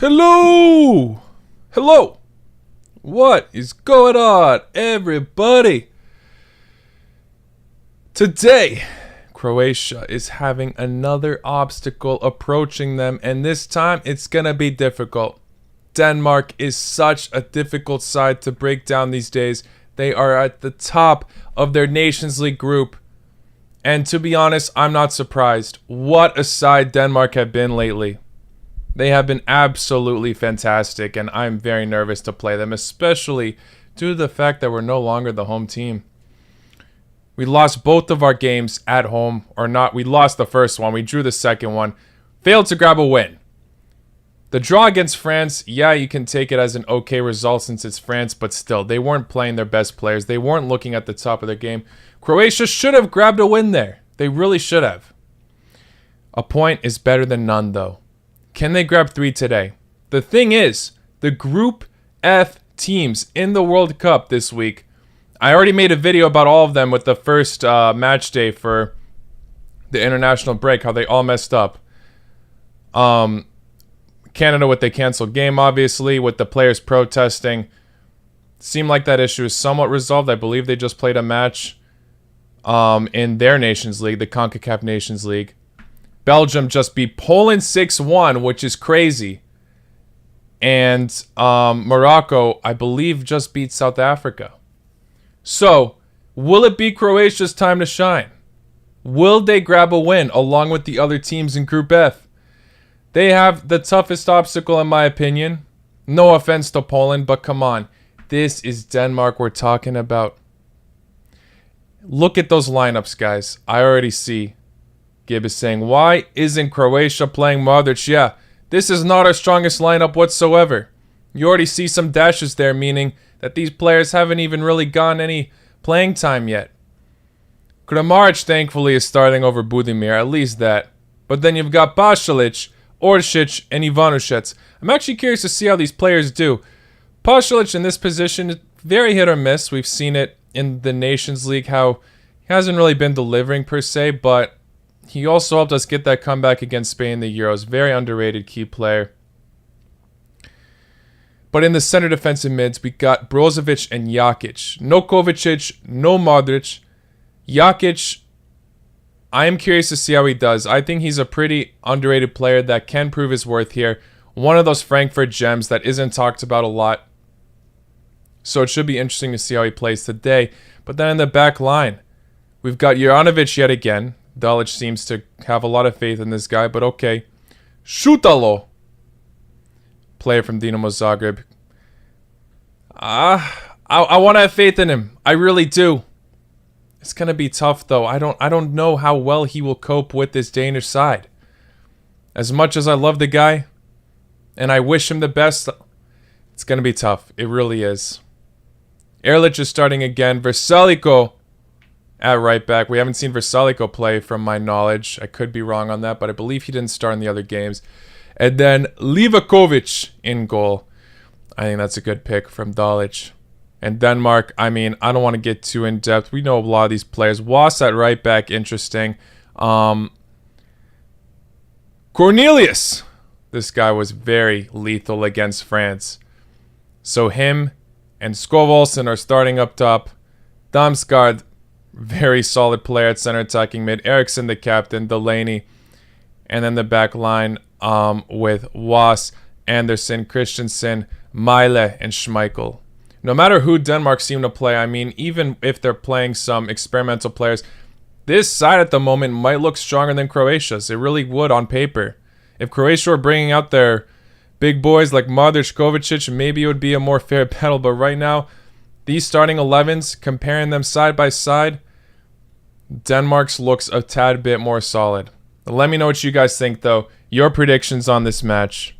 Hello! Hello! What is going on, everybody? Today, Croatia is having another obstacle approaching them, and this time it's gonna be difficult. Denmark is such a difficult side to break down these days. They are at the top of their Nations League group. And to be honest, I'm not surprised. What a side Denmark have been lately. They have been absolutely fantastic, and I'm very nervous to play them, especially due to the fact that we're no longer the home team. We lost both of our games at home, or not. We lost the first one. We drew the second one. Failed to grab a win. The draw against France, yeah, you can take it as an okay result since it's France, but still, they weren't playing their best players. They weren't looking at the top of their game. Croatia should have grabbed a win there. They really should have. A point is better than none, though. Can they grab 3 today? The thing is, the Group F teams in the World Cup this week, I already made a video about all of them with the first match day for the international break, how they all messed up. Canada with the canceled game, obviously, with the players protesting. Seemed like that issue is somewhat resolved. I believe they just played a match in their Nations League, the CONCACAF Nations League. Belgium just beat Poland 6-1, which is crazy. And Morocco, I believe, just beat South Africa. So, will it be Croatia's time to shine? Will they grab a win along with the other teams in Group F? They have the toughest obstacle, in my opinion. No offense to Poland, but come on. This is Denmark we're talking about. Look at those lineups, guys. I already see Gib is saying, why isn't Croatia playing Modric? Yeah, this is not our strongest lineup whatsoever. You already see some dashes there, meaning that these players haven't even really gotten any playing time yet. Kramaric, thankfully, is starting over Budimir, at least that. But then you've got Pasalic, Orsic, and Ivanušec. I'm actually curious to see how these players do. Pasalic in this position is very hit or miss. We've seen it in the Nations League, how he hasn't really been delivering per se, but he also helped us get that comeback against Spain in the Euros. Very underrated key player. But in the center defensive mids, we got Brozovic and Jakic. No Kovacic, no Modric. Jakic, I am curious to see how he does. I think he's a pretty underrated player that can prove his worth here. One of those Frankfurt gems that isn't talked about a lot. So it should be interesting to see how he plays today. But then in the back line, we've got Juranovic yet again. Dalic seems to have a lot of faith in this guy, but okay. Šutalo, player from Dinamo Zagreb. I want to have faith in him. I really do. It's gonna be tough though. I don't know how well he will cope with this Danish side. As much as I love the guy, and I wish him the best, it's gonna be tough. It really is. Erlich is starting again. Versalico at right back. We haven't seen Versalico play from my knowledge. I could be wrong on that, but I believe he didn't start in the other games. And then Livakovic in goal. I think that's a good pick from Dalic. And Denmark, I mean, I don't want to get too in-depth. We know a lot of these players. Was at right back, interesting. Cornelius. This guy was very lethal against France. So him and Skovolsen are starting up top. Damsgaard, very solid player at center attacking mid. Eriksson, the captain. Delaney. And then the back line with Was, Anderson, Christensen, Meile, and Schmeichel. No matter who Denmark seem to play, I mean, even if they're playing some experimental players, this side at the moment might look stronger than Croatia's. It really would on paper. If Croatia were bringing out their big boys like Modric, Kovacic, maybe it would be a more fair battle. But right now, these starting 11s, comparing them side by side, Denmark's looks a tad bit more solid. Let me know what you guys think, though. Your predictions on this match.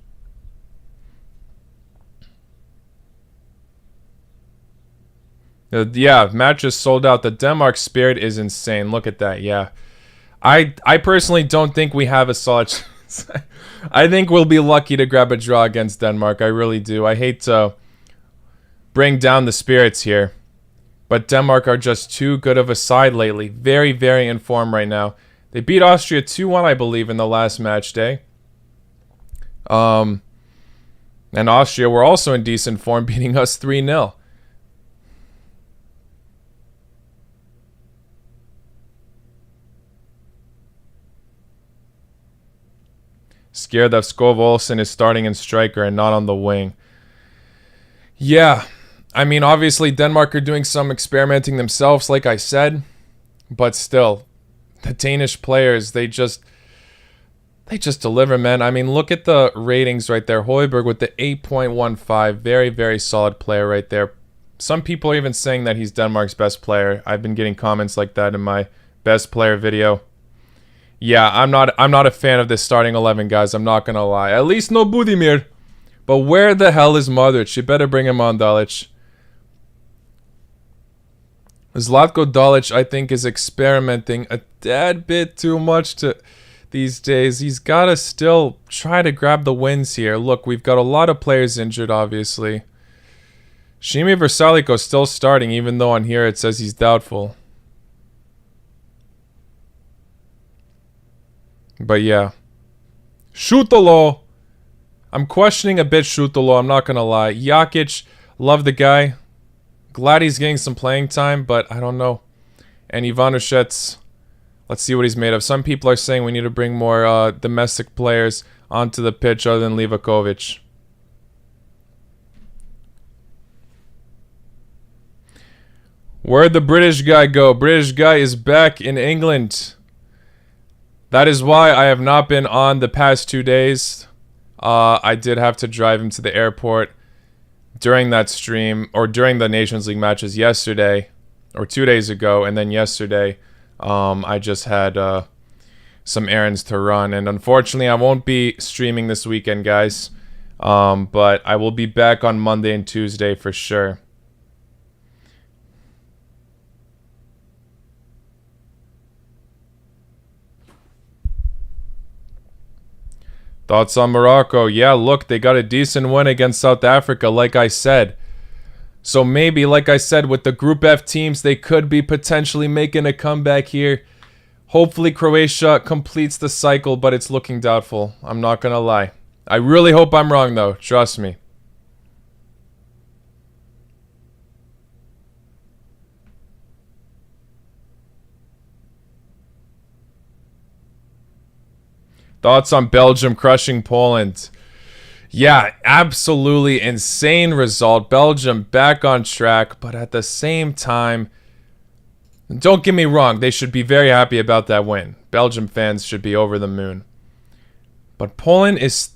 Yeah, match is sold out. The Denmark spirit is insane. Look at that, yeah. I personally don't think we have a solid... I think we'll be lucky to grab a draw against Denmark. I really do. I hate to bring down the spirits here. But Denmark are just too good of a side lately. Very, very in form right now. They beat Austria 2-1, I believe, in the last match day. And Austria were also in decent form, beating us 3-0. Scared that Skov Olsen is starting in striker and not on the wing. Yeah, I mean, obviously Denmark are doing some experimenting themselves, like I said. But still, the Danish players, they just deliver, man. I mean, look at the ratings right there. Højbjerg with the 8.15. Very, very solid player right there. Some people are even saying that he's Denmark's best player. I've been getting comments like that in my best player video. Yeah, I'm not a fan of this starting 11, guys. I'm not going to lie. At least no Budimir. But where the hell is Modric? You better bring him on, Dalic. Zlatko Dalic, I think, is experimenting a tad bit too much these days. He's got to still try to grab the wins here. Look, we've got a lot of players injured, obviously. Shimi Versaliko still starting, even though on here it says he's doubtful. But yeah. Šutalo. I'm questioning a bit Šutalo, I'm not going to lie. Jakic, love the guy. Glad he's getting some playing time, but I don't know. And Ivanovic, let's see what he's made of. Some people are saying we need to bring more domestic players onto the pitch other than Livakovic. Where'd the British guy go? British guy is back in England. That is why I have not been on the past 2 days. I did have to drive him to the airport during that stream, or during the Nations League matches yesterday, or 2 days ago, and then yesterday, I just had some errands to run, and unfortunately, I won't be streaming this weekend, guys, but I will be back on Monday and Tuesday for sure. Thoughts on Morocco? Yeah, look, they got a decent win against South Africa, like I said. So maybe, like I said, with the Group F teams, they could be potentially making a comeback here. Hopefully Croatia completes the cycle, but it's looking doubtful. I'm not going to lie. I really hope I'm wrong, though. Trust me. Thoughts on Belgium crushing Poland? Yeah, absolutely insane result. Belgium back on track, but at the same time, don't get me wrong, they should be very happy about that win. Belgium fans should be over the moon. But Poland is,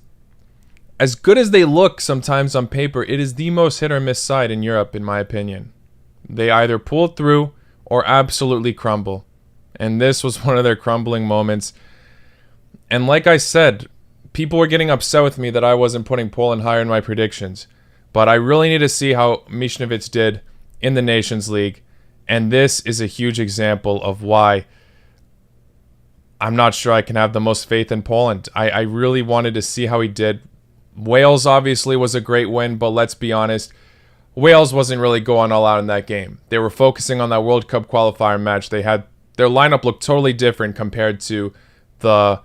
as good as they look sometimes on paper, it is the most hit or miss side in Europe, in my opinion. They either pull through or absolutely crumble. And this was one of their crumbling moments. And like I said, people were getting upset with me that I wasn't putting Poland higher in my predictions. But I really need to see how Michnovic did in the Nations League. And this is a huge example of why I'm not sure I can have the most faith in Poland. I really wanted to see how he did. Wales obviously was a great win, but let's be honest, Wales wasn't really going all out in that game. They were focusing on that World Cup qualifier match. Their lineup looked totally different compared to the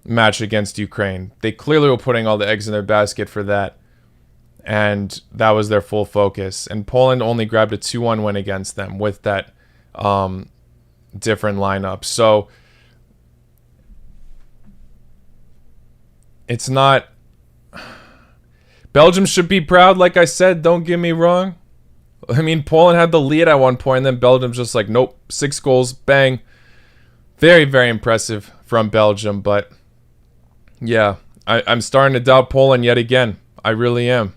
match against Ukraine. They clearly were putting all the eggs in their basket for that, and that was their full focus. And Poland only grabbed a 2-1 win against them with that different lineup. So it's not... Belgium should be proud, like I said, don't get me wrong. I mean, Poland had the lead at one point, and then Belgium's just like, nope, 6 goals, bang. Very, very impressive from Belgium, but yeah, I'm starting to doubt Poland yet again. I really am.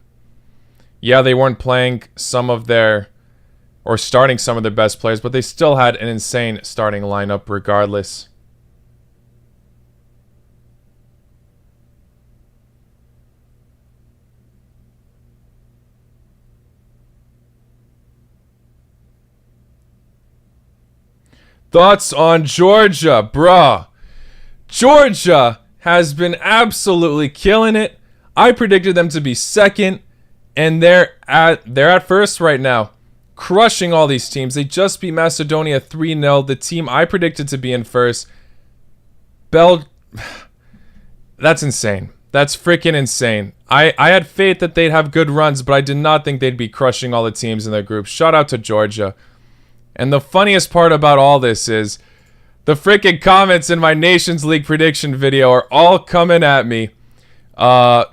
Yeah, they weren't playing some of their, or starting some of their best players, but they still had an insane starting lineup regardless. Thoughts on Georgia, bruh. Georgia has been absolutely killing it. I predicted them to be second, and they're at first right now, crushing all these teams. They just beat Macedonia 3-0, the team I predicted to be in first. That's insane. That's freaking insane. I had faith that they'd have good runs, but I did not think they'd be crushing all the teams in their group. Shout out to Georgia. And the funniest part about all this is the freaking comments in my Nations League prediction video are all coming at me.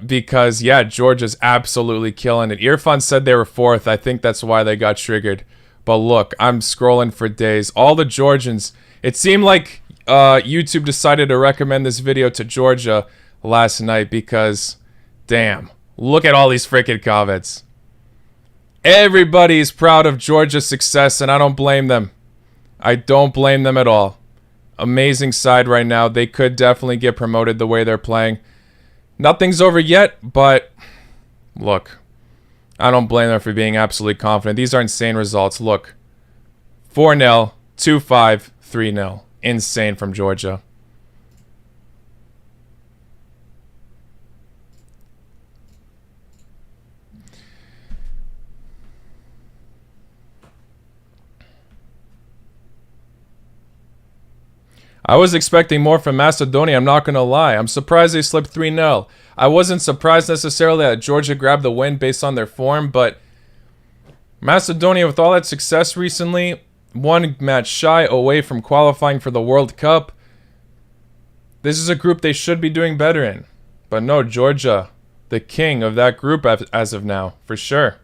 Because, yeah, Georgia's absolutely killing it. Irfan said they were 4th. I think that's why they got triggered. But look, I'm scrolling for days. All the Georgians. It seemed like YouTube decided to recommend this video to Georgia last night because, damn, look at all these freaking comments. Everybody's proud of Georgia's success, and I don't blame them. I don't blame them at all. Amazing side right now. They could definitely get promoted the way they're playing. Nothing's over yet, but look, I don't blame them for being absolutely confident. These are insane results. Look, 4-0, 2-5, 3-0. Insane from Georgia. I was expecting more from Macedonia, I'm not going to lie. I'm surprised they slipped 3-0. I wasn't surprised necessarily that Georgia grabbed the win based on their form, but Macedonia, with all that success recently, one match shy away from qualifying for the World Cup. This is a group they should be doing better in. But no, Georgia, the king of that group as of now, for sure.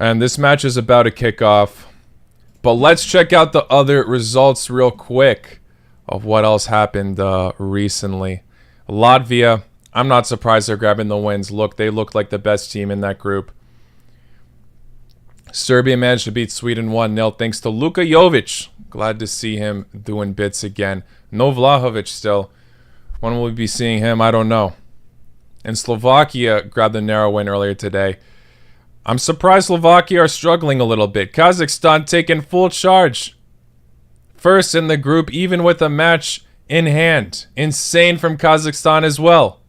And this match is about to kick off. But let's check out the other results real quick of what else happened recently. Latvia, I'm not surprised they're grabbing the wins. Look, they look like the best team in that group. Serbia managed to beat Sweden 1-0 thanks to Luka Jovic. Glad to see him doing bits again. No Vlahovic still. When will we be seeing him? I don't know. And Slovakia grabbed the narrow win earlier today. I'm surprised Slovakia are struggling a little bit. Kazakhstan taking full charge. First in the group, even with a match in hand. Insane from Kazakhstan as well.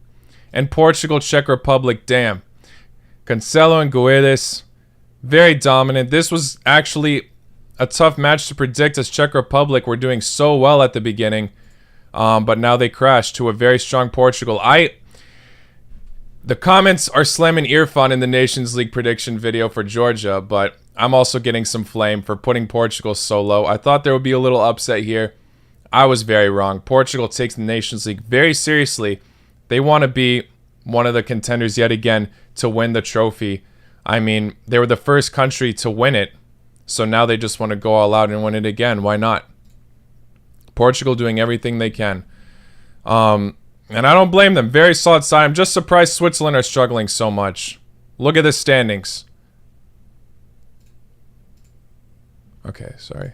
And Portugal, Czech Republic, damn. Cancelo and Guedes, very dominant. This was actually a tough match to predict as Czech Republic were doing so well at the beginning. But now they crashed to a very strong Portugal. The comments are slamming Irfan in the Nations League prediction video for Georgia, but I'm also getting some flame for putting Portugal so low. I thought there would be a little upset here. I was very wrong. Portugal takes the Nations League very seriously. They want to be one of the contenders yet again to win the trophy. I mean, they were the first country to win it, so now they just want to go all out and win it again. Why not? Portugal doing everything they can. And I don't blame them. Very solid side. I'm just surprised Switzerland are struggling so much. Look at the standings. Okay, sorry.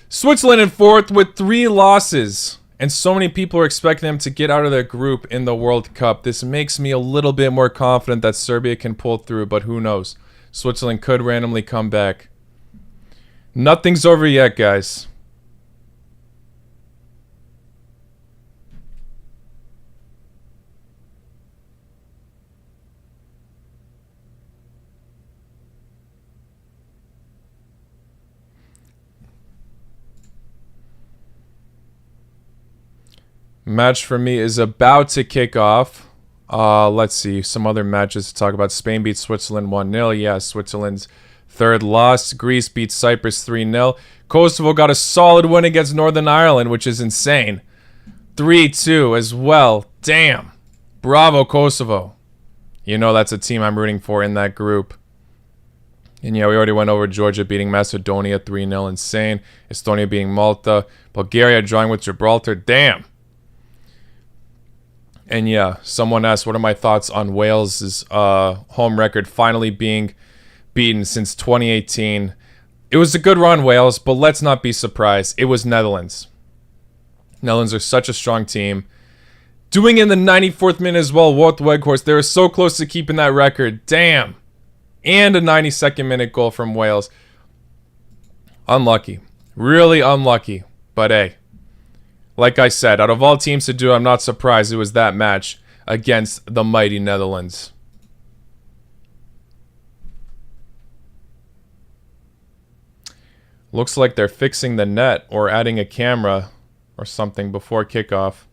Switzerland in 4th with 3 losses. And so many people are expecting them to get out of their group in the World Cup. This makes me a little bit more confident that Serbia can pull through, but who knows? Switzerland could randomly come back. Nothing's over yet, guys. Match for me is about to kick off. Let's see. Some other matches to talk about. Spain beats Switzerland 1-0. Yeah, Switzerland's 3rd loss. Greece beats Cyprus 3-0. Kosovo got a solid win against Northern Ireland, which is insane. 3-2 as well. Damn. Bravo, Kosovo. You know that's a team I'm rooting for in that group. And yeah, we already went over Georgia beating Macedonia 3-0. Insane. Estonia beating Malta. Bulgaria drawing with Gibraltar. Damn. And yeah, someone asked, what are my thoughts on Wales' home record finally being beaten since 2018? It was a good run, Wales, but let's not be surprised. It was Netherlands. Netherlands are such a strong team. Doing in the 94th minute as well, Wout Weghorst. They were so close to keeping that record. Damn. And a 92nd minute goal from Wales. Unlucky. Really unlucky. But hey. Like I said, out of all teams to do, I'm not surprised it was that match against the mighty Netherlands. Looks like they're fixing the net or adding a camera or something before kickoff.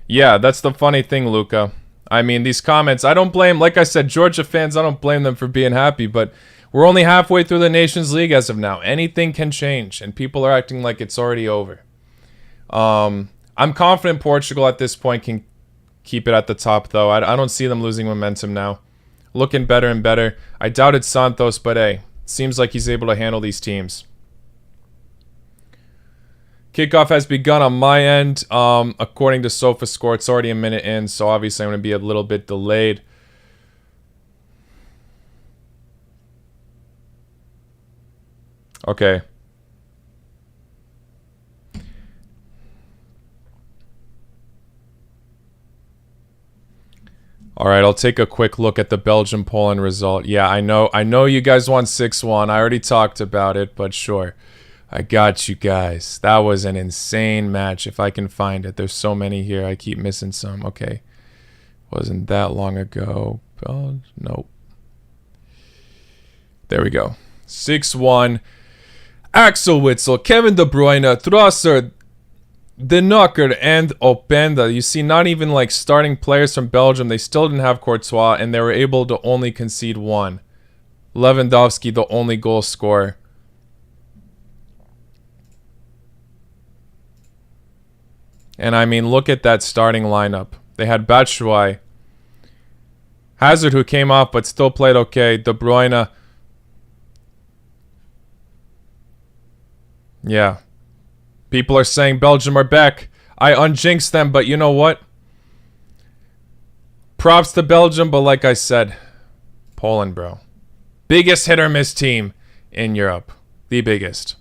Yeah, that's the funny thing, Luca. I mean, these comments, I don't blame, like I said, Georgia fans, I don't blame them for being happy, but we're only halfway through the Nations League as of now. Anything can change, and people are acting like it's already over. I'm confident Portugal at this point can keep it at the top, though. I don't see them losing momentum now. Looking better and better. I doubted Santos, but hey, seems like he's able to handle these teams. Kickoff has begun on my end. According to SofaScore, it's already a minute in, so obviously I'm going to be a little bit delayed. Okay. All right, I'll take a quick look at the Belgium-Poland result. Yeah, I know you guys won 6-1. I already talked about it, but sure. I got you guys. That was an insane match, if I can find it. There's so many here. I keep missing some. Okay. Wasn't that long ago. Oh, nope. There we go. 6-1. Axel Witsel, Kevin De Bruyne, Trossard, De Knocker, and Openda. You see, not even like starting players from Belgium. They still didn't have Courtois, and they were able to only concede one. Lewandowski, the only goal scorer. And I mean, look at that starting lineup. They had Batshuayi, Hazard, who came off but still played okay. De Bruyne. Yeah. People are saying Belgium are back. I unjinxed them, but you know what? Props to Belgium, but like I said, Poland, bro. Biggest hit or miss team in Europe. The biggest.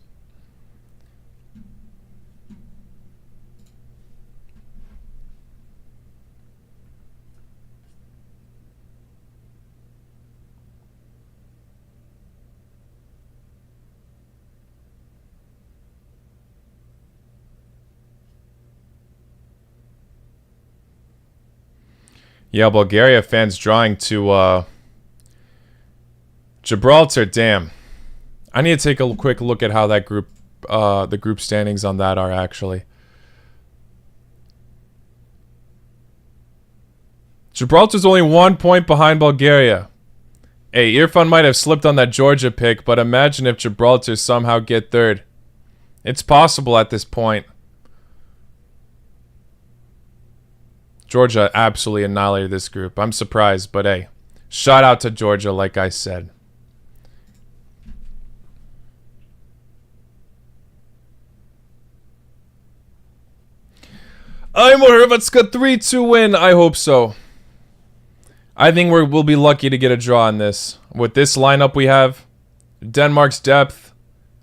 Yeah, Bulgaria fans drawing to Gibraltar. Damn. I need to take a quick look at how that group, the group standings on that are actually. Gibraltar's only 1 point behind Bulgaria. Hey, Irfan might have slipped on that Georgia pick, but imagine if Gibraltar somehow get third. It's possible at this point. Georgia absolutely annihilated this group. I'm surprised, but hey, shout out to Georgia, like I said. I'm a Hrvatska 3-2 win. I hope so. I think we'll be lucky to get a draw on this. With this lineup we have, Denmark's depth,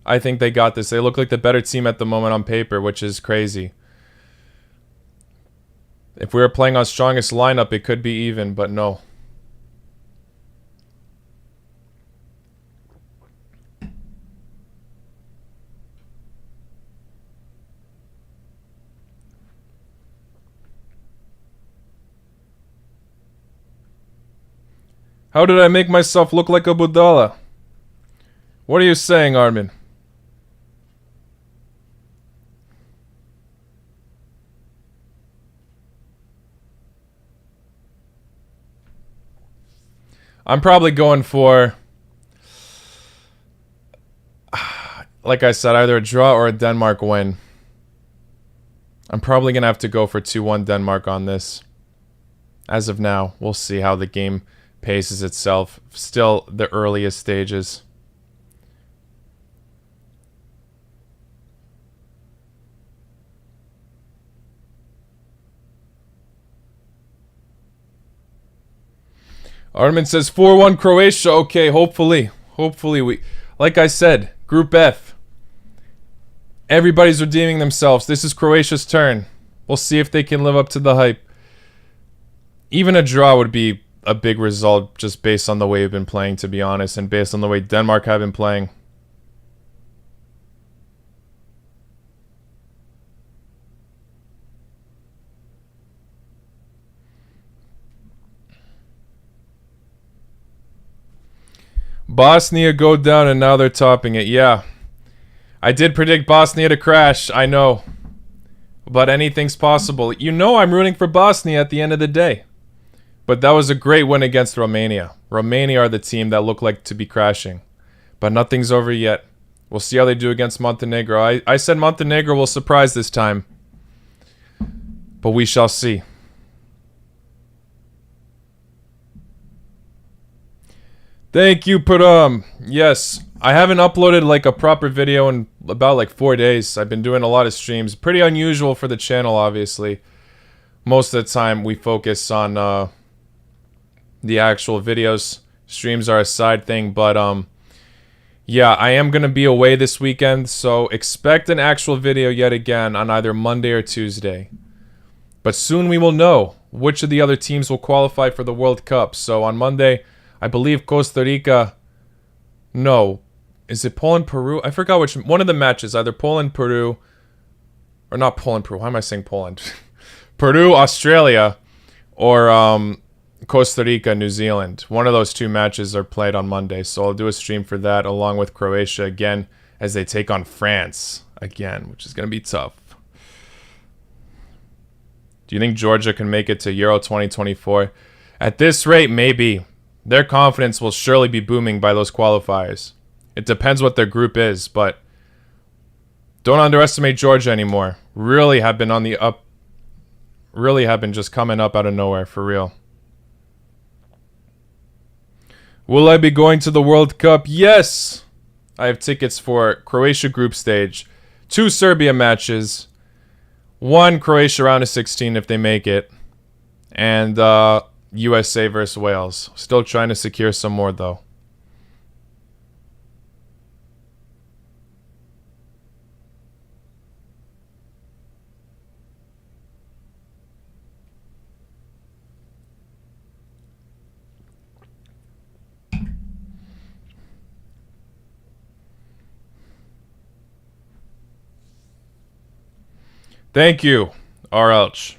I think they got this. They look like the better team at the moment on paper, which is crazy. If we were playing on strongest lineup, it could be even, but no. How did I make myself look like a Budala? What are you saying, Armin? I'm probably going for, like I said, either a draw or a Denmark win. I'm probably going to have to go for 2-1 Denmark on this. As of now, we'll see how the game paces itself. Still the earliest stages. Armin says 4-1 Croatia. Okay, hopefully. Hopefully we... Like I said, Group F. Everybody's redeeming themselves. This is Croatia's turn. We'll see if they can live up to the hype. Even a draw would be a big result just based on the way we've been playing, to be honest, and based on the way Denmark have been playing. Bosnia go down and now they're topping it. Yeah. I did predict Bosnia to crash. I know. But anything's possible. You know I'm rooting for Bosnia at the end of the day. But that was a great win against Romania. Romania are the team that look like to be crashing. But nothing's over yet. We'll see how they do against Montenegro. I said Montenegro will surprise this time. But we shall see. Thank you, Param. Yes, I haven't uploaded like a proper video in about like 4 days. I've been doing a lot of streams. Pretty unusual for the channel, obviously. Most of the time we focus on the actual videos. Streams are a side thing, but yeah, I am going to be away this weekend, so expect an actual video yet again on either Monday or Tuesday. But soon we will know which of the other teams will qualify for the World Cup. So on Monday, I believe Costa Rica... No. Is it Poland, Peru? I forgot which... One of the matches, either Poland, Peru... Or not Poland, Peru. Why am I saying Poland? Peru, Australia, or Costa Rica, New Zealand. One of those two matches are played on Monday, so I'll do a stream for that along with Croatia again as they take on France again, which is going to be tough. Do you think Georgia can make it to Euro 2024? At this rate, maybe. Their confidence will surely be booming by those qualifiers. It depends what their group is, but don't underestimate Georgia anymore. Really have been on the up. Really have been just coming up out of nowhere, for real. Will I be going to the World Cup? Yes! I have tickets for Croatia group stage, 2 Serbia matches, 1 Croatia round of 16 if they make it, and USA versus Wales. Still trying to secure some more, though. Thank you, RLch.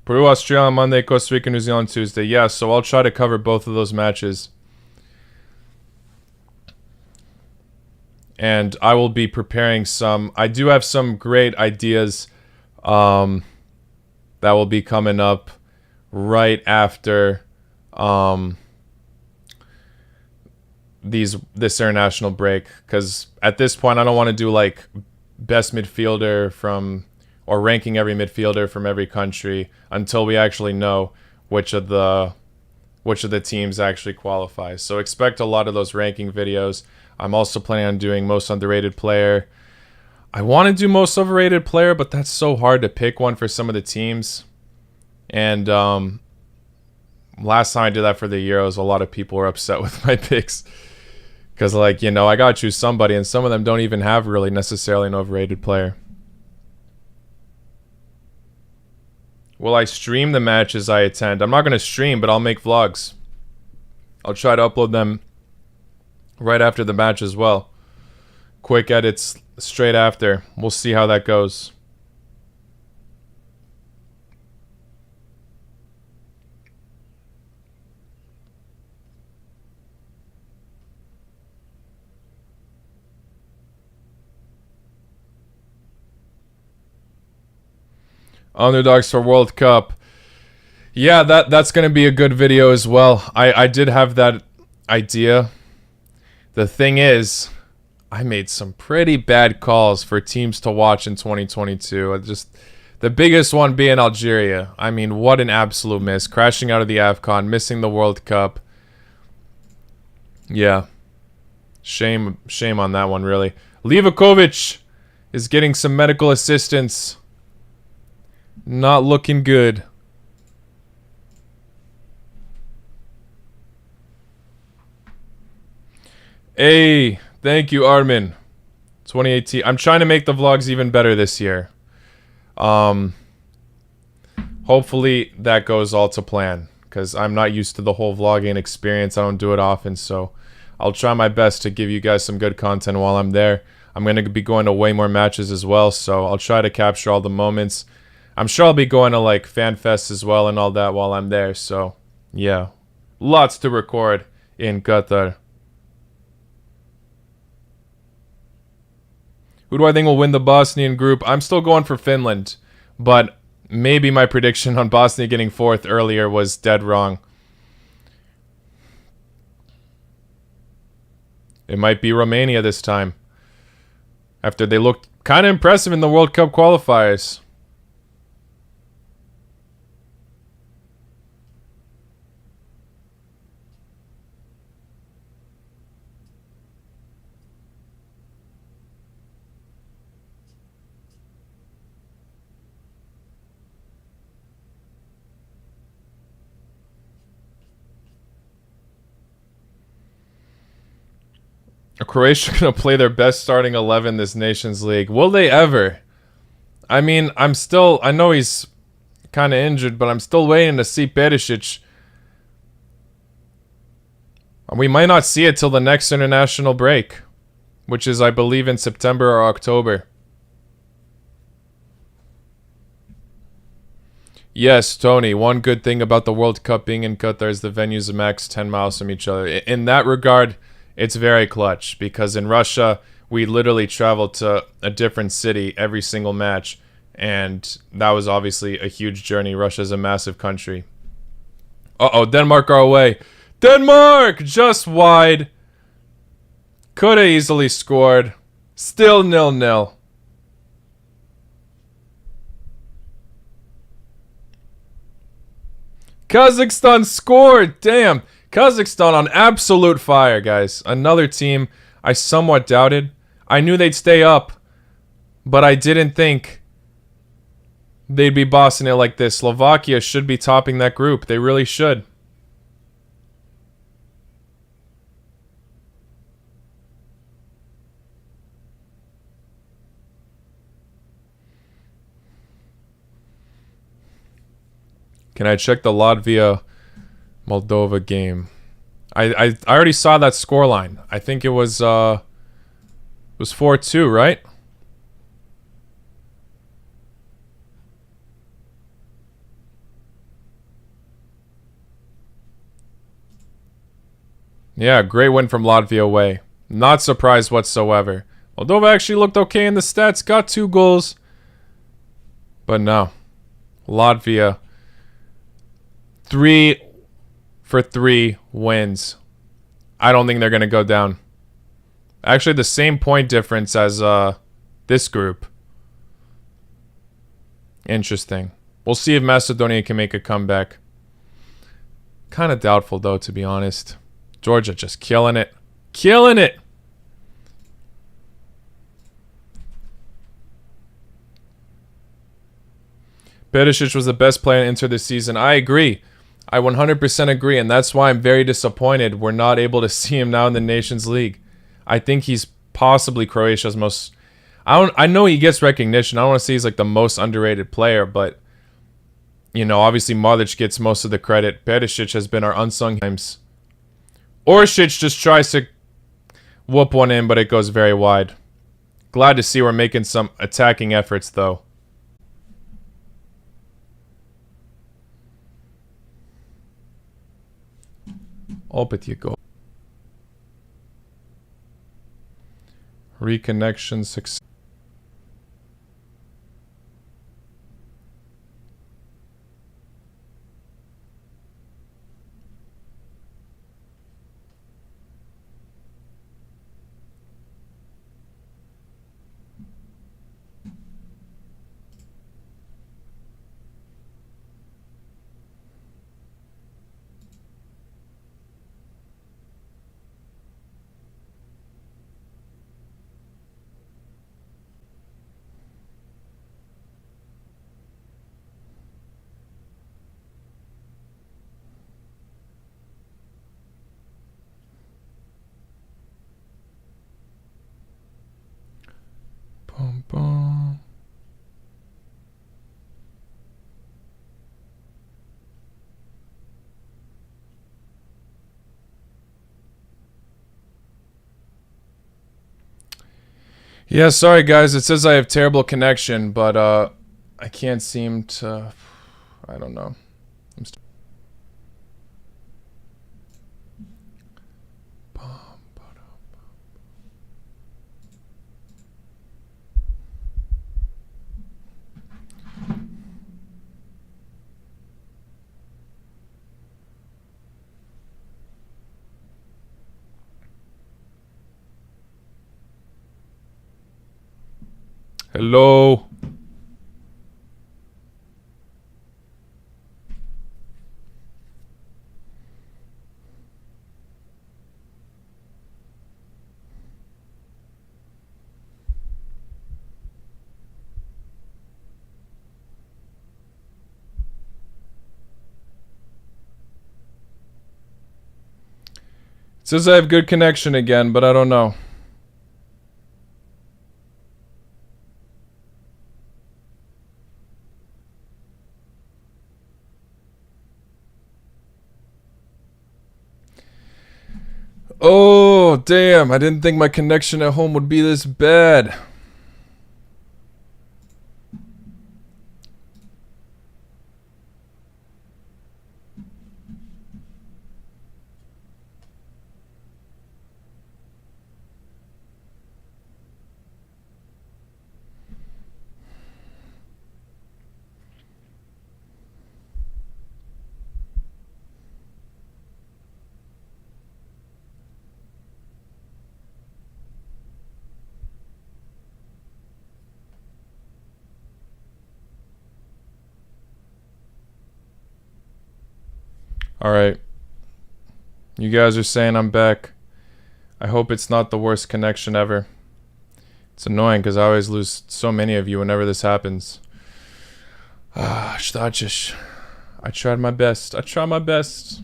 Peru, Australia on Monday, Costa Rica, New Zealand Tuesday. Yeah, so I'll try to cover both of those matches. And I will be preparing some... I do have some great ideas that will be coming up right after this international break. Because at this point, I don't want to do like best midfielder from... or ranking every midfielder from every country until we actually know which of the teams actually qualify. So expect a lot of those ranking videos. I'm also planning on doing most underrated player. I want to do most overrated player, but that's so hard to pick one for some of the teams. And last time I did that for the Euros, a lot of people were upset with my picks. Because, like, you know, I got to choose somebody, and some of them don't even have really necessarily an overrated player. Will I stream the matches I attend? I'm not going to stream, but I'll make vlogs. I'll try to upload them right after the match as well. Quick edits straight after. We'll see how that goes. Underdogs for World Cup. Yeah, that's going to be a good video as well. I did have that idea. The thing is, I made some pretty bad calls for teams to watch in 2022. The biggest one being Algeria. I mean, what an absolute miss. Crashing out of the AFCON, missing the World Cup. Yeah. Shame on that one, really. Livakovic is getting some medical assistance. Not looking good. Hey, thank you, Armin. 2018. I'm trying to make the vlogs even better this year. Hopefully that goes all to plan, because I'm not used to the whole vlogging experience. I don't do it often, so I'll try my best to give you guys some good content while I'm there. I'm going to be going to way more matches as well, so I'll try to capture all the moments. I'm sure I'll be going to like fan fests as well and all that while I'm there. So, yeah. Lots to record in Qatar. Who do I think will win the Bosnian group? I'm still going for Finland, but maybe my prediction on Bosnia getting fourth earlier was dead wrong. It might be Romania this time, after they looked kind of impressive in the World Cup qualifiers. Croatia gonna play their best starting 11 this Nations League. Will they ever? I mean, I know he's kind of injured, but I'm still waiting to see Perisic. We might not see it till the next international break, which is, I believe, in September or October. Yes, Tony, one good thing about the World Cup being in Qatar is the venues are max 10 miles from each other. In that regard, it's very clutch, because in Russia, we literally traveled to a different city every single match, and that was obviously a huge journey. Russia's a massive country. Uh-oh, Denmark are away. Denmark! Just wide. Could have easily scored. Still 0-0. Kazakhstan scored! Damn. Kazakhstan on absolute fire, guys. Another team I somewhat doubted. I knew they'd stay up, but I didn't think they'd be bossing it like this. Slovakia should be topping that group. They really should. Can I check the Latvia Moldova game? I already saw that scoreline. I think it was 4-2, right? Yeah, great win from Latvia away. Not surprised whatsoever. Moldova actually looked okay in the stats, got 2 goals. But no. Latvia 3 for 3 wins. I don't think they're going to go down. Actually, the same point difference as this group. Interesting. We'll see if Macedonia can make a comeback. Kind of doubtful, though, to be honest. Georgia just killing it. Killing it! Perisic was the best player in Inter this season. I agree. I 100% agree, and that's why I'm very disappointed we're not able to see him now in the Nations League. I think he's possibly Croatia's most... I know he gets recognition. I don't want to say he's like the most underrated player, but... You know, obviously Modric gets most of the credit. Perisic has been our unsung times. Orsic just tries to whoop one in, but it goes very wide. Glad to see we're making some attacking efforts, though. Opet you go. Reconnection success. Boom, boom. Yeah, sorry guys. It says I have terrible connection, but I can't seem to... I don't know. Hello. It says I have good connection again, but I don't know. Oh, damn. I didn't think my connection at home would be this bad. Alright. You guys are saying I'm back. I hope it's not the worst connection ever. It's annoying because I always lose so many of you whenever this happens. I tried my best. I tried my best.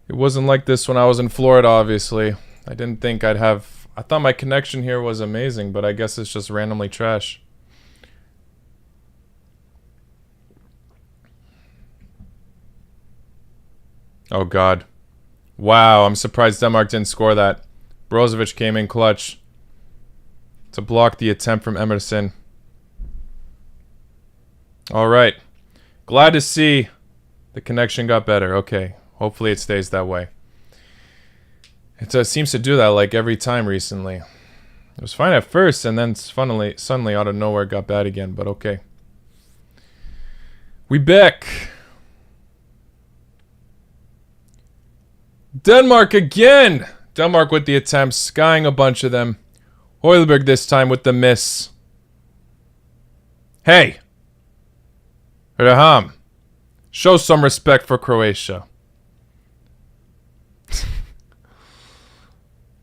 It wasn't like this when I was in Florida, obviously. I didn't think I'd have... I thought my connection here was amazing, but I guess it's just randomly trash. Oh, God. Wow, I'm surprised Denmark didn't score that. Brozovic came in clutch to block the attempt from Emerson. All right. Glad to see the connection got better. Okay. Hopefully it stays that way. It seems to do that like every time recently. It was fine at first, and then suddenly out of nowhere it got bad again, but okay. We back. Denmark again! Denmark with the attempts, skying a bunch of them. Højlberg this time with the miss. Hey! Raham, show some respect for Croatia.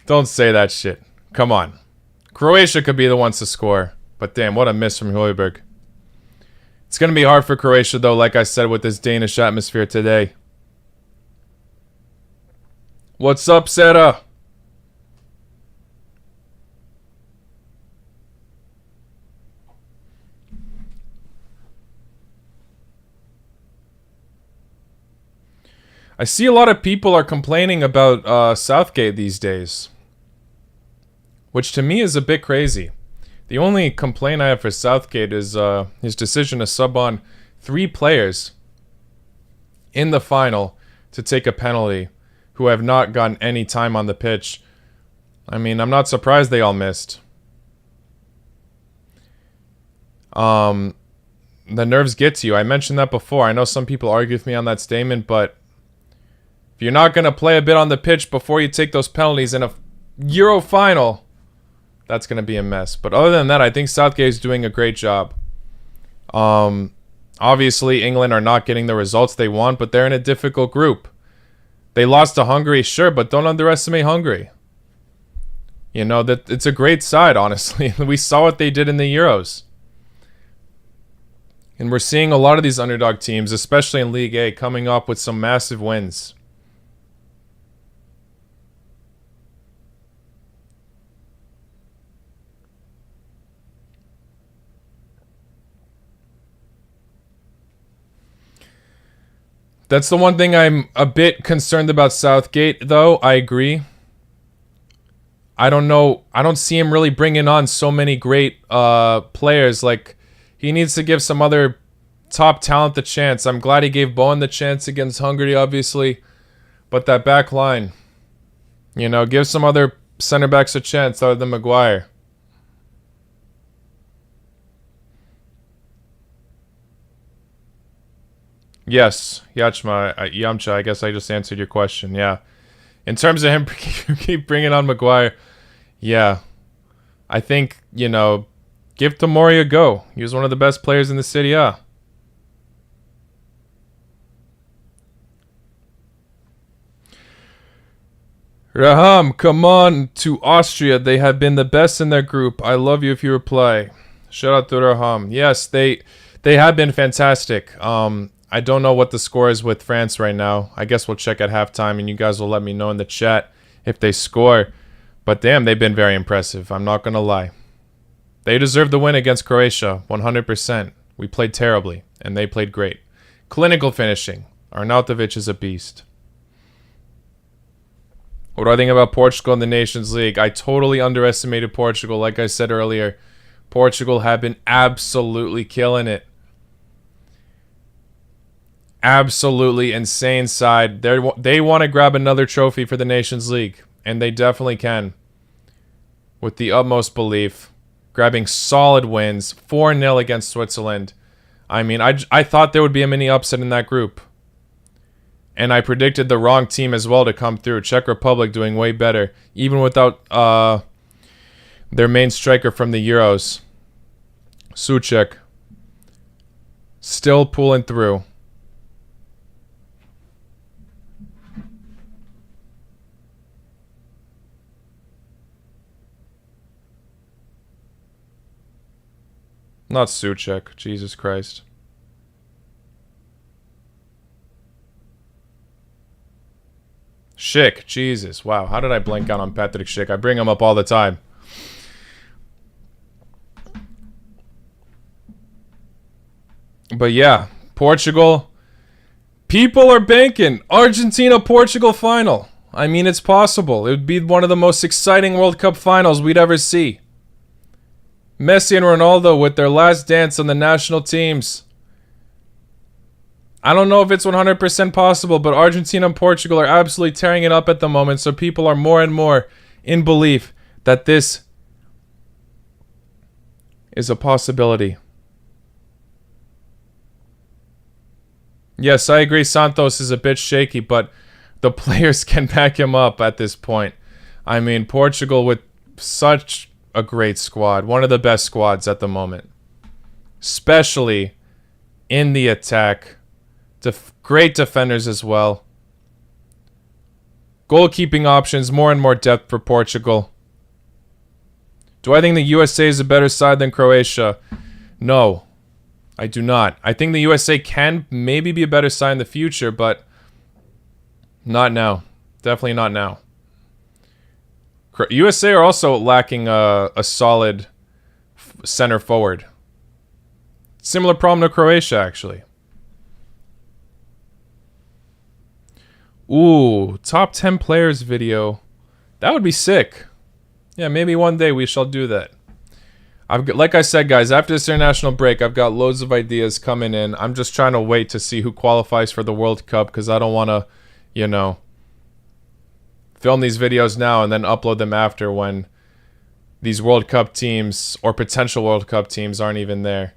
Don't say that shit. Come on. Croatia could be the ones to score. But damn, what a miss from Højlberg. It's going to be hard for Croatia, though, like I said, with this Danish atmosphere today. What's up, Sarah? I see a lot of people are complaining about Southgate these days. Which to me is a bit crazy. The only complaint I have for Southgate is his decision to sub on 3 players in the final to take a penalty who have not gotten any time on the pitch. I mean, I'm not surprised they all missed. The nerves get to you. I mentioned that before. I know some people argue with me on that statement, but if you're not going to play a bit on the pitch before you take those penalties in a Euro final, that's going to be a mess. But other than that, I think Southgate is doing a great job. Obviously, England are not getting the results they want, but they're in a difficult group. They lost to Hungary, sure, but don't underestimate Hungary. You know, that it's a great side, honestly. We saw what they did in the Euros. And we're seeing a lot of these underdog teams, especially in League A, coming up with some massive wins. That's the one thing I'm a bit concerned about Southgate, though. I agree. I don't know. I don't see him really bringing on so many great players. Like, he needs to give some other top talent the chance. I'm glad he gave Bowen the chance against Hungary, obviously. But that back line, you know, give some other center backs a chance other than Maguire. Yes, Yamcha, I guess I just answered your question. Yeah. In terms of him keep bringing on Maguire, yeah. I think, give Tomori a go. He was one of the best players in the Serie A. Raham, come on to Austria. They have been the best in their group. I love you if you reply. Shout out to Raham. Yes, they have been fantastic. I don't know what the score is with France right now. I guess we'll check at halftime, and you guys will let me know in the chat if they score. But damn, they've been very impressive. I'm not going to lie. They deserve the win against Croatia, 100%. We played terribly, and they played great. Clinical finishing. Arnautovic is a beast. What do I think about Portugal in the Nations League? I totally underestimated Portugal. Like I said earlier, Portugal have been absolutely killing it. Absolutely insane side. They want to grab another trophy for the Nations League, and they definitely can. With the utmost belief. Grabbing solid wins. 4-0 against Switzerland. I mean, I thought there would be a mini upset in that group. And I predicted the wrong team as well to come through. Czech Republic doing way better. Even without their main striker from the Euros. Souček. Still pulling through. Not Souček. Jesus Christ. Schick. Jesus. Wow. How did I blank out on Patrick Schick? I bring him up all the time. But yeah. Portugal. People are banking. Argentina-Portugal final. I mean, it's possible. It would be one of the most exciting World Cup finals we'd ever see. Messi and Ronaldo with their last dance on the national teams. I don't know if it's 100% possible, but Argentina and Portugal are absolutely tearing it up at the moment, so people are more and more in belief that this is a possibility. Yes, I agree Santos is a bit shaky, but the players can back him up at this point. I mean, Portugal with such a great squad. One of the best squads at the moment. Especially in the attack. Great defenders as well. Goalkeeping options. More and more depth for Portugal. Do I think the USA is a better side than Croatia? No. I do not. I think the USA can maybe be a better side in the future, but not now. Definitely not now. USA are also lacking a solid center forward. Similar problem to Croatia, actually. Ooh, top 10 players video. That would be sick. Yeah, maybe one day we shall do that. Like I said, guys, after this international break, I've got loads of ideas coming in. I'm just trying to wait to see who qualifies for the World Cup because I don't want to, film these videos now and then upload them after when these World Cup teams or potential World Cup teams aren't even there.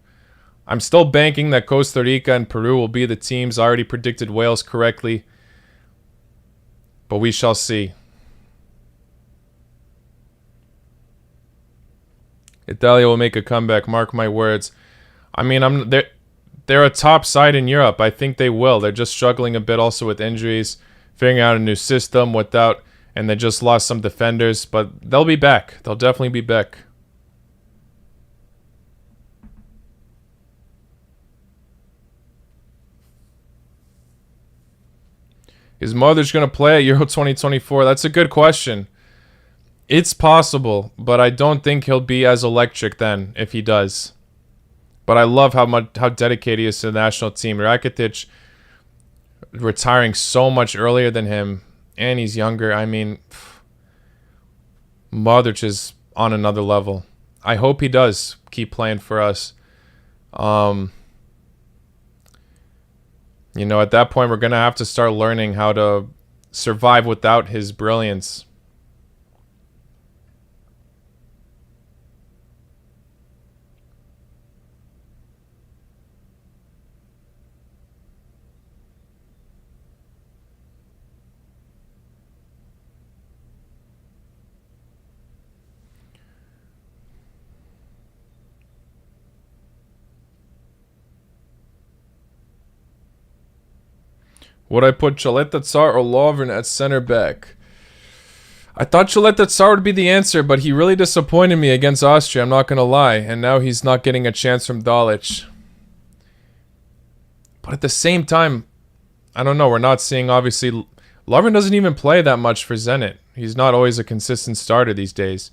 I'm still banking that Costa Rica and Peru will be the teams. I already predicted Wales correctly. But we shall see. Italia will make a comeback, mark my words. I mean, they're a top side in Europe. I think they will. They're just struggling a bit also with injuries, figuring out a new system and they just lost some defenders, but they'll be back. They'll definitely be back. Is Modric going to play at Euro 2024? That's a good question. It's possible, but I don't think he'll be as electric then if he does. But I love how dedicated he is to the national team. Rakitic retiring so much earlier than him, and he's younger. I mean, Modric is on another level. I hope he does keep playing for us. At that point, we're going to have to start learning how to survive without his brilliance. Would I put Chaleta Tsar or Lovren at center back? I thought Chaleta Tsar would be the answer, but he really disappointed me against Austria, I'm not going to lie. And now he's not getting a chance from Dalic. But at the same time, I don't know, we're not seeing, obviously... Lovren doesn't even play that much for Zenit. He's not always a consistent starter these days.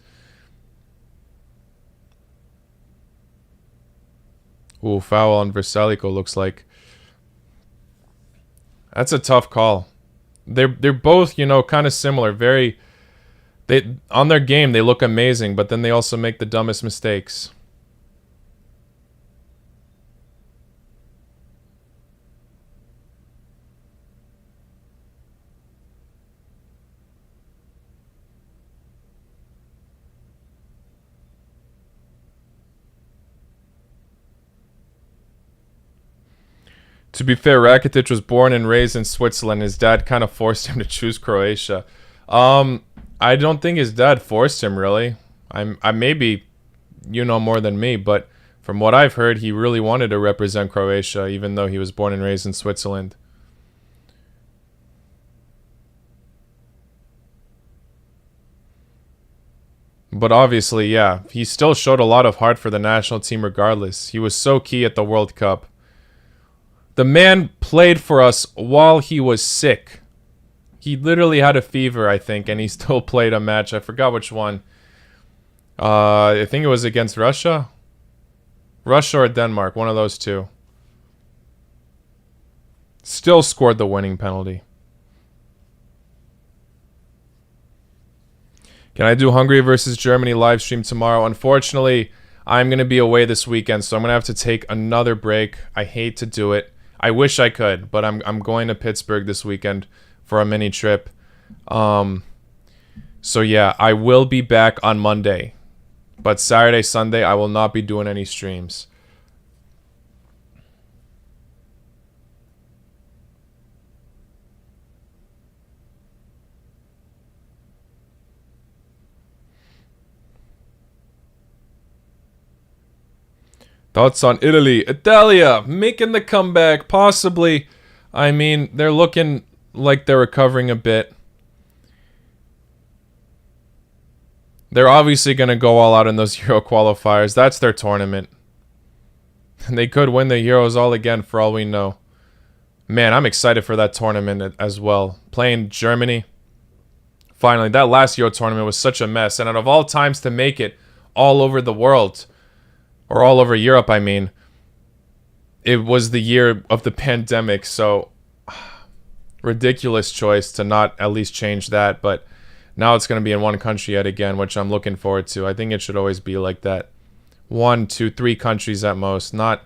Ooh, foul on Versalico looks like. That's a tough call. They're both, you know, kind of similar. They on their game, they look amazing, but then they also make the dumbest mistakes. To be fair, Rakitic was born and raised in Switzerland. His dad kind of forced him to choose Croatia. I don't think his dad forced him, really. I maybe you know more than me, but from what I've heard, he really wanted to represent Croatia, even though he was born and raised in Switzerland. But obviously, yeah, he still showed a lot of heart for the national team regardless. He was so key at the World Cup. The man played for us while he was sick. He literally had a fever, I think, and he still played a match. I forgot which one. I think it was against Russia. Russia or Denmark, one of those two. Still scored the winning penalty. Can I do Hungary versus Germany live stream tomorrow? Unfortunately, I'm going to be away this weekend, so I'm going to have to take another break. I hate to do it. I wish I could, but I'm going to Pittsburgh this weekend for a mini trip. So yeah, I will be back on Monday. But Saturday, Sunday, I will not be doing any streams. Thoughts on Italy? Italia making the comeback, possibly. I mean, they're looking like they're recovering a bit. They're obviously going to go all out in those Euro qualifiers. That's their tournament. And they could win the Euros all again for all we know. Man, I'm excited for that tournament as well. Playing Germany. Finally, that last Euro tournament was such a mess. And out of all times to make it all over the world... or all over Europe, I mean. It was the year of the pandemic, so ridiculous choice to not at least change that. But now it's going to be in one country yet again, which I'm looking forward to. I think it should always be like that. 1, 2, 3 countries at most, not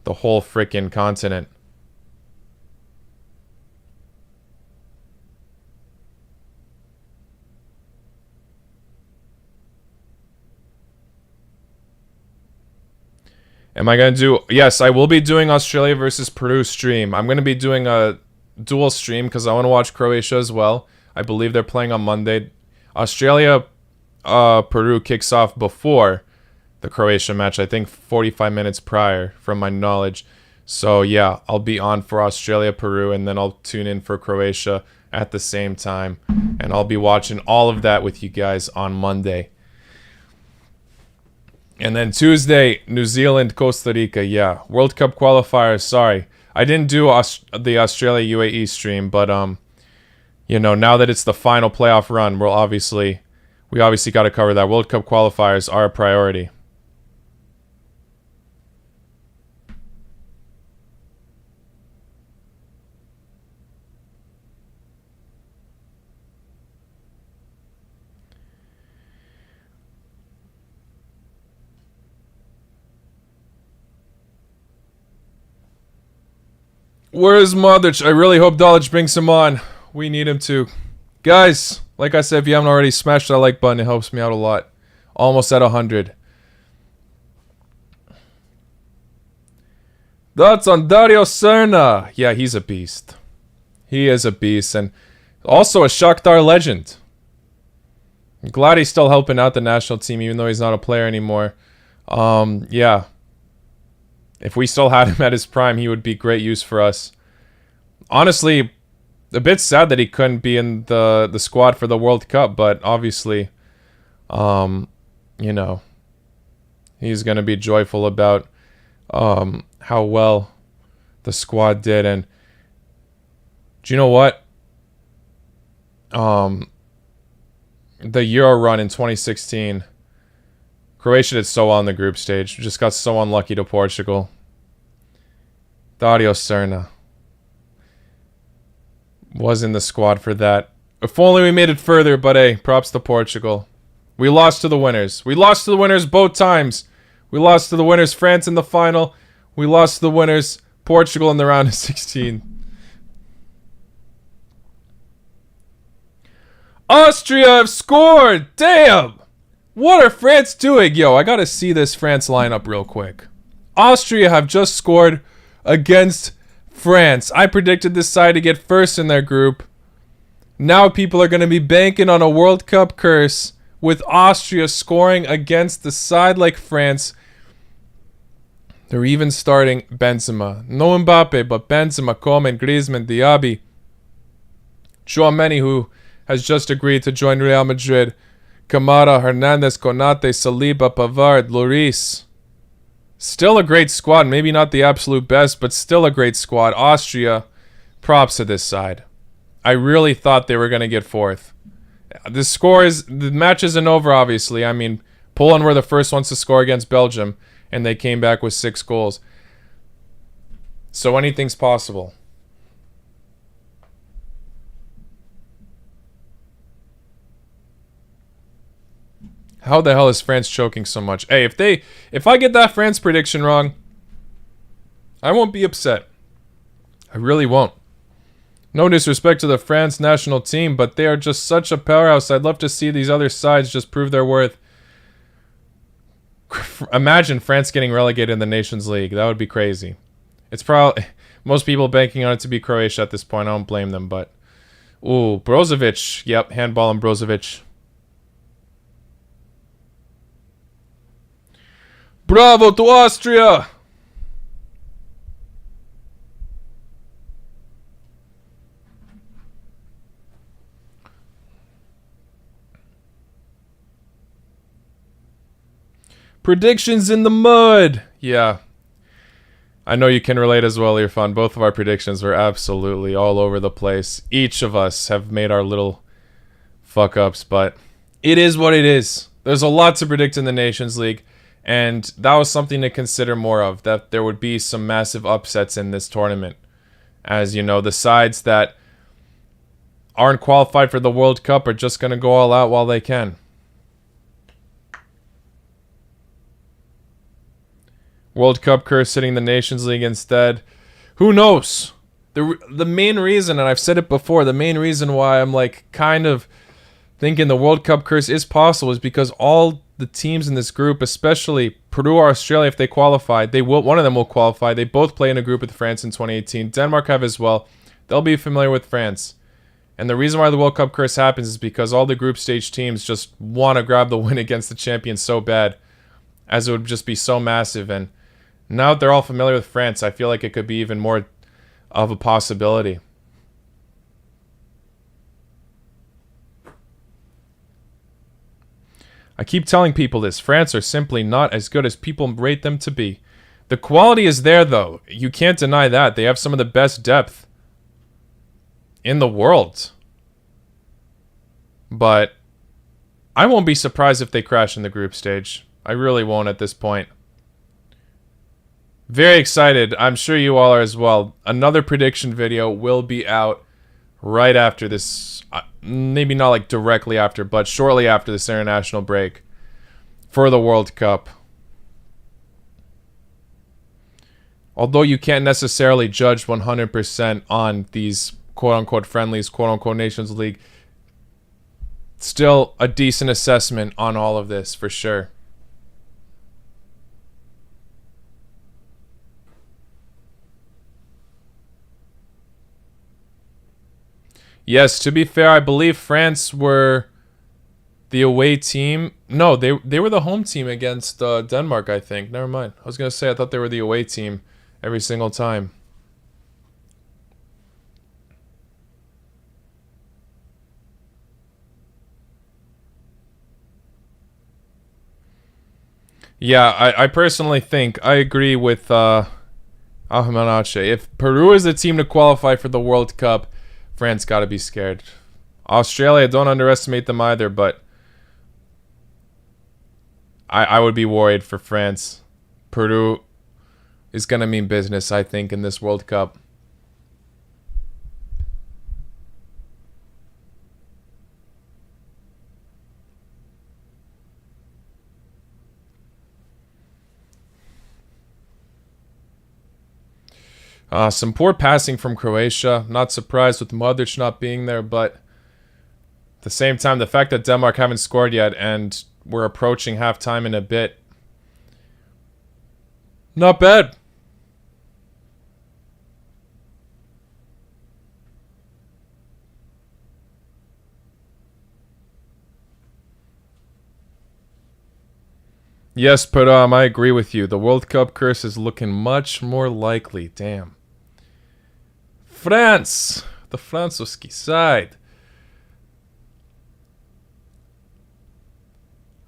the whole freaking continent. Am I going to do... Yes, I will be doing Australia versus Peru stream. I'm going to be doing a dual stream because I want to watch Croatia as well. I believe they're playing on Monday. Australia, Peru kicks off before the Croatia match. I think 45 minutes prior, from my knowledge. So, yeah, I'll be on for Australia, Peru, and then I'll tune in for Croatia at the same time. And I'll be watching all of that with you guys on Monday. And then Tuesday, New Zealand, Costa Rica. Yeah, World Cup qualifiers. Sorry, I didn't do the Australia UAE stream, but you know, now that it's the final playoff run, we obviously got to cover that. World Cup qualifiers are a priority. Where is Modric? I really hope Dalic brings him on. We need him to. Guys, like I said, if you haven't already, smash that like button. It helps me out a lot. Almost at 100. Thoughts on Dario Serna? Yeah, he's a beast. He is a beast. And also a Shakhtar legend. I'm glad he's still helping out the national team, even though he's not a player anymore. Yeah. If we still had him at his prime, he would be great use for us. Honestly, A bit sad that he couldn't be in the squad for the World Cup, but obviously, you know, he's going to be joyful about how well the squad did. And do you know what? The Euro run in 2016, Croatia did so well in the group stage. We just got so unlucky to Portugal. Dario Serna was in the squad for that. If only we made it further, but hey, props to Portugal. We lost to the winners. We lost to the winners both times. We lost to the winners France in the final. We lost to the winners Portugal in the round of 16. Austria have scored! Damn! What are France doing? Yo, I gotta see this France lineup real quick. Austria have just scored against France. I predicted this side to get first in their group. Now people are gonna be banking on a World Cup curse with Austria scoring against the side like France. They're even starting Benzema. No Mbappe, but Benzema, Coman, Griezmann, Diaby. Tchouaméni, who has just agreed to join Real Madrid. Kamara, Hernandez, Konate, Saliba, Pavard, Lloris. Still a great squad. Maybe not the absolute best, but still a great squad. Austria, props to this side. I really thought they were going to get fourth. The match isn't over, obviously. I mean, Poland were the first ones to score against Belgium, and they came back with 6 goals. So anything's possible. How the hell is France choking so much? Hey, if I get that France prediction wrong, I won't be upset. I really won't. No disrespect to the France national team, but they are just such a powerhouse. I'd love to see these other sides just prove their worth. Imagine France getting relegated in the Nations League. That would be crazy. It's probably most people banking on it to be Croatia at this point. I don't blame them, but ooh, Brozovic. Yep, handball on Brozovic. Bravo to Austria! Predictions in the mud! Yeah. I know you can relate as well, Irfan. Both of our predictions were absolutely all over the place. Each of us have made our little fuck-ups, but it is what it is. There's a lot to predict in the Nations League. And that was something to consider more of, that there would be some massive upsets in this tournament. As you know, the sides that aren't qualified for the World Cup are just going to go all out while they can. World Cup curse hitting the Nations League instead. Who knows? The main reason, and I've said it before, the main reason why I'm like kind of thinking the World Cup curse is possible is because all the teams in this group, especially Peru or Australia, if they qualify, one of them will qualify. They both play in a group with France in 2018. Denmark have as well. They'll be familiar with France. And the reason why the World Cup curse happens is because all the group stage teams just want to grab the win against the champion so bad, as it would just be so massive. And now that they're all familiar with France, I feel like it could be even more of a possibility. I keep telling people this. France are simply not as good as people rate them to be. The quality is there, though. You can't deny that. They have some of the best depth in the world. But I won't be surprised if they crash in the group stage. I really won't at this point. Very excited. I'm sure you all are as well. Another prediction video will be out right after this. Maybe not like directly after, but shortly after this international break for the World Cup. Although you can't necessarily judge 100% on these quote-unquote friendlies, quote-unquote Nations League, still a decent assessment on all of this for sure. Yes, to be fair, I believe France were the away team. No, they were the home team against Denmark, I think. Never mind. I was going to say I thought they were the away team every single time. Yeah, I personally think I agree with Ahmanache. If Peru is the team to qualify for the World Cup, France got to be scared. Australia, don't underestimate them either, but I would be worried for France. Peru is going to mean business, I think, in this World Cup. Some poor passing from Croatia. Not surprised with Modric not being there, but at the same time, the fact that Denmark haven't scored yet and we're approaching halftime in a bit, not bad. Yes, but I agree with you. The World Cup curse is looking much more likely. Damn. France, the Francoski side.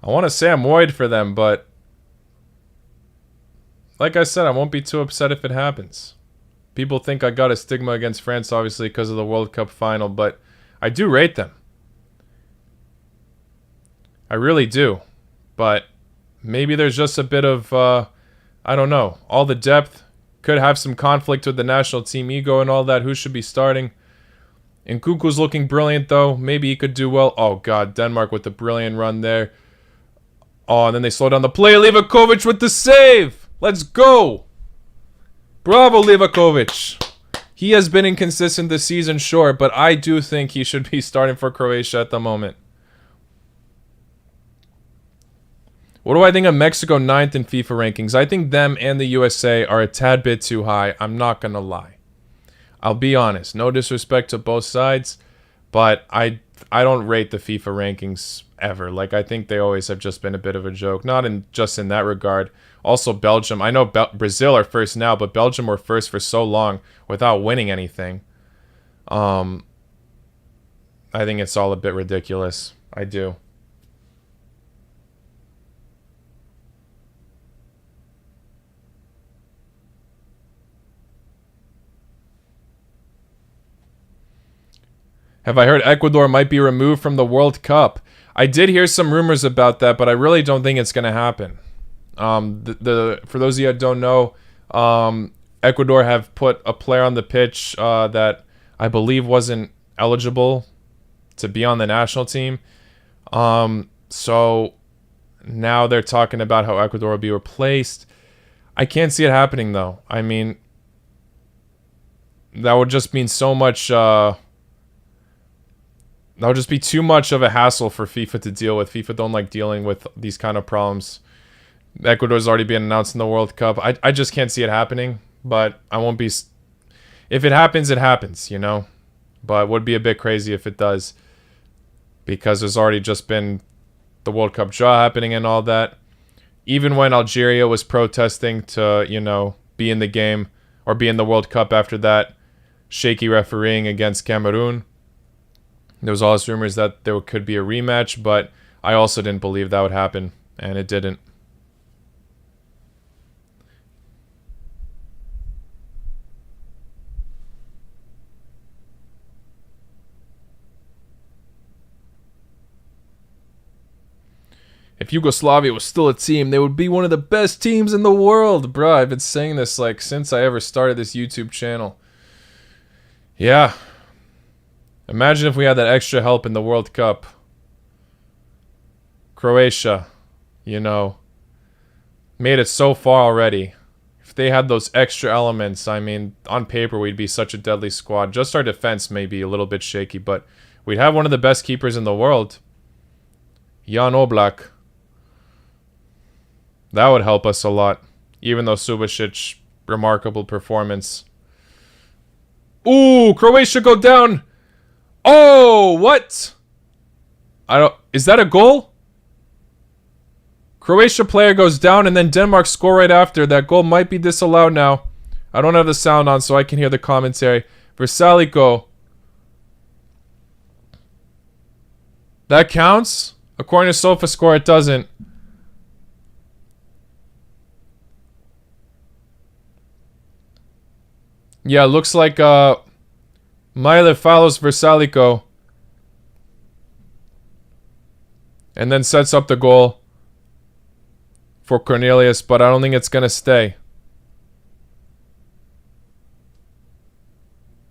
I want to say I'm worried for them, but like I said, I won't be too upset if it happens. People think I got a stigma against France, obviously, because of the World Cup final, but I do rate them. I really do. But maybe there's just a bit of, I don't know, all the depth. Could have some conflict with the national team ego and all that. Who should be starting? And Nkunku's looking brilliant, though. Maybe he could do well. Oh, God, Denmark with the brilliant run there. Oh, and then they slow down the play. Livakovic with the save. Let's go. Bravo, Livakovic. He has been inconsistent this season, sure, but I do think he should be starting for Croatia at the moment. What do I think of Mexico 9th in FIFA rankings? I think them and the USA are a tad bit too high. I'm not going to lie. I'll be honest. No disrespect to both sides, but I don't rate the FIFA rankings ever. Like, I think they always have just been a bit of a joke. Not in just in that regard. Also, Belgium. I know Brazil are first now, but Belgium were first for so long without winning anything. I think it's all a bit ridiculous. I do. Have I heard Ecuador might be removed from the World Cup? I did hear some rumors about that, but I really don't think it's going to happen. For those of you that don't know, Ecuador have put a player on the pitch that I believe wasn't eligible to be on the national team. So now they're talking about how Ecuador will be replaced. I can't see it happening, though. I mean, that would just mean so much... that would just be too much of a hassle for FIFA to deal with. FIFA don't like dealing with these kind of problems. Ecuador's already been announced in the World Cup. I just can't see it happening, but I won't be... If it happens, it happens, you know? But it would be a bit crazy if it does, because there's already just been the World Cup draw happening and all that. Even when Algeria was protesting to, you know, be in the game or be in the World Cup after that, shaky refereeing against Cameroon, there was all these rumors that there could be a rematch, but I also didn't believe that would happen, and it didn't. If Yugoslavia was still a team, they would be one of the best teams in the world. Bruh, I've been saying this like since I ever started this YouTube channel. Yeah. Imagine if we had that extra help in the World Cup. Croatia, you know, made it so far already. If they had those extra elements, I mean, on paper we'd be such a deadly squad. Just our defense may be a little bit shaky, but we'd have one of the best keepers in the world. Jan Oblak. That would help us a lot. Even though Subasic, remarkable performance. Ooh, Croatia go down. Oh, what? Is that a goal? Croatia player goes down and then Denmark score right after. That goal might be disallowed now. I don't have the sound on so I can hear the commentary. Versalico. That counts? According to SofaScore, it doesn't. Yeah, looks like Mile follows Versalico and then sets up the goal for Cornelius, but I don't think it's going to stay.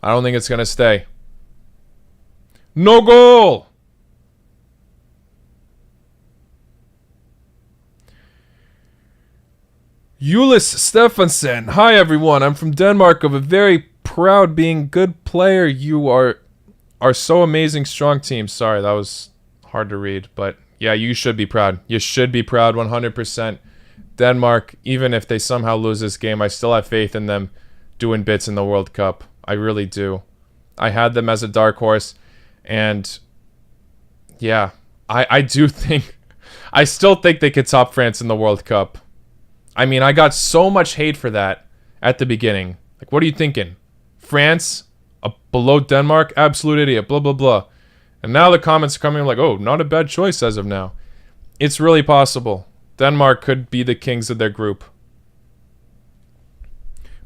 I don't think it's going to stay. No goal! Julius Stefansson. Hi, everyone. I'm from Denmark of a very proud being good player. You are so amazing, strong team. Sorry, that was hard to read, but yeah, you should be proud. You should be proud 100%. Denmark, even if they somehow lose this game, I still have faith in them doing bits in the World Cup. I really do. I had them as a dark horse, and yeah, I do think, I still think they could top France in the World Cup. I mean, I got so much hate for that at the beginning. Like, what are you thinking? France, below Denmark? Absolute idiot, blah, blah, blah. And now the comments are coming like, oh, not a bad choice as of now. It's really possible. Denmark could be the kings of their group.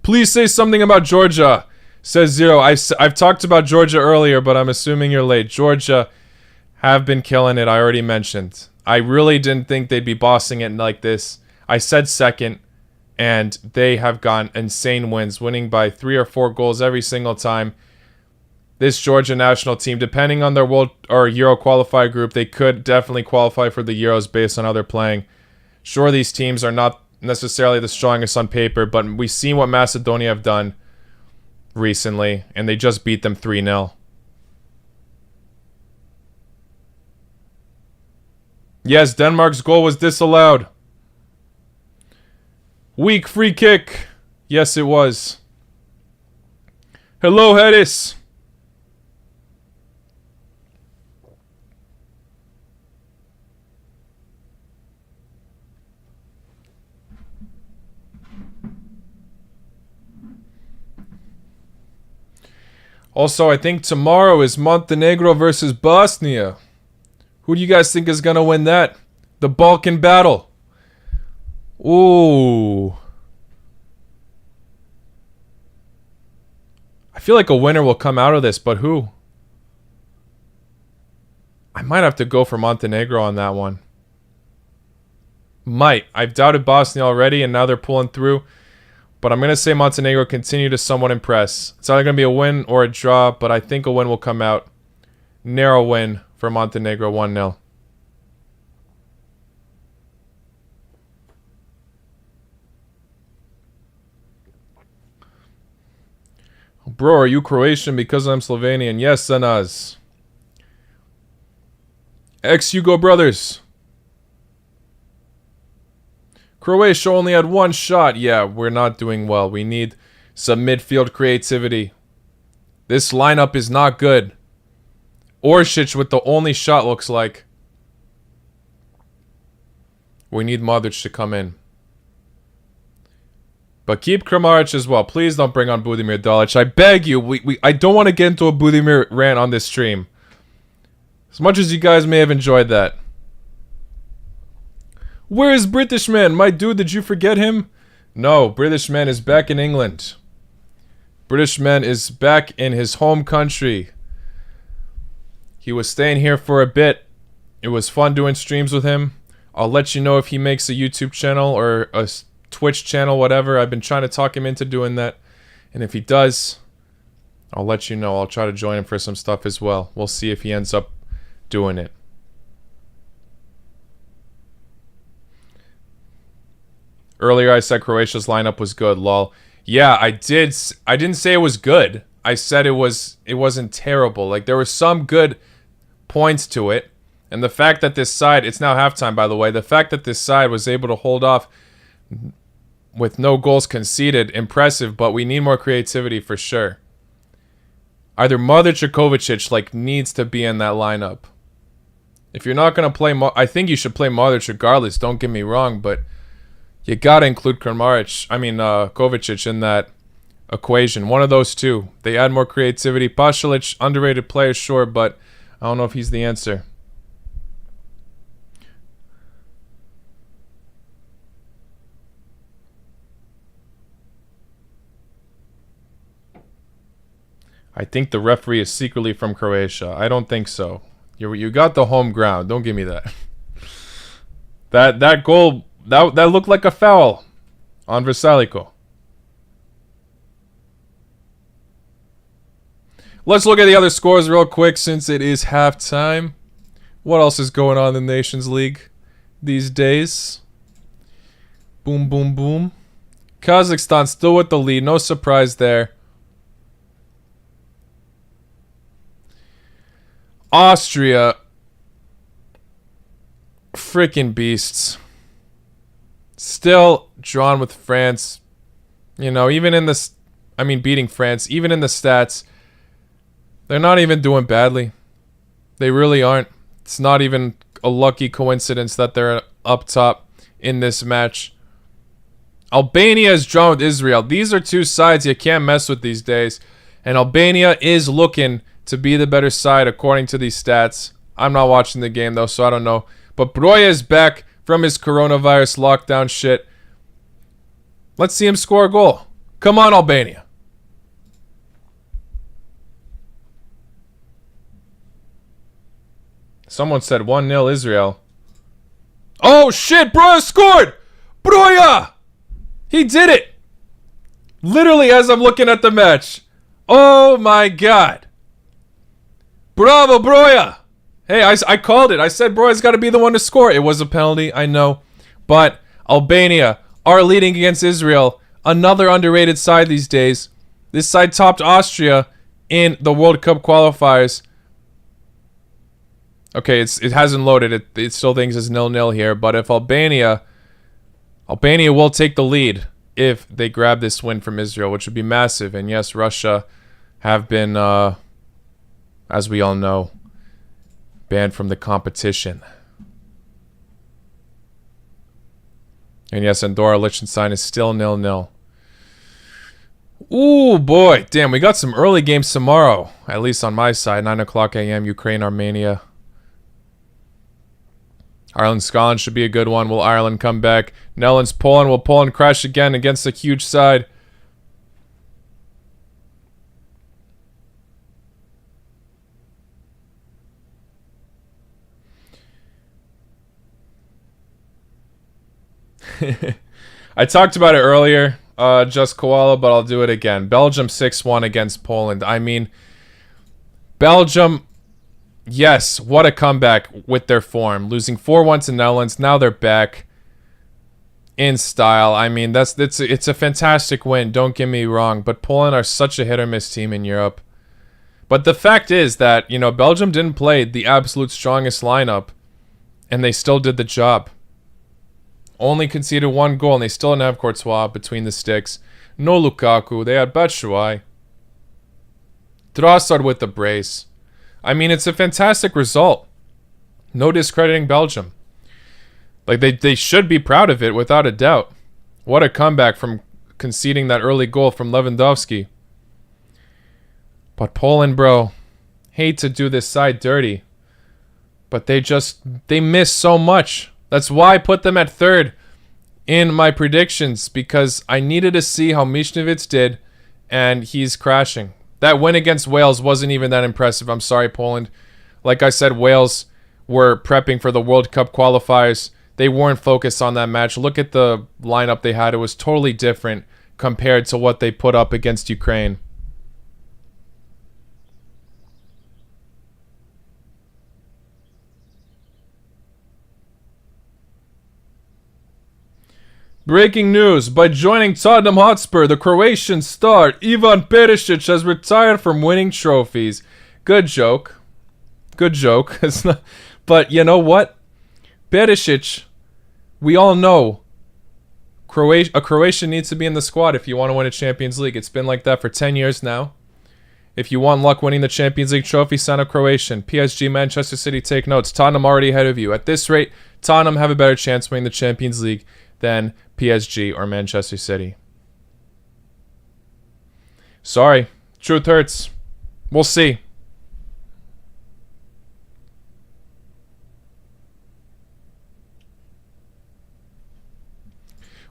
Please say something about Georgia, says Zero. I've talked about Georgia earlier, but I'm assuming you're late. Georgia have been killing it, I already mentioned. I really didn't think they'd be bossing it like this. I said second, and they have gone insane wins, winning by 3 or 4 goals every single time. This Georgia national team, depending on their World or Euro qualifier group, they could definitely qualify for the Euros based on how they're playing. Sure, these teams are not necessarily the strongest on paper, but we've seen what Macedonia have done recently, and they just beat them 3-0. Yes, Denmark's goal was disallowed. Weak free kick. Yes, it was. Hello, Hedis. Also, I think tomorrow is Montenegro versus Bosnia. Who do you guys think is going to win that? The Balkan battle. Ooh. I feel like a winner will come out of this, but who? I might have to go for Montenegro on that one. Might. I've doubted Bosnia already, and now they're pulling through. But I'm going to say Montenegro continue to somewhat impress. It's either going to be a win or a draw, but I think a win will come out. Narrow win for Montenegro, 1-0. Bro, are you Croatian because I'm Slovenian? Yes, Sanaz. Ex-Yugo brothers. Croatia only had 1 shot. Yeah, we're not doing well. We need some midfield creativity. This lineup is not good. Orsic with the only shot looks like. We need Modric to come in. But keep Kramaric as well. Please don't bring on Budimir Dalic. I beg you. I don't want to get into a Budimir rant on this stream. As much as you guys may have enjoyed that. Where is British Man? My dude, did you forget him? No, British Man is back in England. British Man is back in his home country. He was staying here for a bit. It was fun doing streams with him. I'll let you know if he makes a YouTube channel or a Twitch channel, whatever. I've been trying to talk him into doing that. And if he does, I'll let you know. I'll try to join him for some stuff as well. We'll see if he ends up doing it. Earlier I said Croatia's lineup was good, lol. Yeah, I did. I didn't say it was good. I said it wasn't terrible. Like, there were some good points to it. And the fact that this side, it's now halftime by the way, the fact that this side was able to hold off with no goals conceded, impressive, but we need more creativity for sure. Either Modric or Kovacic, like, needs to be in that lineup. If you're not going to play, I think you should play Modric regardless, don't get me wrong, but you gotta include Kovacic in that equation. One of those two. They add more creativity. Pasalic, underrated player, sure, but I don't know if he's the answer. I think the referee is secretly from Croatia. I don't think so. You got the home ground. Don't give me that. That goal, that looked like a foul on Versalico. Let's look at the other scores real quick since it is halftime. What else is going on in the Nations League these days? Boom, boom, boom. Kazakhstan still with the lead. No surprise there. Austria. Freaking beasts. Still drawn with France. You know, even in this... I mean, beating France. Even in the stats, they're not even doing badly. They really aren't. It's not even a lucky coincidence that they're up top in this match. Albania is drawn with Israel. These are two sides you can't mess with these days. And Albania is looking to be the better side according to these stats. I'm not watching the game though, so I don't know. But Broja is back from his coronavirus lockdown shit. Let's see him score a goal. Come on, Albania. Someone said 1-0 Israel. Oh shit, Broja scored! Broja! He did it! Literally as I'm looking at the match. Oh my god. Bravo, Broja! Hey, I called it. I said Broja's got to be the one to score. It was a penalty, I know. But Albania are leading against Israel. Another underrated side these days. This side topped Austria in the World Cup qualifiers. Okay, it hasn't loaded. It still thinks it's 0-0 here. But if Albania will take the lead if they grab this win from Israel, which would be massive. And yes, Russia have been, as we all know, banned from the competition. And yes, Andorra Liechtenstein is still 0-0. Ooh, boy. Damn, we got some early games tomorrow. At least on my side. 9 o'clock a.m. Ukraine, Armenia. Ireland, Scotland should be a good one. Will Ireland come back? Netherlands, Poland. Will Poland crash again against a huge side? I talked about it earlier, Just Koala, but I'll do it again. Belgium 6-1 against Poland. I mean, Belgium, yes, what a comeback with their form. Losing 4-1 to Netherlands, now they're back in style. I mean, it's a fantastic win, don't get me wrong, but Poland are such a hit-or-miss team in Europe. But the fact is that, you know, Belgium didn't play the absolute strongest lineup, and they still did the job. Only conceded 1 goal, and they still didn't have Courtois between the sticks. No Lukaku. They had Batshuayi. Trossard with the brace. I mean, it's a fantastic result. No discrediting Belgium. Like, they should be proud of it, without a doubt. What a comeback from conceding that early goal from Lewandowski. But Poland, bro, hate to do this side dirty. But they miss so much. That's why I put them at 3rd in my predictions, because I needed to see how Michnovic did, and he's crashing. That win against Wales wasn't even that impressive. I'm sorry, Poland. Like I said, Wales were prepping for the World Cup qualifiers. They weren't focused on that match. Look at the lineup they had. It was totally different compared to what they put up against Ukraine. Breaking news. By joining Tottenham Hotspur, the Croatian star Ivan Perisic has retired from winning trophies. Good joke. Good joke. It's not, but you know what? Perisic, we all know a Croatian needs to be in the squad if you want to win a Champions League. It's been like that for 10 years now. If you want luck winning the Champions League trophy, sign a Croatian. PSG, Manchester City, take notes. Tottenham already ahead of you. At this rate, Tottenham have a better chance winning the Champions League than PSG or Manchester City. Sorry. Truth hurts. We'll see.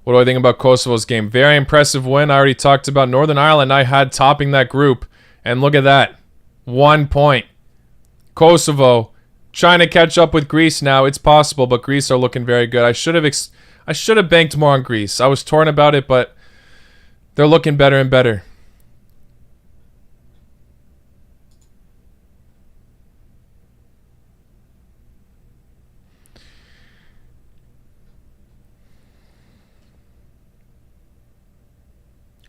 What do I think about Kosovo's game? Very impressive win. I already talked about Northern Ireland. I had topping that group. And look at that. 1 point. Kosovo trying to catch up with Greece now. It's possible, but Greece are looking very good. I should have banked more on Greece. I was torn about it, but they're looking better and better.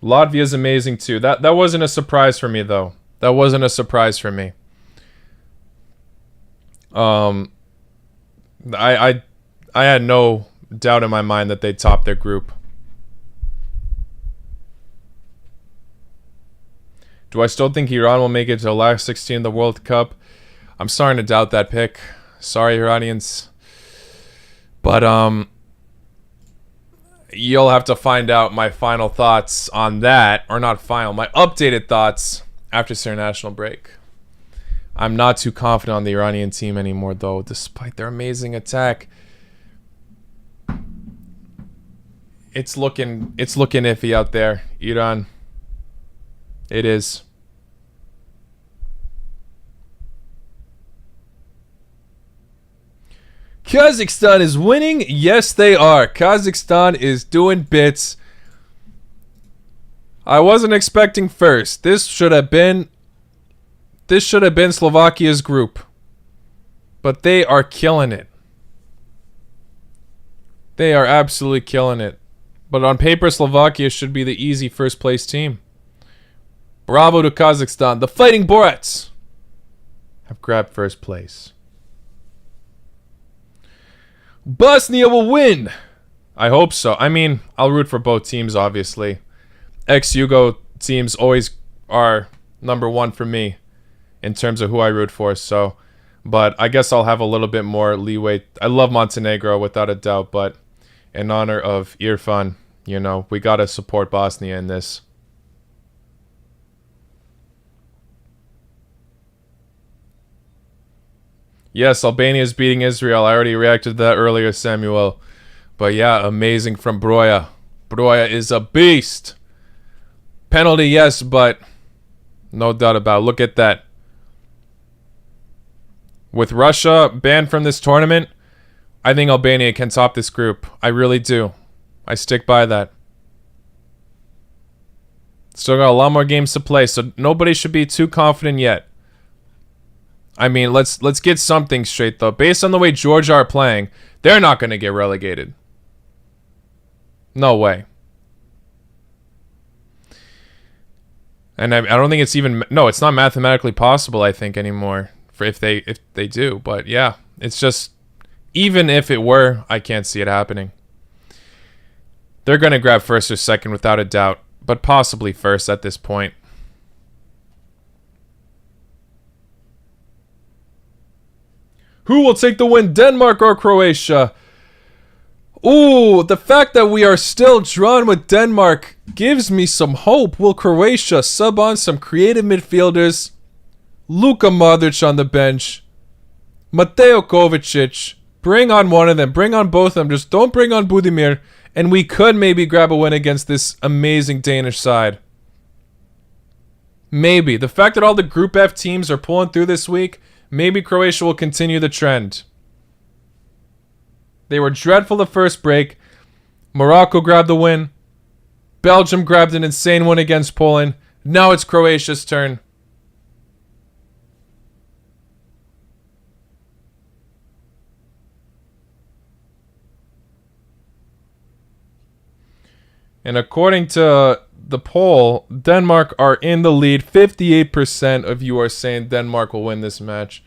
Latvia is amazing too. That wasn't a surprise for me though. That wasn't a surprise for me. I had no doubt in my mind that they'd top their group. Do I still think Iran will make it to the last 16 of the World Cup? I'm starting to doubt that pick. Sorry, Iranians. But you'll have to find out my final thoughts on that, or not final, my updated thoughts after this international break. I'm not too confident on the Iranian team anymore, though, despite their amazing attack. It's looking iffy out there, Iran. It is. Kazakhstan is winning. Yes, they are. Kazakhstan is doing bits. I wasn't expecting first. This should have been Slovakia's group. But they are killing it. They are absolutely killing it. But on paper, Slovakia should be the easy first place team. Bravo to Kazakhstan. The Fighting Borats have grabbed first place. Bosnia will win. I hope so. I mean, I'll root for both teams, obviously. Ex-Yugo teams always are number one for me in terms of who I root for. So, but I guess I'll have a little bit more leeway. I love Montenegro without a doubt, but in honor of Irfan, you know, we got to support Bosnia in this. Yes, Albania is beating Israel. I already reacted to that earlier, Samuel. But yeah, amazing from Broja. Broja is a beast. Penalty, yes, but no doubt about it. Look at that. With Russia banned from this tournament, I think Albania can top this group. I really do. I stick by that. Still got a lot more games to play, so nobody should be too confident yet. I mean, let's get something straight, though. Based on the way Georgia are playing, they're not going to get relegated. No way. And I don't think it's even... No, it's not mathematically possible, I think, anymore. For if they do. But, yeah. It's just... Even if it were, I can't see it happening. They're going to grab first or second without a doubt. But possibly first at this point. Who will take the win, Denmark or Croatia? Ooh, the fact that we are still drawn with Denmark gives me some hope. Will Croatia sub on some creative midfielders? Luka Modric on the bench. Mateo Kovacic. Bring on one of them. Bring on both of them. Just don't bring on Budimir. And we could maybe grab a win against this amazing Danish side. Maybe. The fact that all the Group F teams are pulling through this week... Maybe Croatia will continue the trend. They were dreadful the first break. Morocco grabbed the win. Belgium grabbed an insane win against Poland. Now it's Croatia's turn. And according to the poll, Denmark are in the lead. 58% of you are saying Denmark will win this match.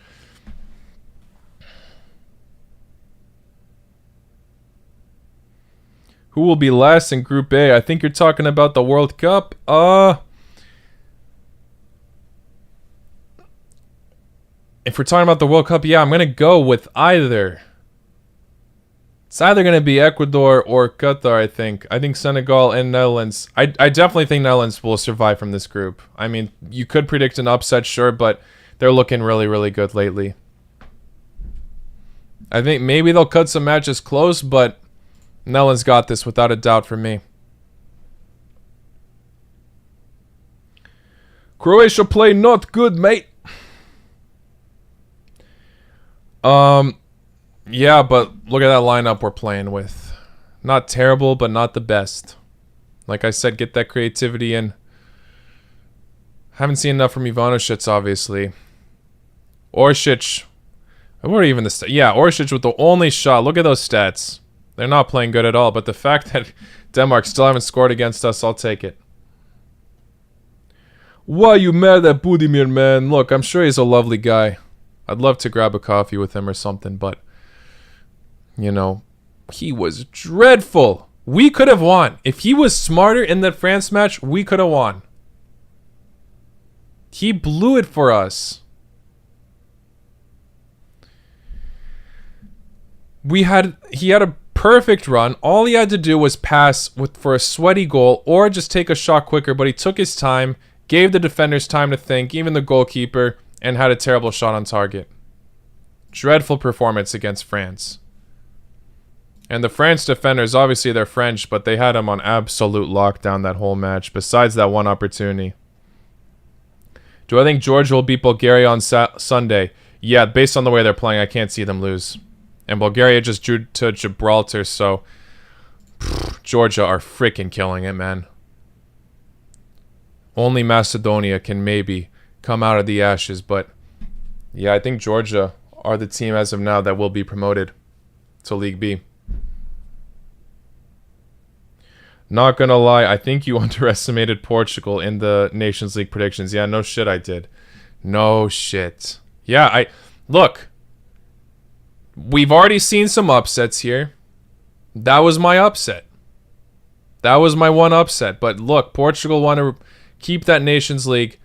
Who will be last in Group A? I think you're talking about the World Cup. If we're talking about the World Cup, yeah, I'm going to go with either. It's either going to be Ecuador or Qatar, I think. I think Senegal and Netherlands. I definitely think Netherlands will survive from this group. I mean, you could predict an upset, sure, but they're looking really, really good lately. I think maybe they'll cut some matches close, but Netherlands got this without a doubt for me. Croatia play not good, mate. Yeah, but look at that lineup we're playing with. Not terrible, but not the best. Like I said, get that creativity in. Haven't seen enough from Ivanovic, obviously. Orsic. What are even the stats? Yeah, Orsic with the only shot. Look at those stats. They're not playing good at all, but the fact that Denmark still haven't scored against us, I'll take it. Why are you mad at Budimir, man? Look, I'm sure he's a lovely guy. I'd love to grab a coffee with him or something, but, you know, he was dreadful. We could have won. If he was smarter in that France match, we could have won. He blew it for us. He had a perfect run. All he had to do was pass for a sweaty goal or just take a shot quicker, but he took his time, gave the defenders time to think, even the goalkeeper, and had a terrible shot on target. Dreadful performance against France. And the France defenders, obviously they're French, but they had him on absolute lockdown that whole match, besides that one opportunity. Do I think Georgia will beat Bulgaria on Sunday? Yeah, based on the way they're playing, I can't see them lose. And Bulgaria just drew to Gibraltar, so Georgia are freaking killing it, man. Only Macedonia can maybe come out of the ashes, but yeah, I think Georgia are the team as of now that will be promoted to League B. Not gonna lie, I think you underestimated Portugal in the Nations League predictions. Yeah, no shit I did. No shit. Yeah, look. We've already seen some upsets here. That was my upset. That was my one upset. But look, Portugal want to keep that Nations League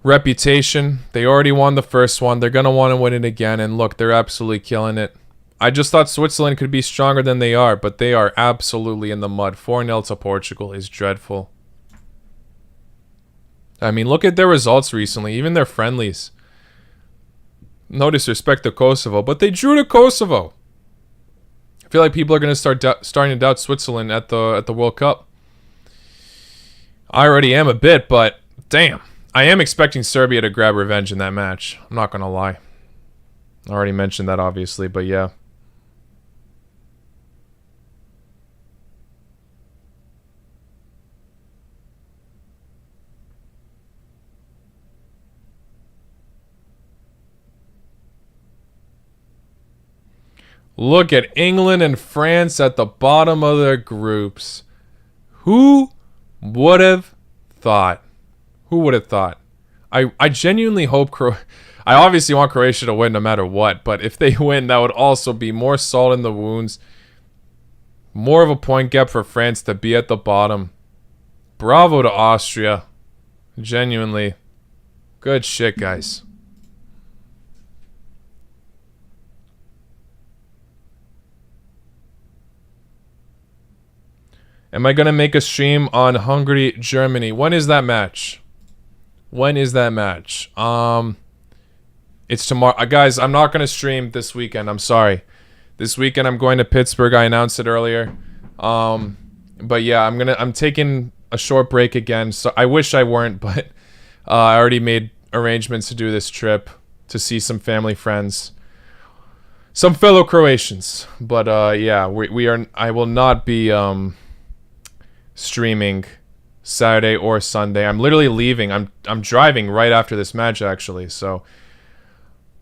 reputation. They already won the first one. They're going to want to win it again. And look, they're absolutely killing it. I just thought Switzerland could be stronger than they are, but they are absolutely in the mud. 4-0 to Portugal is dreadful. I mean, look at their results recently, even their friendlies. No disrespect to Kosovo, but they drew to Kosovo. I feel like people are going to starting to doubt Switzerland at the World Cup. I already am a bit, but damn. I am expecting Serbia to grab revenge in that match. I'm not going to lie. I already mentioned that, obviously, but yeah. Look at England and France at the bottom of their groups. Who would have thought? Who would have thought? I genuinely hope I obviously want Croatia to win no matter what, but if they win, that would also be more salt in the wounds. More of a point gap for France to be at the bottom. Bravo to Austria. Genuinely. Good shit, guys. Am I going to make a stream on Hungary, Germany? When is that match? When is that match? It's tomorrow. Guys, I'm not going to stream this weekend. I'm sorry. This weekend I'm going to Pittsburgh. I announced it earlier. But yeah, I'm taking a short break again. So I wish I weren't, but I already made arrangements to do this trip to see some family friends. Some fellow Croatians. But yeah, I will not be streaming Saturday or Sunday. I'm literally leaving. I'm driving right after this match, actually. So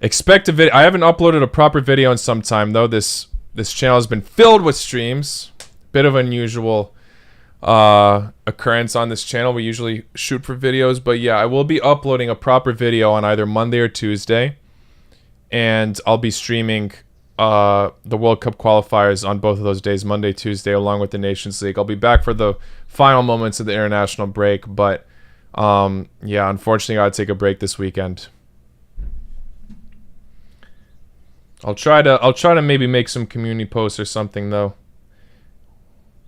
expect a video. I haven't uploaded a proper video in some time, though. This channel has been filled with streams. Bit of unusual occurrence on this channel. We usually shoot for videos, but yeah, I will be uploading a proper video on either Monday or Tuesday, and I'll be streaming the World Cup qualifiers on both of those days, Monday, Tuesday, along with the Nations League. I'll be back for the final moments of the international break, but yeah, unfortunately, I gotta take a break this weekend. I'll try to maybe make some community posts or something, though.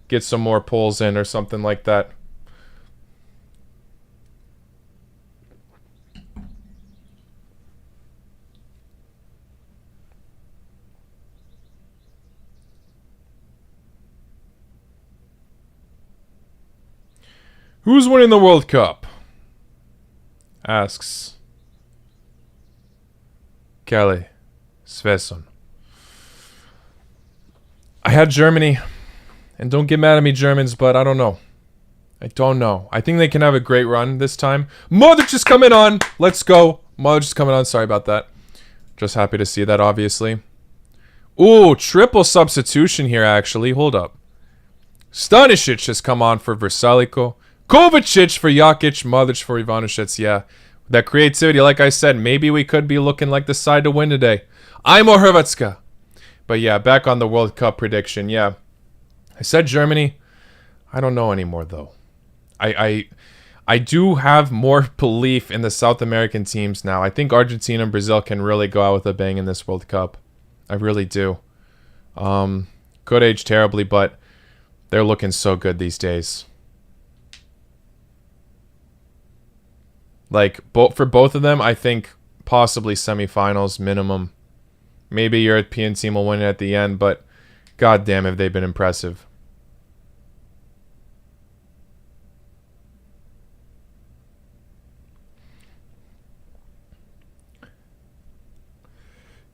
Get some more polls in or something like that. Who's winning the World Cup? Asks Kelly Svesson. I had Germany. And don't get mad at me, Germans, but I don't know. I don't know. I think they can have a great run this time. Modric is coming on. Let's go. Modric is coming on. Sorry about that. Just happy to see that, obviously. Ooh, triple substitution here, actually. Hold up. Stanisic has come on for Versalico. Kovacic for Jokic. Modric for Ivanovic. Yeah. That creativity, like I said, maybe we could be looking like the side to win today. I'm a Hrvatska. But yeah, back on the World Cup prediction. Yeah. I said Germany. I don't know anymore, though. I do have more belief in the South American teams now. I think Argentina and Brazil can really go out with a bang in this World Cup. I really do. Could age terribly, but they're looking so good these days. Like, for both of them, I think possibly semifinals minimum. Maybe a European team will win it at the end, but god damn have they been impressive.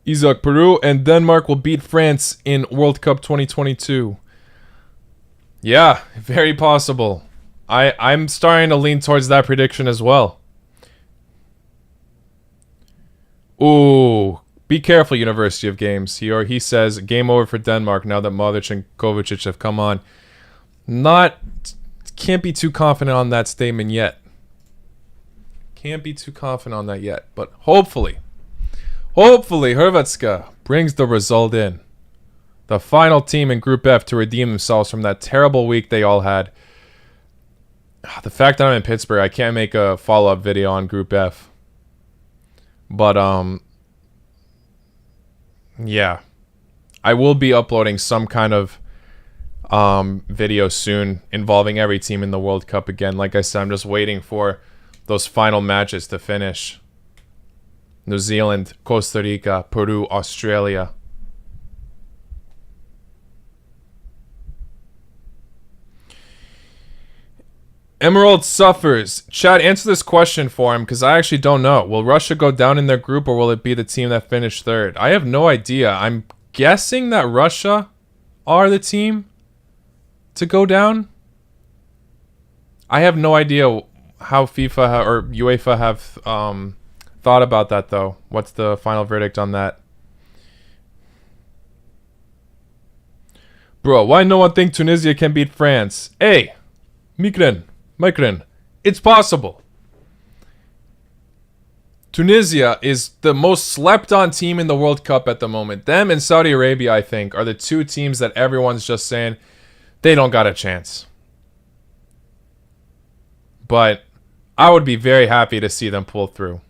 Isaac, Peru and Denmark will beat France in World Cup 2022. Yeah, very possible. I'm starting to lean towards that prediction as well. Ooh, be careful, University of Games. He says, game over for Denmark now that Modric and Kovacic have come on. Can't be too confident on that statement yet. Can't be too confident on that yet. But hopefully, Hrvatska brings the result in. The final team in Group F to redeem themselves from that terrible week they all had. The fact that I'm in Pittsburgh, I can't make a follow-up video on Group F. But, yeah. I will be uploading some kind of video soon involving every team in the World Cup again. Like I said, I'm just waiting for those final matches to finish. New Zealand, Costa Rica, Peru, Australia. Emerald suffers. Chad, answer this question for him because I actually don't know. Will Russia go down in their group or will it be the team that finished third? I have no idea. I'm guessing that Russia are the team to go down. I have no idea how FIFA or UEFA have thought about that, though. What's the final verdict on that? Bro, why no one think Tunisia can beat France? Hey, Mikren, it's possible. Tunisia is the most slept-on team in the World Cup at the moment. Them and Saudi Arabia, I think, are the two teams that everyone's just saying they don't got a chance. But I would be very happy to see them pull through.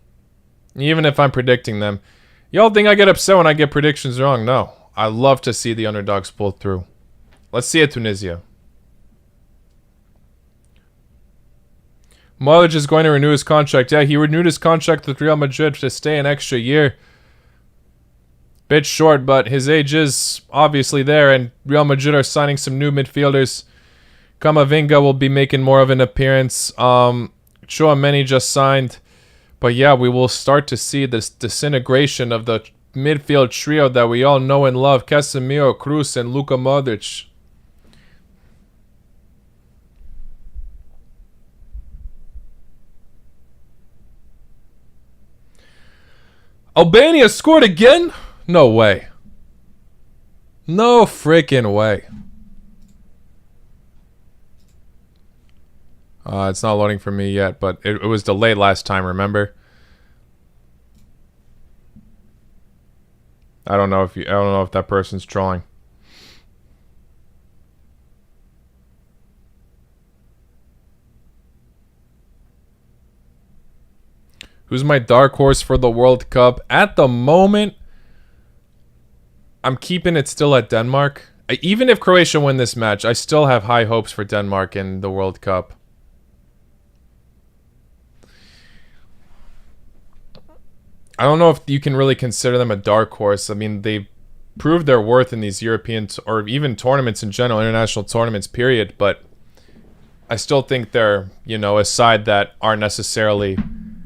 Even if I'm predicting them. Y'all think I get upset when I get predictions wrong? No. I love to see the underdogs pull through. Let's see it, Tunisia. Modric is going to renew his contract. Yeah, he renewed his contract with Real Madrid to stay an extra year. Bit short, but his age is obviously there, and Real Madrid are signing some new midfielders. Camavinga will be making more of an appearance. Chouameni just signed. But yeah, we will start to see this disintegration of the midfield trio that we all know and love. Casemiro, Kroos, and Luka Modric. Albania scored again? No way. No freaking way. It's not loading for me yet, but it was delayed last time, remember? I don't know if that person's trolling. Who's my dark horse for the World Cup? At the moment, I'm keeping it still at Denmark. Even if Croatia win this match, I still have high hopes for Denmark in the World Cup. I don't know if you can really consider them a dark horse. I mean, they've proved their worth in these European or even tournaments in general, international tournaments, period. But I still think they're, a side that aren't necessarily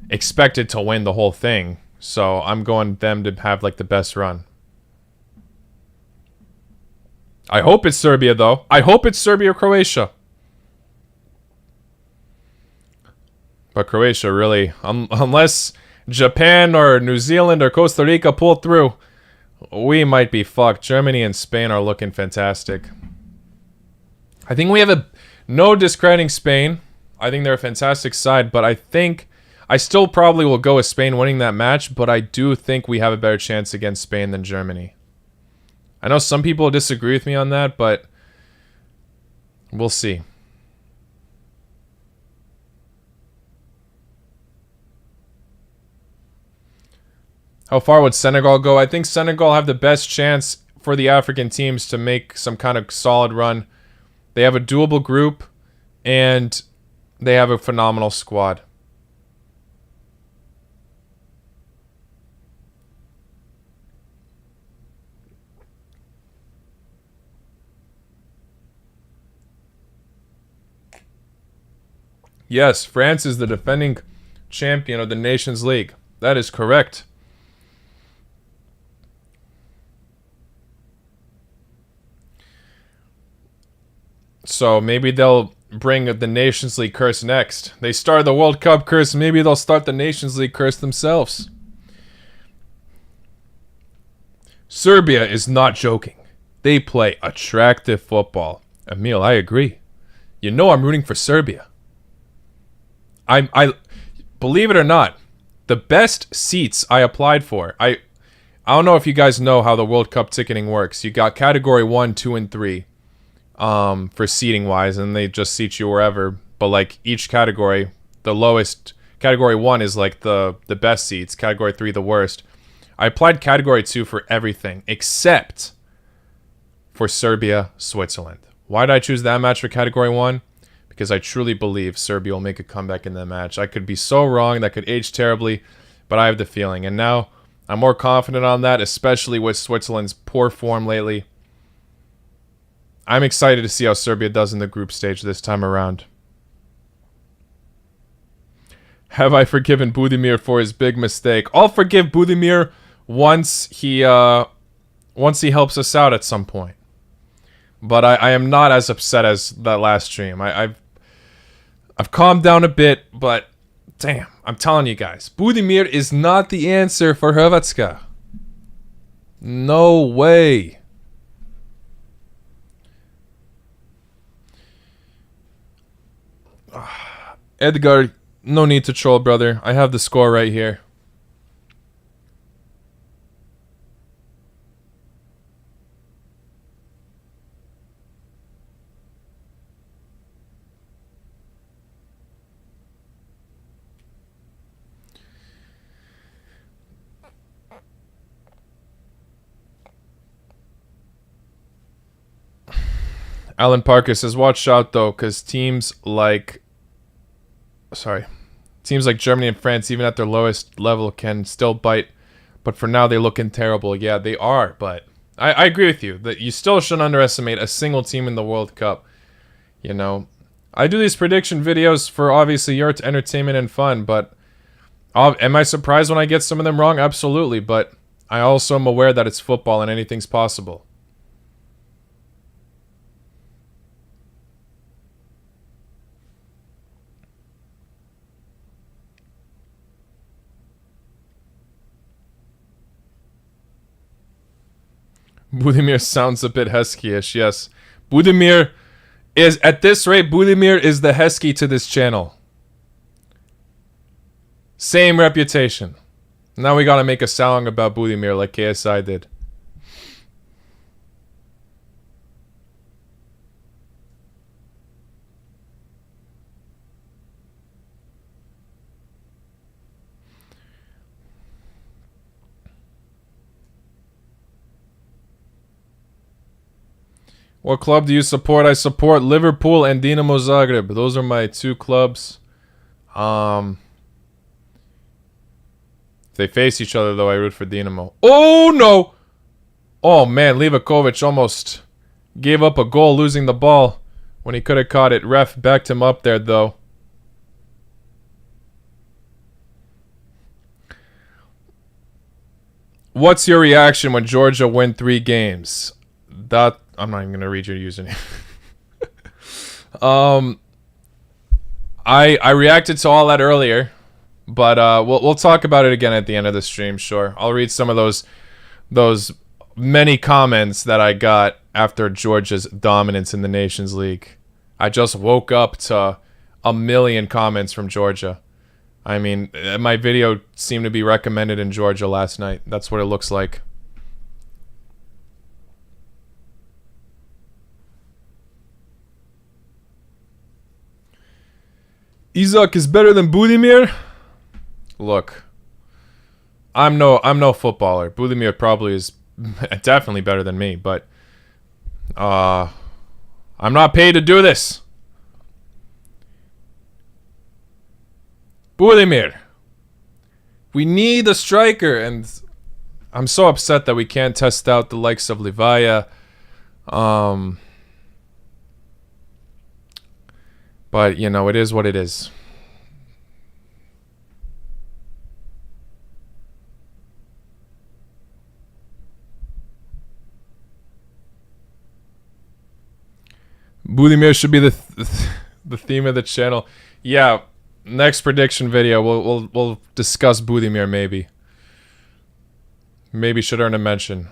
expected to win the whole thing. So I'm going them to have like the best run. I hope it's Serbia though. I hope it's Serbia or Croatia. But Croatia really, unless Japan or New Zealand or Costa Rica pull through, we might be fucked. Germany and Spain are looking fantastic. I think we have no discrediting Spain. I think they're a fantastic side, but I still probably will go with Spain winning that match, but I do think we have a better chance against Spain than Germany. I know some people disagree with me on that, but we'll see. How far would Senegal go? I think Senegal have the best chance for the African teams to make some kind of solid run. They have a doable group, and they have a phenomenal squad. Yes, France is the defending champion of the Nations League. That is correct. So maybe they'll bring the Nations League curse next. They started the World Cup curse. Maybe they'll start the Nations League curse themselves. Serbia is not joking. They play attractive football. Emil, I agree. You know I'm rooting for Serbia. I believe it or not, the best seats I applied for. I don't know if you guys know how the World Cup ticketing works. You got category 1, 2, and 3 for seating wise, and they just seat you wherever. But like each category, the lowest category 1 is like the best seats, category 3 the worst. I applied category 2 for everything except for Serbia, Switzerland. Why did I choose that match for category 1? Because I truly believe Serbia will make a comeback in that match. I could be so wrong, that could age terribly, but I have the feeling. And now I'm more confident on that, especially with Switzerland's poor form lately. I'm excited to see how Serbia does in the group stage this time around. Have I forgiven Budimir for his big mistake? I'll forgive Budimir once he helps us out at some point. But I am not as upset as that last stream. I've calmed down a bit, but damn, I'm telling you guys, Budimir is not the answer for Hrvatska. No way. Edgar, no need to troll, brother. I have the score right here. Alan Parker says, watch out though, because teams like Germany and France, even at their lowest level, can still bite. But for now, they look terrible. Yeah, they are. But I agree with you that you still shouldn't underestimate a single team in the World Cup. You know, I do these prediction videos for obviously your entertainment and fun. But am I surprised when I get some of them wrong? Absolutely. But I also am aware that it's football and anything's possible. Budimir sounds a bit Heskey-ish, yes. Budimir is, at this rate, Budimir is the Heskey to this channel. Same reputation. Now we gotta make a song about Budimir like KSI did. What club do you support? I support Liverpool and Dinamo Zagreb. Those are my two clubs. If they face each other, though, I root for Dinamo. Oh, no! Oh, man, Livakovic almost gave up a goal losing the ball. when he could have caught it. Ref backed him up there, though. What's your reaction when Georgia win 3 games? That I'm not even gonna read your username. I reacted to all that earlier, but we'll talk about it again at the end of the stream. Sure, I'll read some of those many comments that I got after Georgia's dominance in the Nations League. I just woke up to a million comments from Georgia. I mean, my video seemed to be recommended in Georgia last night. That's what it looks like. Isak is better than Budimir? Look, I'm no footballer. Budimir probably is definitely better than me, but I'm not paid to do this. Budimir, we need a striker, and I'm so upset that we can't test out the likes of Livaya. But, you know, it is what it is. Budimir should be the theme of the channel. Yeah, next prediction video we'll discuss Budimir maybe. Maybe should earn a mention.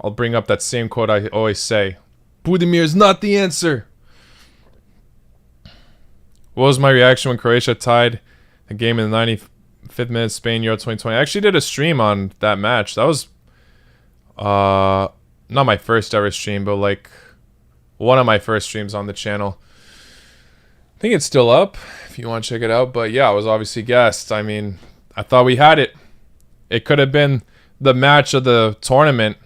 I'll bring up that same quote I always say. Budimir is not the answer. What was my reaction when Croatia tied the game in the 95th minute, Spain Euro 2020? I actually did a stream on that match. That was not my first ever stream, but like one of my first streams on the channel. I think it's still up if you want to check it out. But yeah, I was obviously guest. I mean, I thought we had it. It could have been the match of the tournament,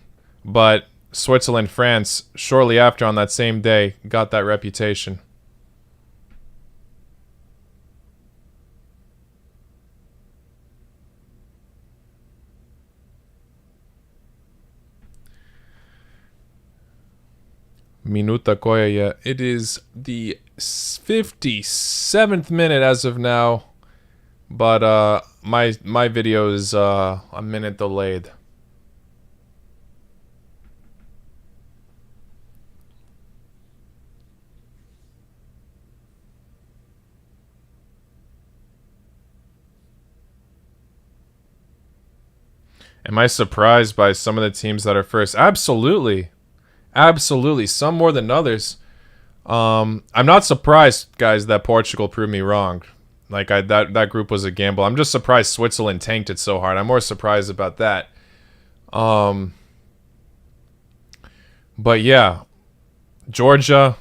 but Switzerland, France, shortly after on that same day, got that reputation. Minuta koja je. It is the 57th minute as of now, but my video is a minute delayed. Am I surprised by some of the teams that are first? Absolutely. Absolutely, some more than others. I'm not surprised, guys, that Portugal proved me wrong. Like that group was a gamble. I'm just surprised Switzerland tanked it so hard. I'm more surprised about that. But yeah, Georgia,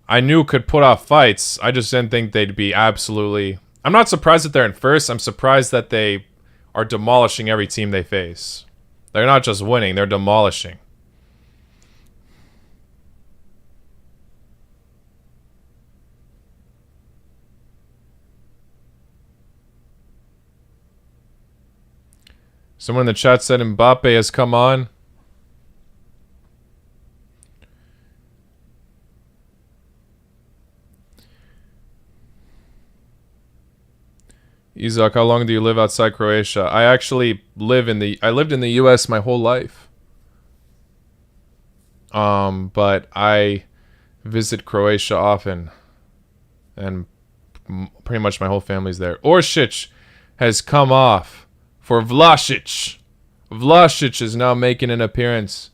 I knew could put off fights. I just didn't think they'd be absolutely. I'm not surprised that they're in first. I'm surprised that they are demolishing every team they face. They're not just winning; they're demolishing. Someone in the chat said Mbappe has come on. Isaac, how long do you live outside Croatia? I actually lived in the US my whole life. But I visit Croatia often. And pretty much my whole family's there. Orsic has come off for Vlasic. Vlasic is now making an appearance.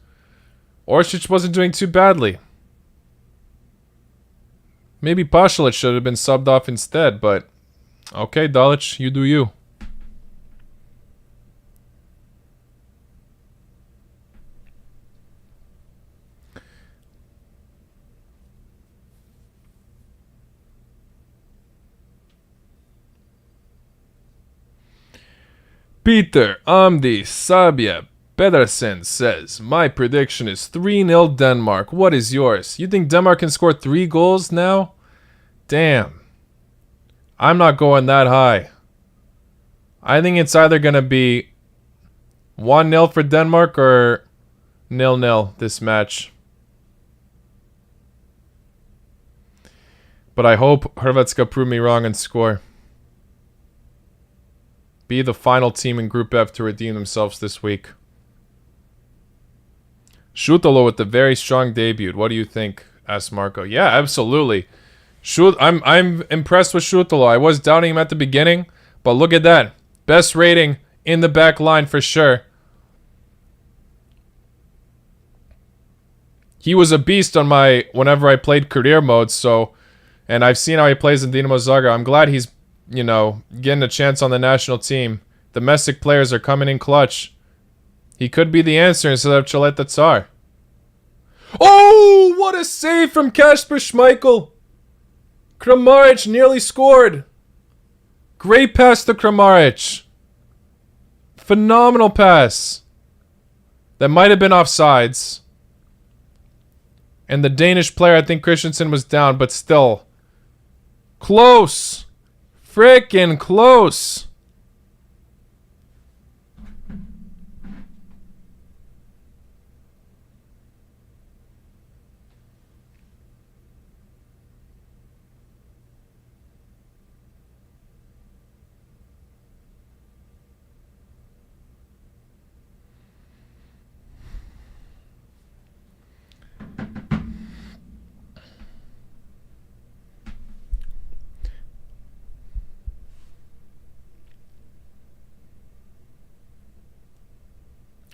Orsic wasn't doing too badly. Maybe Pasalic should have been subbed off instead, but okay, Dalic, you do you. Peter Amdi Sabia Pedersen says, my prediction is 3-0 Denmark. What is yours? You think Denmark can score 3 goals now? Damn. I'm not going that high. I think it's either going to be 1-0 for Denmark or 0-0 this match. But I hope Hrvatska prove me wrong and score. Be the final team in Group F to redeem themselves this week. Šutalo with the very strong debut. What do you think? Asked Marco. Yeah, absolutely. I'm impressed with Šutalo. I was doubting him at the beginning, but look at that. Best rating in the back line for sure. He was a beast on my whenever I played career mode, so and I've seen how he plays in Dinamo Zagreb. I'm glad he's, you know, getting a chance on the national team. Domestic players are coming in clutch. He could be the answer instead of Chaleta Tsar. Oh, what a save from Kasper Schmeichel. Kramaric nearly scored. Great pass to Kramaric. Phenomenal pass. That might have been offsides. And the Danish player, I think Christensen was down, but still. Close. Frickin' close.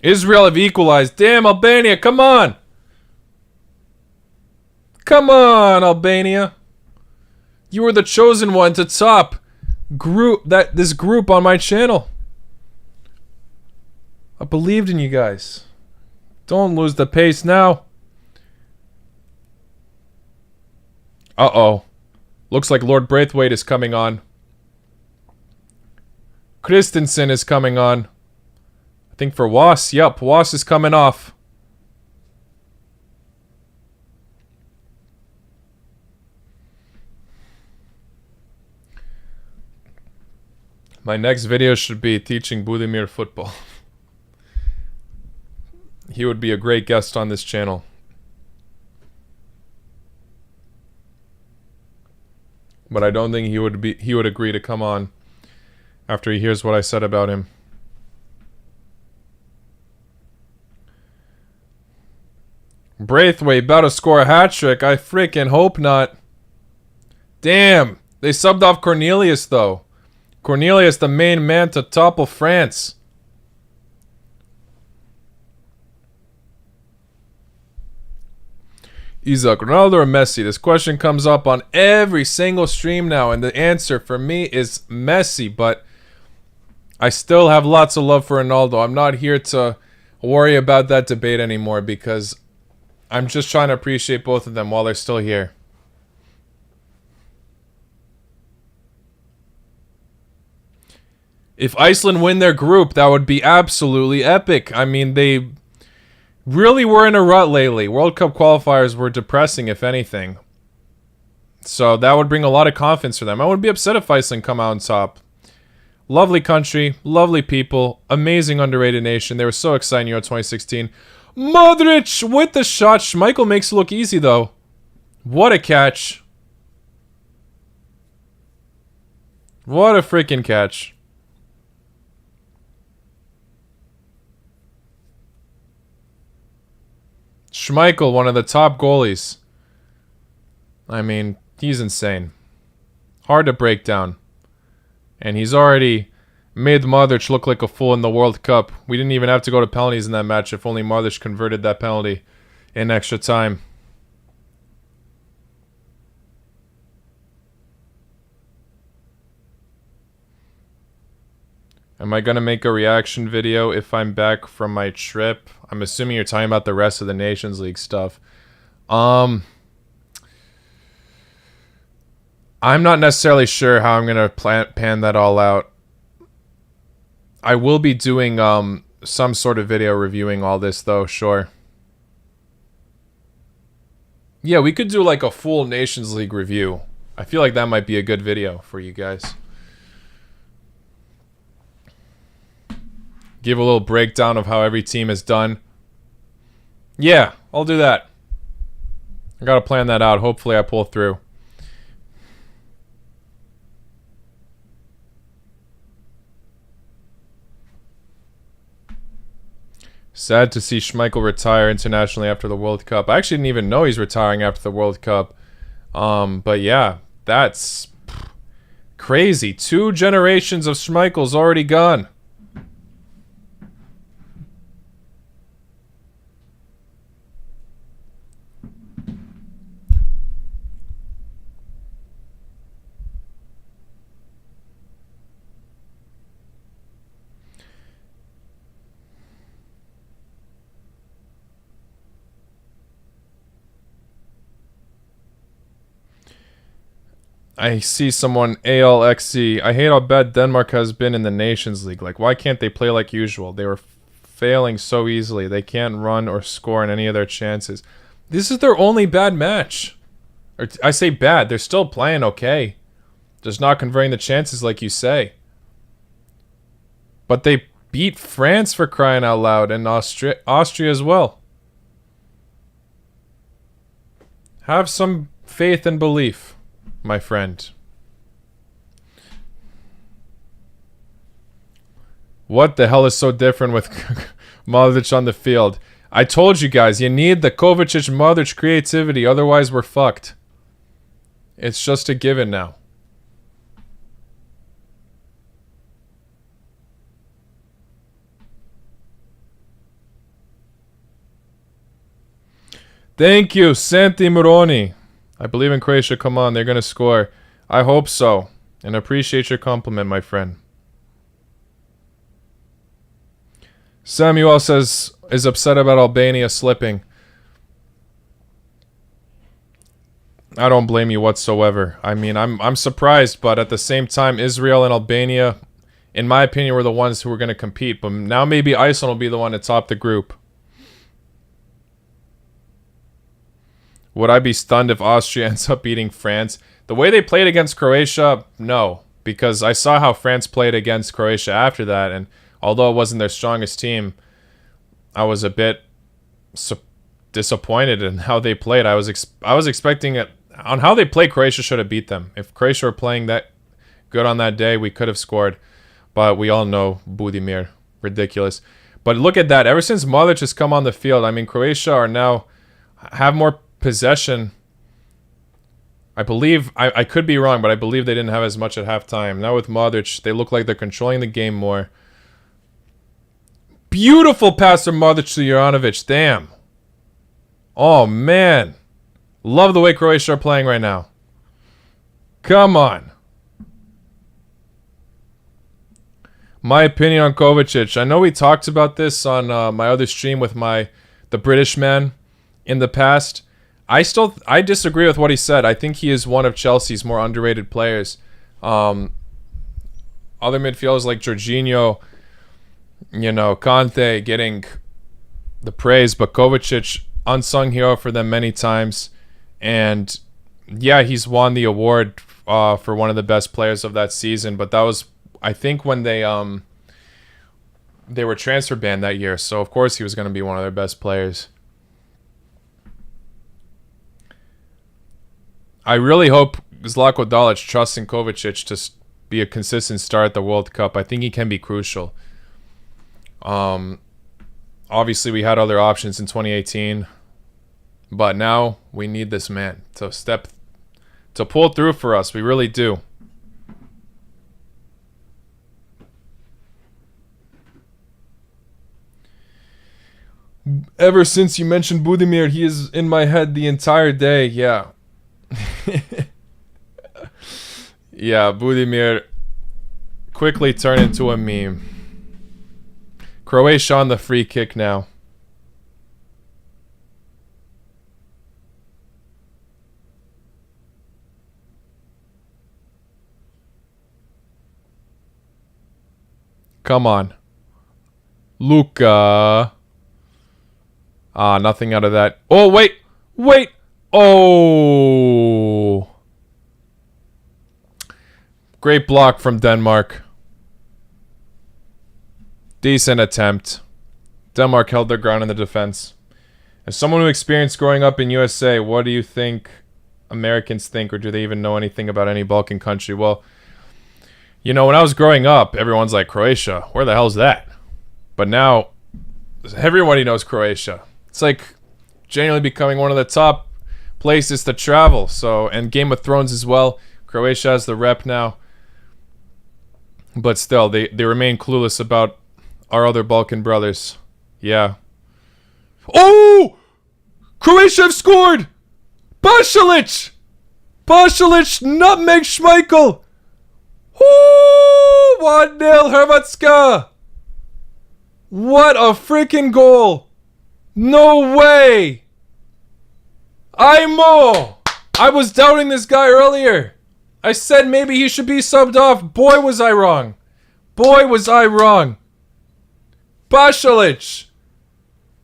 Israel have equalized. Damn, Albania, come on. Come on, Albania. You were the chosen one to top this group on my channel. I believed in you guys. Don't lose the pace now. Uh-oh. Looks like Lord Braithwaite is coming on. Christensen is coming on. I think for Was. Yep, Was is coming off. My next video should be teaching Budimir football. He would be a great guest on this channel. But I don't think he would agree to come on after he hears what I said about him. Braithwaite about to score a hat-trick. I freaking hope not. Damn. They subbed off Cornelius, though. Cornelius, the main man to topple France. Isaac, Ronaldo or Messi? This question comes up on every single stream now, and the answer for me is Messi, but I still have lots of love for Ronaldo. I'm not here to worry about that debate anymore because I'm just trying to appreciate both of them while they're still here. If Iceland win their group, that would be absolutely epic. I mean, they really were in a rut lately. World Cup qualifiers were depressing, if anything. So that would bring a lot of confidence for them. I wouldn't be upset if Iceland come out on top. Lovely country, lovely people, amazing underrated nation. They were so exciting in Euro 2016. Modric with the shot. Schmeichel makes it look easy, though. What a catch. What a freaking catch. Schmeichel, one of the top goalies. I mean, he's insane. Hard to break down. And he's already made Modric look like a fool in the World Cup. We didn't even have to go to penalties in that match if only Modric converted that penalty in extra time. Am I going to make a reaction video if I'm back from my trip? I'm assuming you're talking about the rest of the Nations League stuff. I'm not necessarily sure how I'm going to pan that all out. I will be doing some sort of video reviewing all this, though, sure. Yeah, we could do like a full Nations League review. I feel like that might be a good video for you guys. Give a little breakdown of how every team has done. Yeah, I'll do that. I gotta plan that out. Hopefully I pull through. Sad to see Schmeichel retire internationally after the World Cup. I actually didn't even know he's retiring after the World Cup. But yeah, that's crazy. 2 generations of Schmeichel's already gone. I see someone, ALXC. I hate how bad Denmark has been in the Nations League. Like, why can't they play like usual? They were failing so easily. They can't run or score in any of their chances. This is their only bad match. Or I say bad. They're still playing okay. Just not converting the chances like you say. But they beat France, for crying out loud, and Austria as well. Have some faith and belief, my friend. What the hell is so different with Modric on the field? I told you guys, you need the Kovacic-Modric creativity, otherwise we're fucked. It's just a given now. Thank you, Santi Moroni. I believe in Croatia. Come on, they're going to score. I hope so. And appreciate your compliment, my friend. Samuel says, is upset about Albania slipping. I don't blame you whatsoever. I mean, I'm surprised, but at the same time, Israel and Albania, in my opinion, were the ones who were going to compete. But now maybe Iceland will be the one to top the group. Would I be stunned if Austria ends up beating France? The way they played against Croatia, no. Because I saw how France played against Croatia after that, and although it wasn't their strongest team, I was a bit disappointed in how they played. I was expecting it. On how they played, Croatia should have beat them. If Croatia were playing that good on that day, we could have scored. But we all know Budimir. Ridiculous. But look at that. Ever since Modric has come on the field, I mean, Croatia are now have more possession. I believe, I could be wrong, but I believe they didn't have as much at halftime. Now with Modric, they look like they're controlling the game more. Beautiful pass from Modric to Juranovic. Damn. Oh, man. Love the way Croatia are playing right now. Come on. My opinion on Kovacic. I know we talked about this on my other stream with the British man in the past. I disagree with what he said. I think he is one of Chelsea's more underrated players. Other midfielders like Jorginho, Conte getting the praise, but Kovacic, unsung hero for them many times. And yeah, he's won the award for one of the best players of that season, but that was, I think, when they were transfer banned that year. So of course he was going to be one of their best players. I really hope Zlatko Dalic trusts in Kovacic to be a consistent star at the World Cup. I think he can be crucial. Obviously, we had other options in 2018, but now we need this man to pull through for us. We really do. Ever since you mentioned Budimir, he is in my head the entire day. Yeah. Yeah, Budimir quickly turned into a meme. Croatia on the free kick now. Come on. Luka. Nothing out of that. Oh, wait. Wait. Oh. Great block from Denmark. Decent attempt. Denmark held their ground in the defense. As someone who experienced growing up in USA, what do you think Americans think, or do they even know anything about any Balkan country? Well, when I was growing up, everyone's like, Croatia, where the hell's that? But now, everybody knows Croatia. It's like genuinely becoming one of the top places to travel. So, and Game of Thrones as well. Croatia has the rep now. But still, they remain clueless about our other Balkan brothers. Yeah. Oh! Croatia have scored! Pasalic! Pasalic, nutmeg Schmeichel! Woo! 1-0 Hrvatska! What a freaking goal! No way! Ajmo! I was doubting this guy earlier. I said maybe he should be subbed off. Boy, was I wrong. Boy, was I wrong. Pasalic!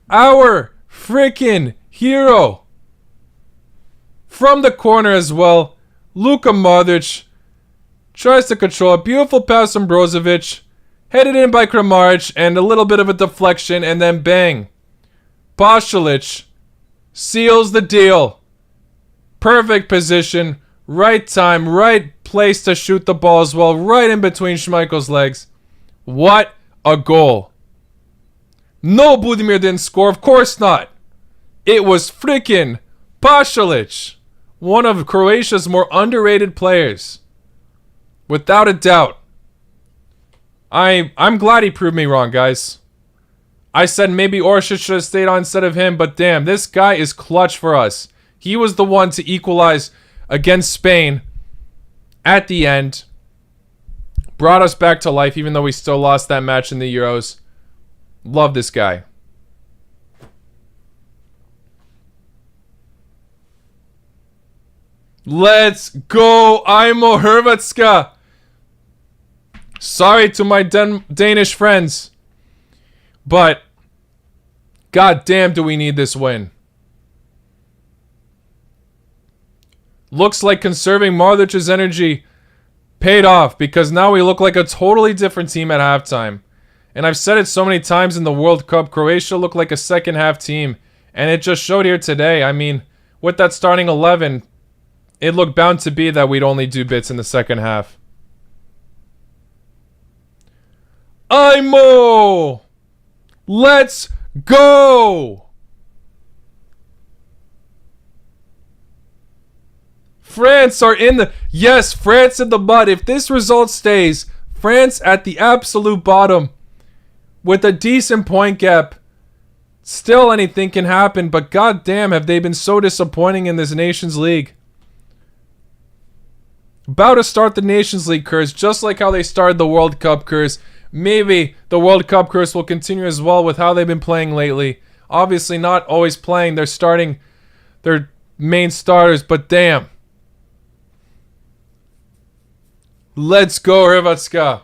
Our freaking hero. From the corner as well. Luka Modric tries to control a beautiful pass from Brozovic. Headed in by Kramaric and a little bit of a deflection and then bang. Pasalic seals the deal. Perfect position. Right time. Right place to shoot the ball as well. Right in between Schmeichel's legs. What a goal. No, Budimir didn't score. Of course not. It was freaking Pasalic. One of Croatia's more underrated players. Without a doubt. I'm glad he proved me wrong, guys. I said maybe Orsic should have stayed on instead of him, but damn, this guy is clutch for us. He was the one to equalize against Spain at the end. Brought us back to life, even though we still lost that match in the Euros. Love this guy. Let's go, Ajmo Hrvatska. Sorry to my Danish friends, but goddamn do we need this win. Looks like conserving Modric's energy paid off because now we look like a totally different team at halftime. And I've said it so many times in the World Cup, Croatia looked like a second half team. And it just showed here today. I mean, with that starting 11, it looked bound to be that we'd only do bits in the second half. Ajmo! Let's go! France are in the... Yes, France in the mud. If this result stays, France at the absolute bottom. With a decent point gap, still anything can happen, but goddamn have they been so disappointing in this Nations League. About to start the Nations League curse, just like how they started the World Cup curse. Maybe the World Cup curse will continue as well with how they've been playing lately. Obviously not always playing, they're starting their main starters, but damn. Let's go, Hrvatska.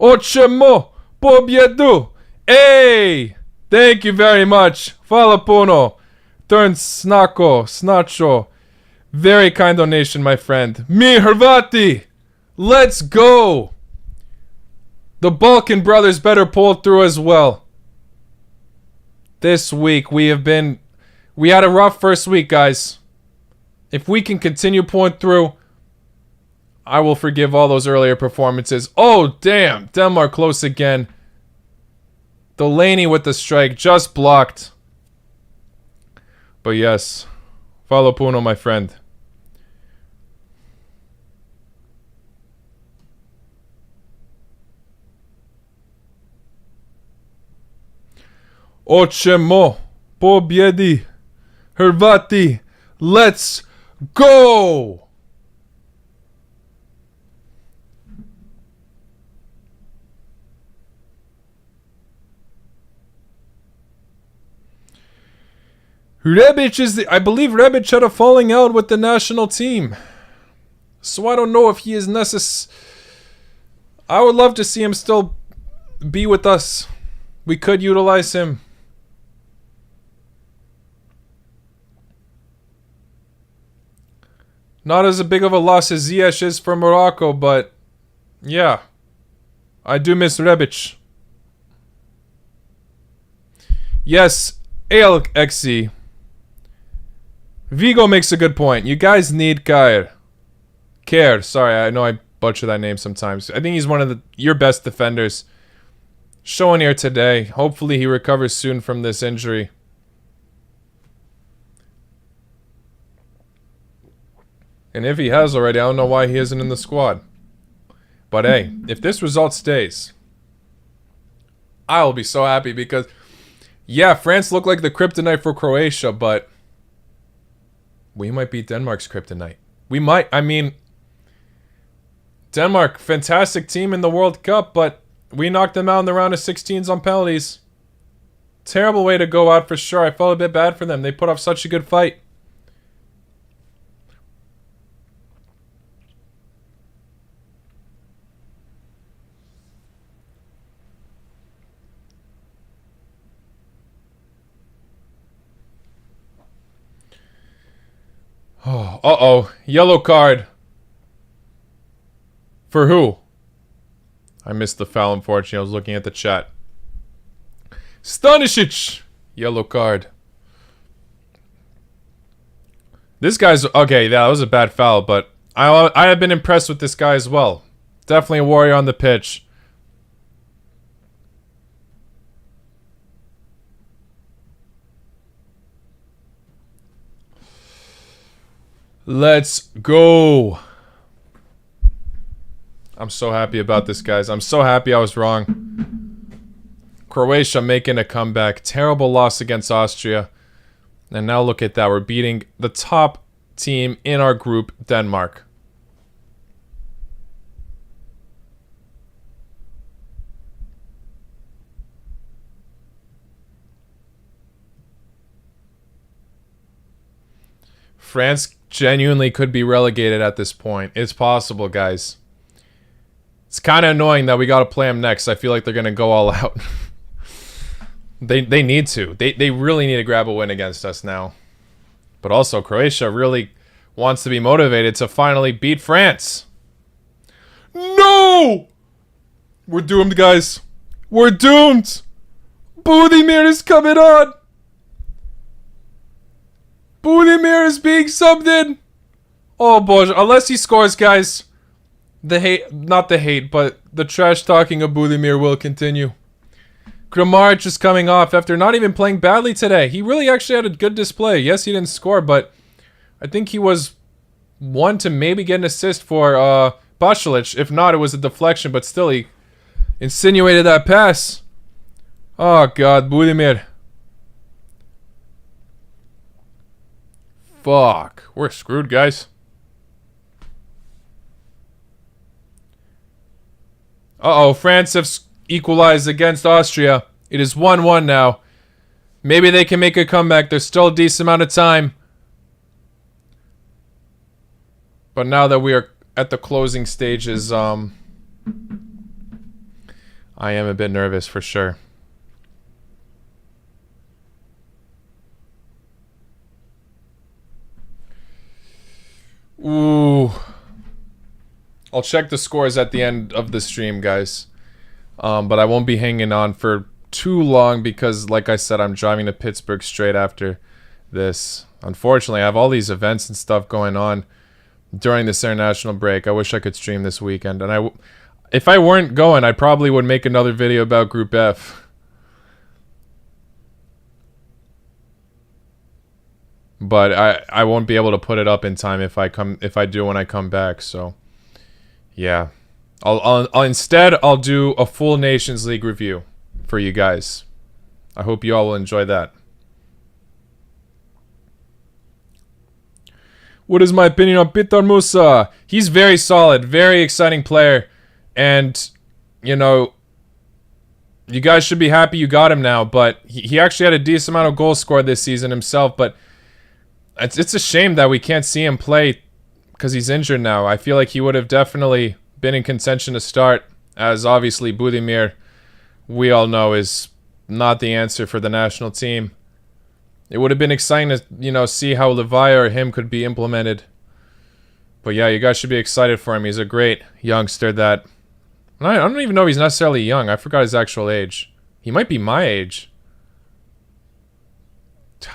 Hoćemo pobjedu! Hey! Thank you very much. Hvala puno. Turn snacho. Very kind donation, my friend. Mi Hrvati! Let's go! The Balkan brothers better pull through as well. This week we had a rough first week, guys. If we can continue pulling through, I will forgive all those earlier performances. Oh, damn. Denmark close again. Delaney with the strike. Just blocked. But yes. Follow Puno, my friend. Hoćemo pobjedi Hrvati. Let's go! Rebic I believe Rebic had a falling out with the national team. So I don't know if he is necessary. I would love to see him still be with us. We could utilize him. Not as big of a loss as Ziyech is for Morocco, but yeah. I do miss Rebic. Yes, ALXC. Vigo makes a good point. You guys need Kair. Sorry, I know I butcher that name sometimes. I think he's one of your best defenders. showing here today. Hopefully he recovers soon from this injury. And if he has already, I don't know why he isn't in the squad. But hey, if this result stays, I will be so happy because, yeah, France looked like the kryptonite for Croatia, but we might beat Denmark's kryptonite. We might. I mean, Denmark, fantastic team in the World Cup, but we knocked them out in the round of 16s on penalties. Terrible way to go out for sure. I felt a bit bad for them. They put up such a good fight. Oh, uh-oh. Yellow card. For who? I missed the foul, unfortunately. I was looking at the chat. Stanisic! Yellow card. This guy's... Okay, that was a bad foul, but I have been impressed with this guy as well. Definitely a warrior on the pitch. Let's go. I'm so happy about this, guys. I'm so happy I was wrong. Croatia making a comeback. Terrible loss against Austria. And now look at that. We're beating the top team in our group, Denmark. France genuinely could be relegated at this point. It's possible, guys. It's kind of annoying that we got to play them next. I feel like they're going to go all out. They need to. They really need to grab a win against us now. But also, Croatia really wants to be motivated to finally beat France. No! We're doomed, guys. We're doomed! Budimir is coming on! Budimir is being subbed in! Oh, boy. Unless he scores, guys. The hate, not the hate, but the trash talking of Budimir will continue. Kramaric is coming off after not even playing badly today. He really actually had a good display. Yes, he didn't score, but I think he was one to maybe get an assist for Bacelic. If not, it was a deflection, but still he insinuated that pass. Oh, God, Budimir. Fuck. We're screwed, guys. Uh-oh, France have equalized against Austria. It is 1-1 now. Maybe they can make a comeback. There's still a decent amount of time. But now that we are at the closing stages, I am a bit nervous for sure. Ooh. I'll check the scores at the end of the stream, guys. But I won't be hanging on for too long because, like I said, I'm driving to Pittsburgh straight after this. Unfortunately, I have all these events and stuff going on during this international break. I wish I could stream this weekend. And if I weren't going, I probably would make another video about Group F. But I won't be able to put it up in time if I do when I come back, so... Yeah, I'll instead do a full Nations League review for you guys. I hope you all will enjoy that. What is my opinion on Petar Musa? He's very solid, very exciting player, and you know, you guys should be happy you got him now. But he actually had a decent amount of goals scored this season himself. But it's a shame that we can't see him play. Because he's injured now. I feel like he would have definitely been in contention to start, as obviously Budimir, we all know, is not the answer for the national team. It would have been exciting to, you know, see how Levaya or him could be implemented. But yeah, you guys should be excited for him. He's a great youngster that... I don't even know if he's necessarily young. I forgot his actual age. He might be my age.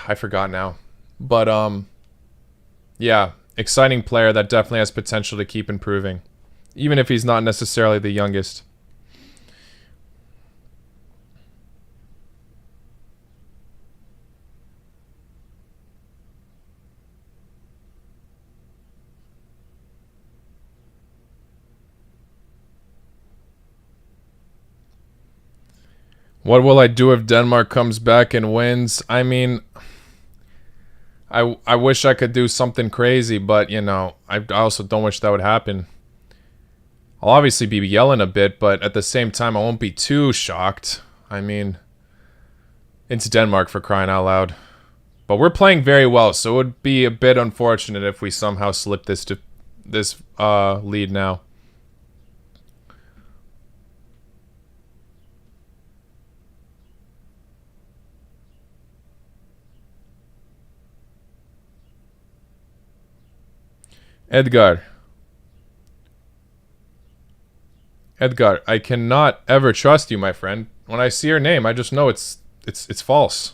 I forgot now. But, yeah... Exciting player that definitely has potential to keep improving. Even if he's not necessarily the youngest. What will I do if Denmark comes back and wins? I mean, I wish I could do something crazy, but, you know, I also don't wish that would happen. I'll obviously be yelling a bit, but at the same time, I won't be too shocked. I mean, it's Denmark for crying out loud. But we're playing very well, so it would be a bit unfortunate if we somehow slip this lead now. Edgar, I cannot ever trust you, my friend. When I see your name, I just know it's false.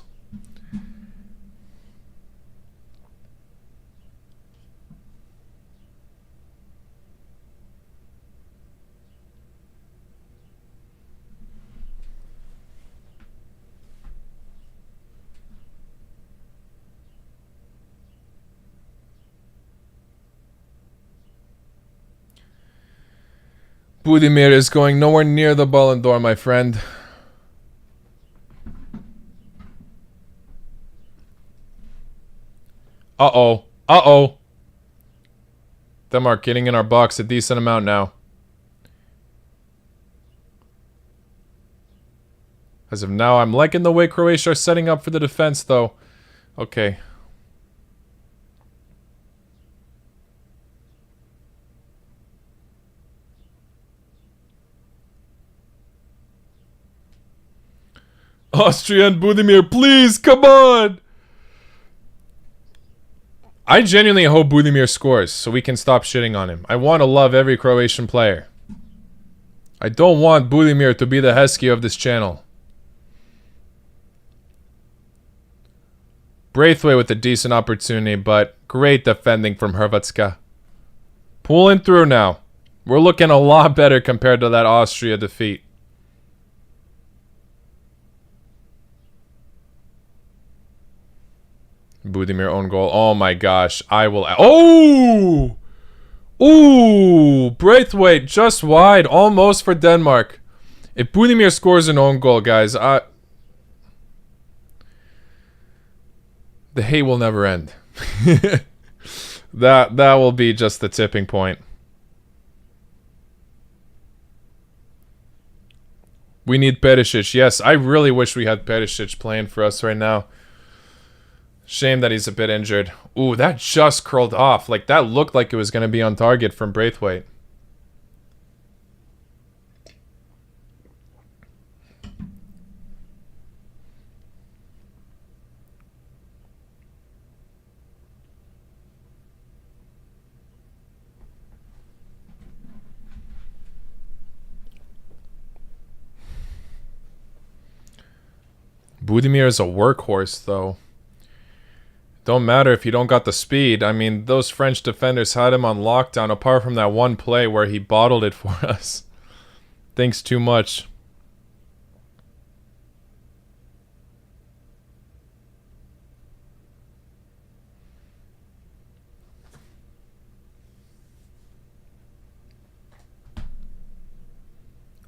Budimir is going nowhere near the Ballon d'Or, my friend. Uh-oh. Uh-oh. Denmark getting in our box a decent amount now. As of now, I'm liking the way Croatia are setting up for the defense, though. Okay. Austria and Budimir, please, come on! I genuinely hope Budimir scores so we can stop shitting on him. I want to love every Croatian player. I don't want Budimir to be the Heskey of this channel. Braithwaite with a decent opportunity, but great defending from Hrvatska. Pulling through now. We're looking a lot better compared to that Austria defeat. Budimir own goal. Oh my gosh. I will... Oh! Ooh! Braithwaite just wide. Almost for Denmark. If Budimir scores an own goal, guys, the hate will never end. That will be just the tipping point. We need Perisic. Yes, I really wish we had Perisic playing for us right now. Shame that he's a bit injured. Ooh, that just curled off. Like, that looked like it was going to be on target from Braithwaite. Budimir is a workhorse, though. Don't matter if you don't got the speed. I mean, those French defenders had him on lockdown, apart from that one play where he bottled it for us. Thinks too much.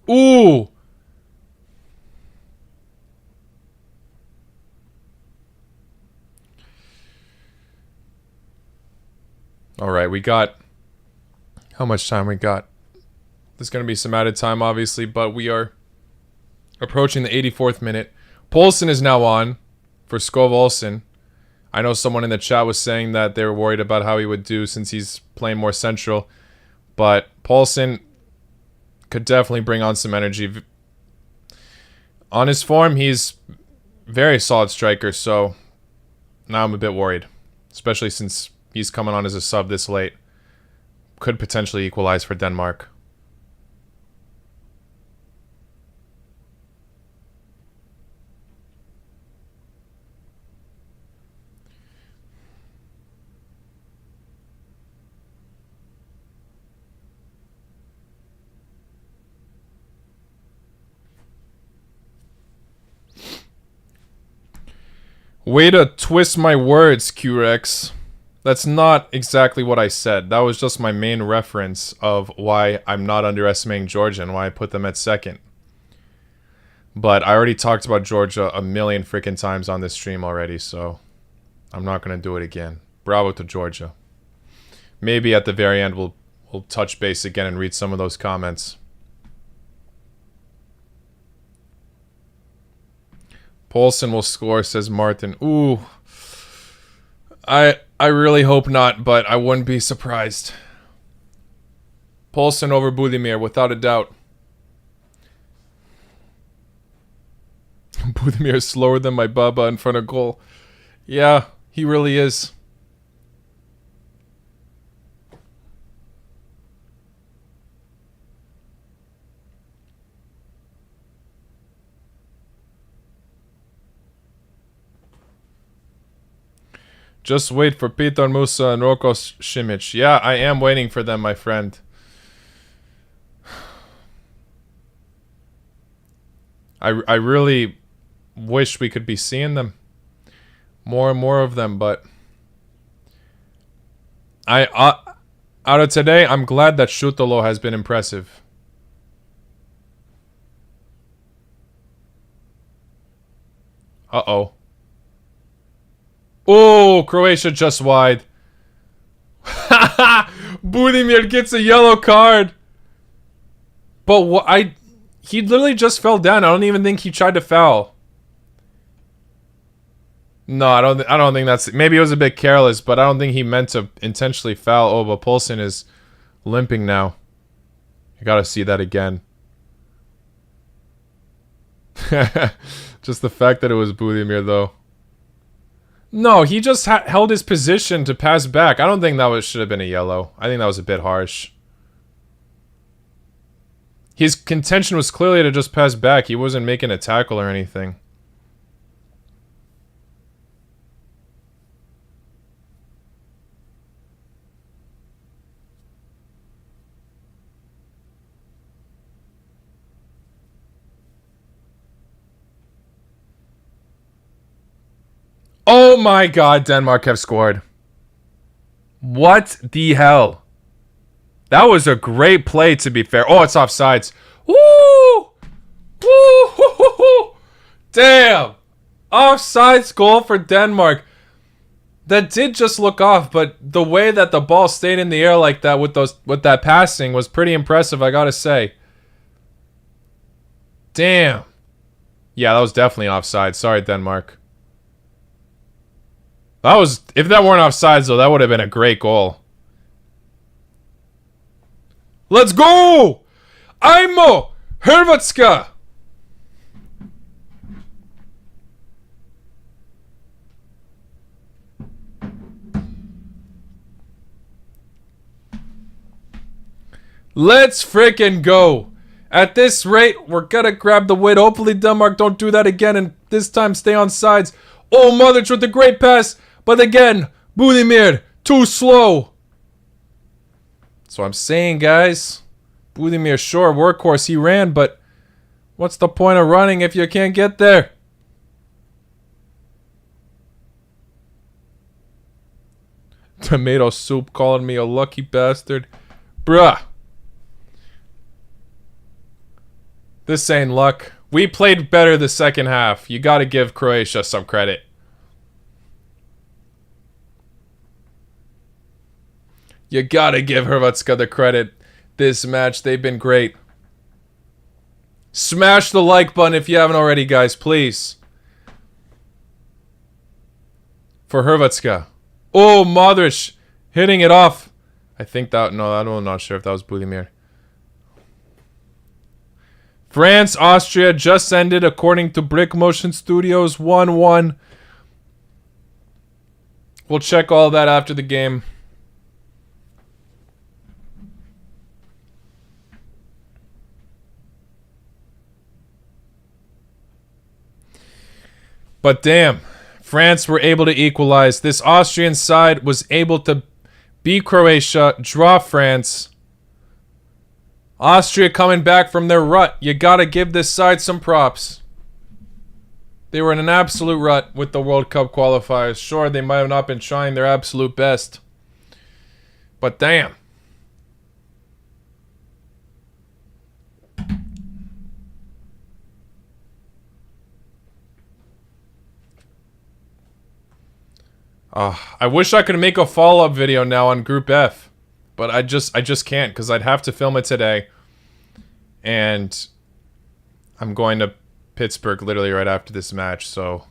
Ooh! Alright, we got... How much time we got? There's going to be some added time, obviously, but we are approaching the 84th minute. Poulsen is now on for Skov Olsen. I know someone in the chat was saying that they were worried about how he would do since he's playing more central. But Poulsen could definitely bring on some energy. On his form, he's very solid striker, so now I'm a bit worried. Especially since he's coming on as a sub this late. Could potentially equalize for Denmark. Way to twist my words, Q-Rex. That's not exactly what I said. That was just my main reference of why I'm not underestimating Georgia and why I put them at second. But I already talked about Georgia a million freaking times on this stream already, so I'm not going to do it again. Bravo to Georgia. Maybe at the very end we'll touch base again and read some of those comments. Poulsen will score, says Martin. Ooh. I really hope not, but I wouldn't be surprised. Poulsen over Budimir, without a doubt. Budimir is slower than my Baba in front of goal. Yeah, he really is. Just wait for Petar Musa and Roko Simic. Yeah, I am waiting for them, my friend. I really wish we could be seeing them. More and more of them, but... out of today, I'm glad that Shutolo has been impressive. Uh-oh. Oh, Croatia just wide. Budimir gets a yellow card. But he literally just fell down. I don't even think he tried to foul. No, I don't think that's... Maybe it was a bit careless, but I don't think he meant to intentionally foul. Oh, but Poulsen is limping now. I gotta see that again. Just the fact that it was Budimir, though. No, he just held his position to pass back. I don't think that should have been a yellow. I think that was a bit harsh. His contention was clearly to just pass back. He wasn't making a tackle or anything. Oh my god, Denmark have scored. What the hell? That was a great play, to be fair. Oh, it's offsides. Woo! Woo! Damn! Offsides goal for Denmark. That did just look off, but the way that the ball stayed in the air like that with that passing was pretty impressive, I gotta say. Damn. Yeah, that was definitely offside. Sorry, Denmark. That was... If that weren't offsides, though, that would have been a great goal. Let's go! Ajmo! Hrvatska! Let's freaking go! At this rate, we're gonna grab the win. Hopefully Denmark don't do that again and this time stay on sides. Oh, Modric with the great pass! But again, Budimir, too slow. So I'm saying, guys, Budimir, sure, workhorse, he ran, but what's the point of running if you can't get there? Tomato soup calling me a lucky bastard. Bruh. This ain't luck. We played better the second half. You gotta give Croatia some credit. You gotta give Hrvatska the credit. This match, they've been great. Smash the like button if you haven't already, guys, please. For Hrvatska. Oh, Modric hitting it off. I think that... No, I'm not sure if that was Budimir. France, Austria just ended according to Brick Motion Studios 1-1. We'll check all that after the game. But damn, France were able to equalize. This Austrian side was able to beat Croatia, draw France. Austria coming back from their rut. You gotta give this side some props. They were in an absolute rut with the World Cup qualifiers. Sure, they might have not been trying their absolute best. But damn. I wish I could make a follow-up video now on Group F, but I just can't because I'd have to film it today, and I'm going to Pittsburgh literally right after this match, so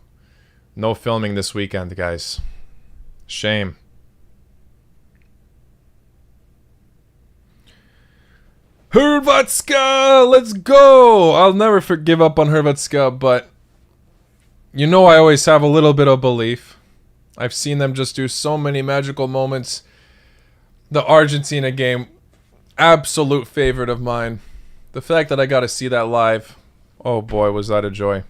no filming this weekend, guys. Shame. Hrvatska, let's go! I'll never give up on Hrvatska, but you know I always have a little bit of belief. I've seen them just do so many magical moments. The Argentina game, absolute favorite of mine. The fact that I got to see that live, oh boy, was that a joy.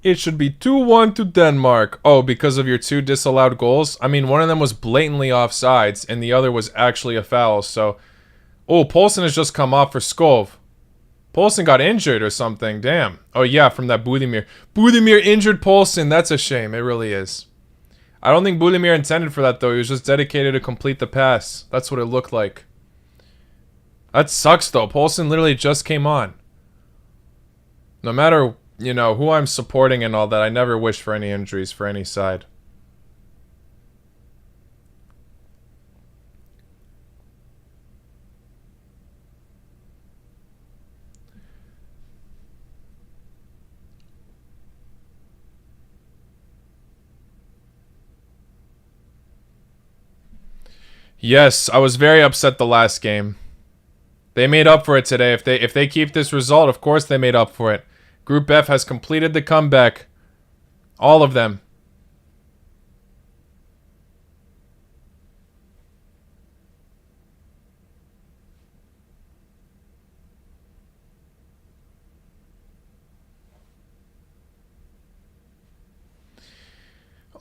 It should be 2-1 to Denmark. Oh, because of your 2 disallowed goals? I mean, one of them was blatantly offsides, and the other was actually a foul, so... Oh, Poulsen has just come off for Skov. Poulsen got injured or something, damn. Oh yeah, from that Budimir. Budimir injured Poulsen, that's a shame, it really is. I don't think Budimir intended for that though, he was just dedicated to complete the pass. That's what it looked like. That sucks though, Poulsen literally just came on. No matter, you know, who I'm supporting and all that, I never wish for any injuries for any side. Yes, I was very upset the last game. They made up for it today. If they keep this result, of course they made up for it. Group F has completed the comeback. All of them.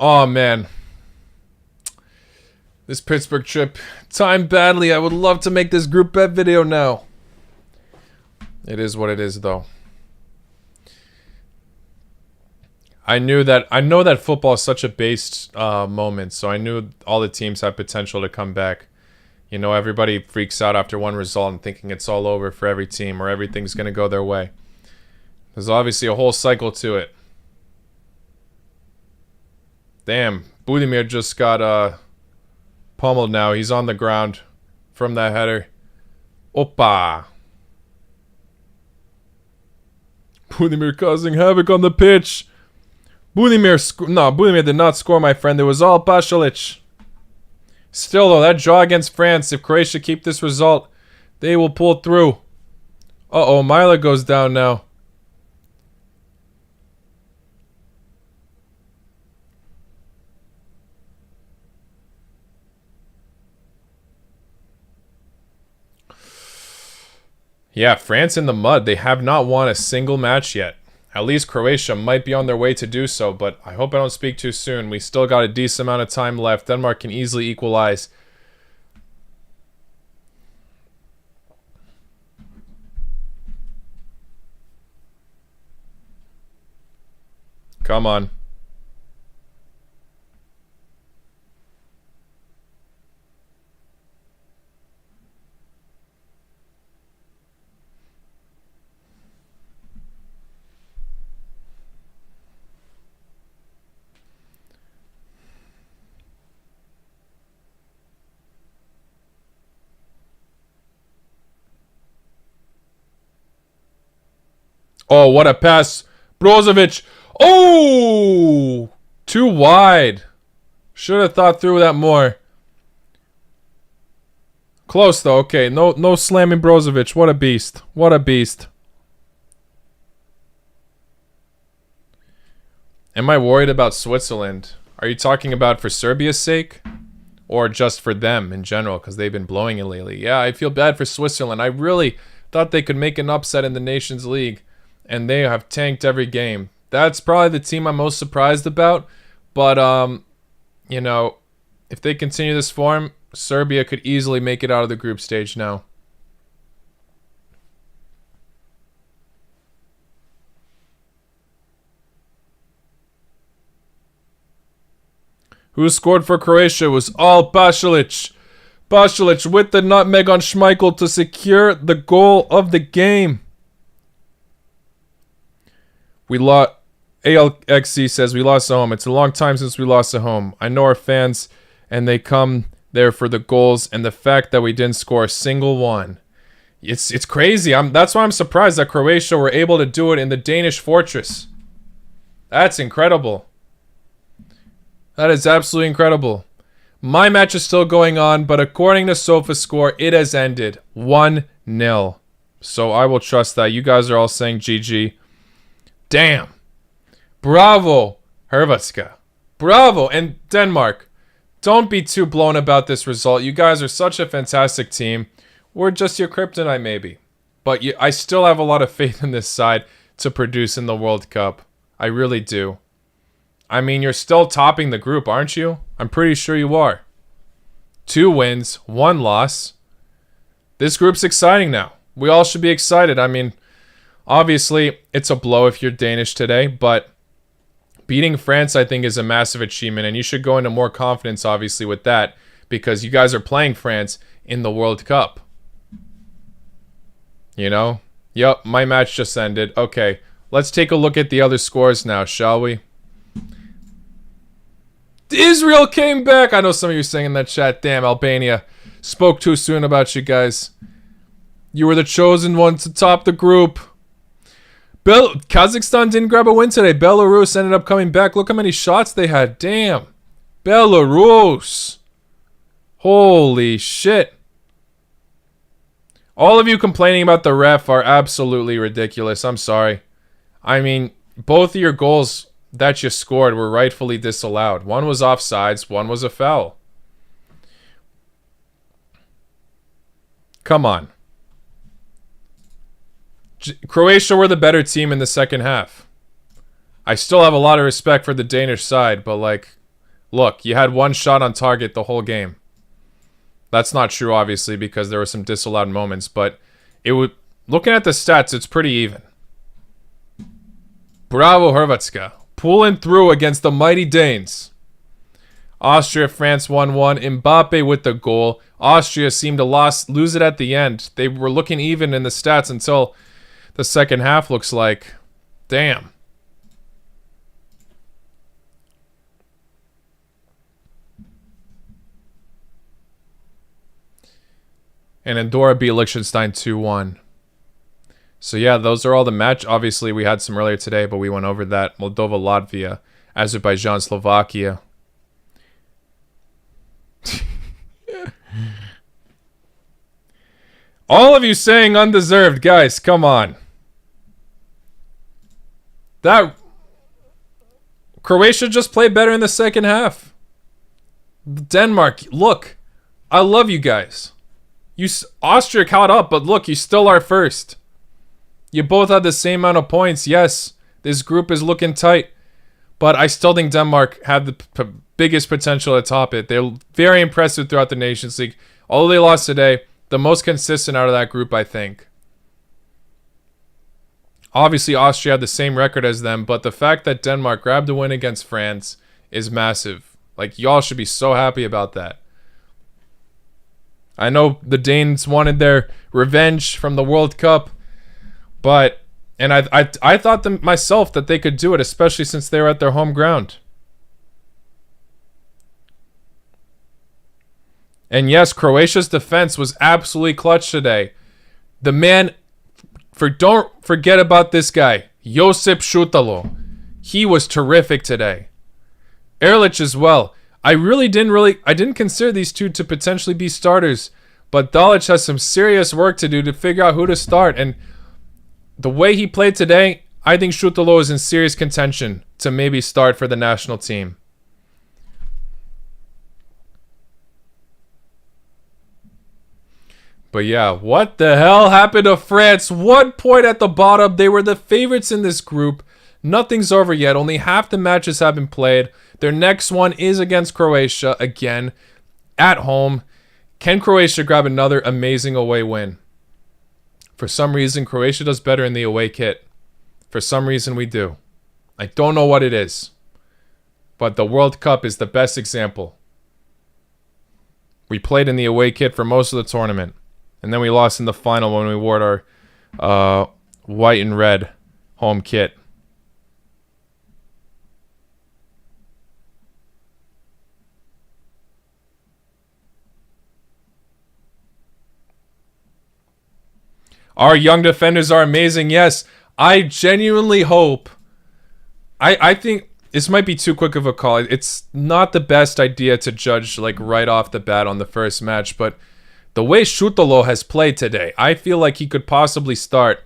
Oh man. This Pittsburgh trip timed badly. I would love to make this Group F video now. It is what it is, though. I know that football is such a based moment, so I knew all the teams have potential to come back. You know, everybody freaks out after one result and thinking it's all over for every team or everything's going to go their way. There's obviously a whole cycle to it. Damn, Budimir just got pummeled now. He's on the ground from that header. Opa! Budimir causing havoc on the pitch. Budimir did not score, my friend. It was all Pasalic. Still, though, that draw against France, if Croatia keep this result, they will pull through. Uh-oh, Mila goes down now. Yeah, France in the mud. They have not won a single match yet. At least Croatia might be on their way to do so, but I hope I don't speak too soon. We still got a decent amount of time left. Denmark can easily equalize. Come on. Oh, what a pass. Brozovic. Oh! Too wide. Should have thought through that more. Close, though. Okay, no slamming Brozovic. What a beast. What a beast. Am I worried about Switzerland? Are you talking about for Serbia's sake? Or just for them in general, because they've been blowing it lately? Yeah, I feel bad for Switzerland. I really thought they could make an upset in the Nations League. And they have tanked every game. That's probably the team I'm most surprised about. But, you know, if they continue this form, Serbia could easily make it out of the group stage now. Who scored for Croatia was all Pasalic. Pasalic with the nutmeg on Schmeichel to secure the goal of the game. We lost. ALXC says, we lost at home. It's a long time since we lost at home. I know our fans, and they come there for the goals and the fact that we didn't score a single one. It's crazy. That's why I'm surprised that Croatia were able to do it in the Danish fortress. That's incredible. That is absolutely incredible. My match is still going on, but according to SofaScore, it has ended 1-0. So I will trust that. You guys are all saying GG. Damn. Bravo, Hrvatska. Bravo. And Denmark, don't be too blown about this result. You guys are such a fantastic team. We're just your kryptonite, maybe. But I still have a lot of faith in this side to produce in the World Cup. I really do. I mean, you're still topping the group, aren't you? I'm pretty sure you are. 2 wins, 1 loss. This group's exciting now. We all should be excited. I mean, obviously, it's a blow if you're Danish today, but beating France, I think, is a massive achievement, and you should go into more confidence, obviously, with that, because you guys are playing France in the World Cup. You know? Yep, my match just ended. Okay, let's take a look at the other scores now, shall we? Israel came back! I know some of you are saying in that chat, damn, Albania. Spoke too soon about you guys. You were the chosen one to top the group. Kazakhstan didn't grab a win today. Belarus ended up coming back. Look how many shots they had. Damn. Belarus. Holy shit. All of you complaining about the ref are absolutely ridiculous. I'm sorry. I mean, both of your goals that you scored were rightfully disallowed. One was offsides, one was a foul. Come on. Croatia were the better team in the second half. I still have a lot of respect for the Danish side, but like, look, you had 1 shot on target the whole game. That's not true, obviously, because there were some disallowed moments, but it would. Looking at the stats, it's pretty even. Bravo, Hrvatska. Pulling through against the mighty Danes. Austria, France 1-1. Mbappe with the goal. Austria seemed to lose it at the end. They were looking even in the stats until the second half, looks like. Damn. And Andorra beat Liechtenstein 2-1. So yeah, those are all the match. Obviously, we had some earlier today, but we went over that. Moldova, Latvia, Azerbaijan, Slovakia. All of you saying undeserved, guys, come on. That Croatia just played better in the second half. Denmark, look, I love you guys. Austria caught up, but look, you still are first. You both had the same amount of points. Yes, this group is looking tight, but I still think Denmark have the biggest potential to top it. They're very impressive throughout the Nations League. Although they lost today, the most consistent out of that group, I think. Obviously, Austria had the same record as them, but the fact that Denmark grabbed a win against France is massive. Like, y'all should be so happy about that. I know the Danes wanted their revenge from the World Cup, but, and I thought myself that they could do it, especially since they were at their home ground. And yes, Croatia's defense was absolutely clutch today. The man, don't forget about this guy, Josip Šutalo. He was terrific today. Erlich as well. I didn't consider these two to potentially be starters, but Dalic has some serious work to do to figure out who to start. And the way he played today, I think Šutalo is in serious contention to maybe start for the national team. But yeah, what the hell happened to France? 1 point at the bottom. They were the favorites in this group. Nothing's over yet. Only half the matches have been played. Their next one is against Croatia again at home. Can Croatia grab another amazing away win? For some reason, Croatia does better in the away kit. For some reason, we do. I don't know what it is. But the World Cup is the best example. We played in the away kit for most of the tournament. And then we lost in the final when we wore our white and red home kit. Our young defenders are amazing. Yes, I genuinely hope. I think this might be too quick of a call. It's not the best idea to judge like right off the bat on the first match, but the way Shutolo has played today, I feel like he could possibly start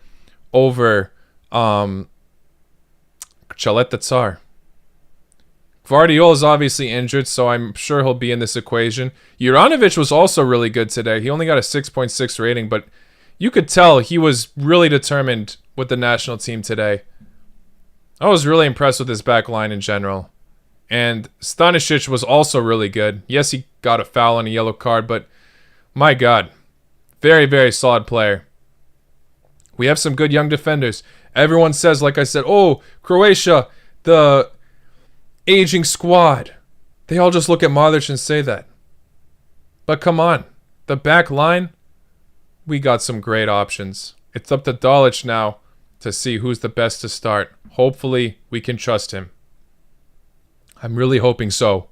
over Chaleta Tsar. Gvardiol is obviously injured, so I'm sure he'll be in this equation. Juranovic was also really good today. He only got a 6.6 rating, but you could tell he was really determined with the national team today. I was really impressed with his back line in general. And Stanisic was also really good. Yes, he got a foul and a yellow card, but my God, very, very solid player. We have some good young defenders. Everyone says, like I said, oh, Croatia, the aging squad. They all just look at Modric and say that. But come on, the back line, we got some great options. It's up to Dalic now to see who's the best to start. Hopefully, we can trust him. I'm really hoping so.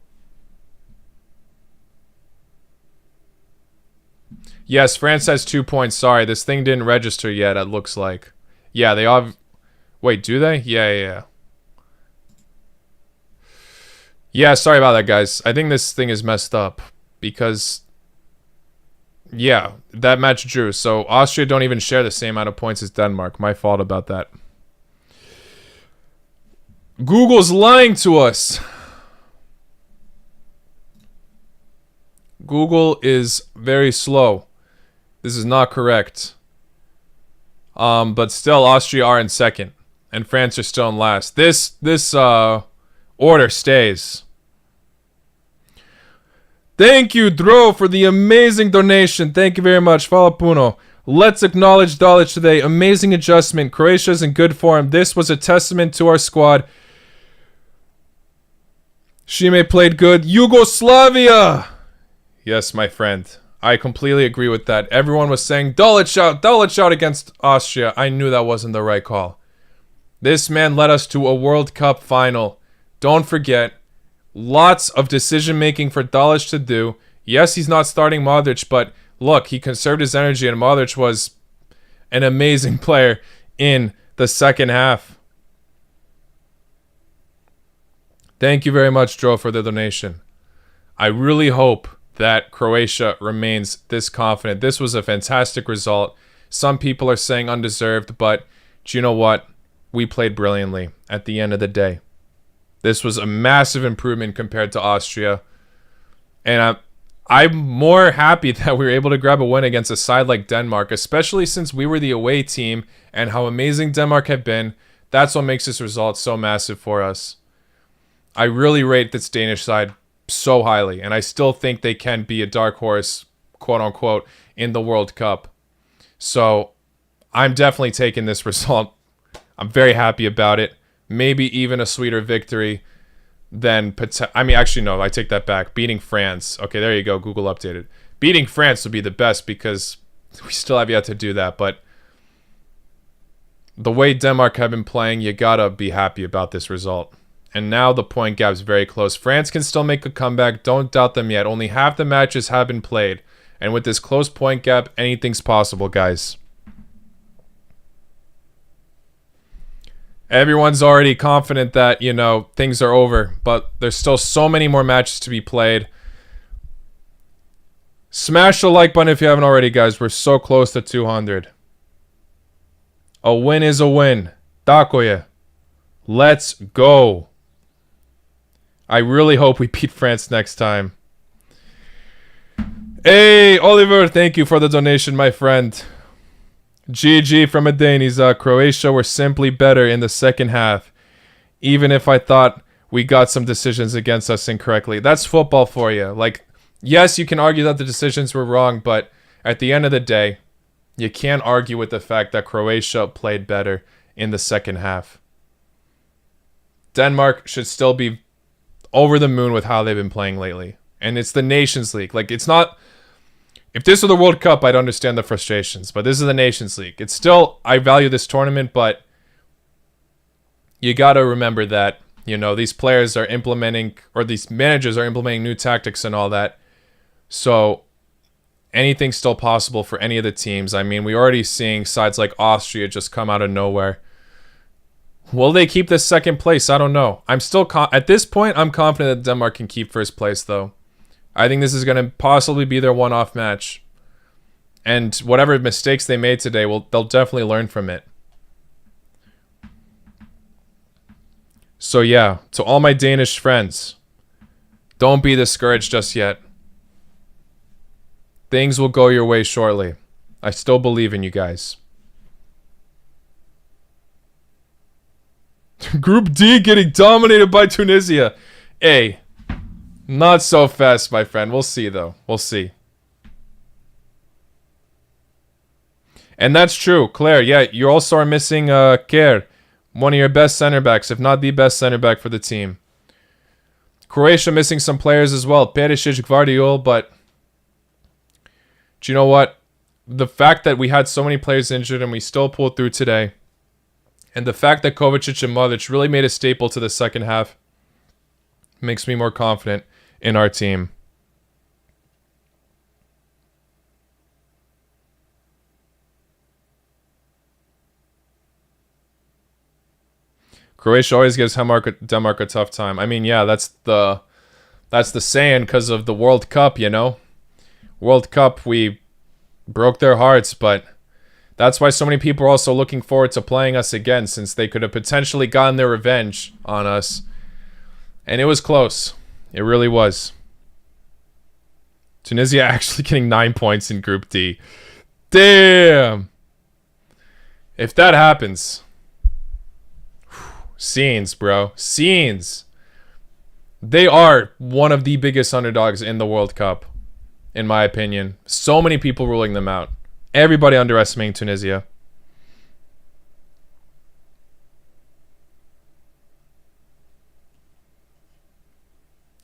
Yes, France has 2 points. Sorry, this thing didn't register yet, it looks like. Yeah, they all... Wait, do they? Yeah. Yeah, sorry about that, guys. I think this thing is messed up. Because... Yeah, that match drew. So, Austria don't even share the same amount of points as Denmark. My fault about that. Google's lying to us. Google is very slow. This is not correct. But still, Austria are in second. And France are still in last. This order stays. Thank you, Dro, for the amazing donation. Thank you very much. Fala Puno. Let's acknowledge Dalic today. Amazing adjustment. Croatia's in good form. This was a testament to our squad. Shime played good. Yugoslavia! Yes, my friend. I completely agree with that. Everyone was saying, Dalic out against Austria. I knew that wasn't the right call. This man led us to a World Cup final. Don't forget, lots of decision-making for Dalic to do. Yes, he's not starting Modric, but look, he conserved his energy, and Modric was an amazing player in the second half. Thank you very much, Joe, for the donation. I really hope that Croatia remains this confident. This was a fantastic result. Some people are saying undeserved, but do you know what? We played brilliantly at the end of the day. This was a massive improvement compared to Austria. And I'm more happy that we were able to grab a win against a side like Denmark, especially since we were the away team and how amazing Denmark have been. That's what makes this result so massive for us. I really rate this Danish side so highly, and I still think they can be a dark horse, quote-unquote, in the World Cup. So I'm definitely taking this result. I'm very happy about it. Maybe even a sweeter victory than... actually, no, I take that back. Beating France. Okay, there you go. Google updated. Beating France would be the best because we still have yet to do that. But the way Denmark have been playing, you gotta be happy about this result. And now the point gap is very close. France can still make a comeback. Don't doubt them yet. Only half the matches have been played. And with this close point gap, anything's possible, guys. Everyone's already confident that, you know, things are over. But there's still so many more matches to be played. Smash the like button if you haven't already, guys. We're so close to 200. A win is a win. Takoje. Let's go. I really hope we beat France next time. Hey, Oliver, thank you for the donation, my friend. GG from Adeniza. Croatia were simply better in the second half. Even if I thought we got some decisions against us incorrectly. That's football for you. Like, yes, you can argue that the decisions were wrong, but at the end of the day, you can't argue with the fact that Croatia played better in the second half. Denmark should still be over the moon with how they've been playing lately. And it's the Nations League. Like, it's not... If this were the World Cup, I'd understand the frustrations. But this is the Nations League. It's still... I value this tournament, but... You gotta remember that, you know, these players are implementing... Or these managers are implementing new tactics and all that. So... anything's still possible for any of the teams. I mean, we're already seeing sides like Austria just come out of nowhere. Will they keep this second place? I don't know. I'm still at this point, I'm confident that Denmark can keep first place, though. I think this is going to possibly be their one-off match. And whatever mistakes they made today, they'll definitely learn from it. So yeah, to all my Danish friends, don't be discouraged just yet. Things will go your way shortly. I still believe in you guys. Group D getting dominated by Tunisia. Hey, not so fast, my friend. We'll see, though. We'll see. And that's true, Claire. Yeah, you also are missing Kerr, one of your best center backs, if not the best center back for the team. Croatia missing some players as well. Perisic, Gvardiol, but do you know what? The fact that we had so many players injured and we still pulled through today, and the fact that Kovacic and Modric really made a staple to the second half makes me more confident in our team. Croatia always gives Denmark a tough time. I mean, yeah, that's the saying because of the World Cup, you know? World Cup, we broke their hearts, but that's why so many people are also looking forward to playing us again, since they could have potentially gotten their revenge on us. And it was close. It really was. Tunisia actually getting 9 points in Group D. Damn! If that happens... Scenes, bro. Scenes. They are one of the biggest underdogs in the World Cup, in my opinion. So many people ruling them out. Everybody underestimating Tunisia.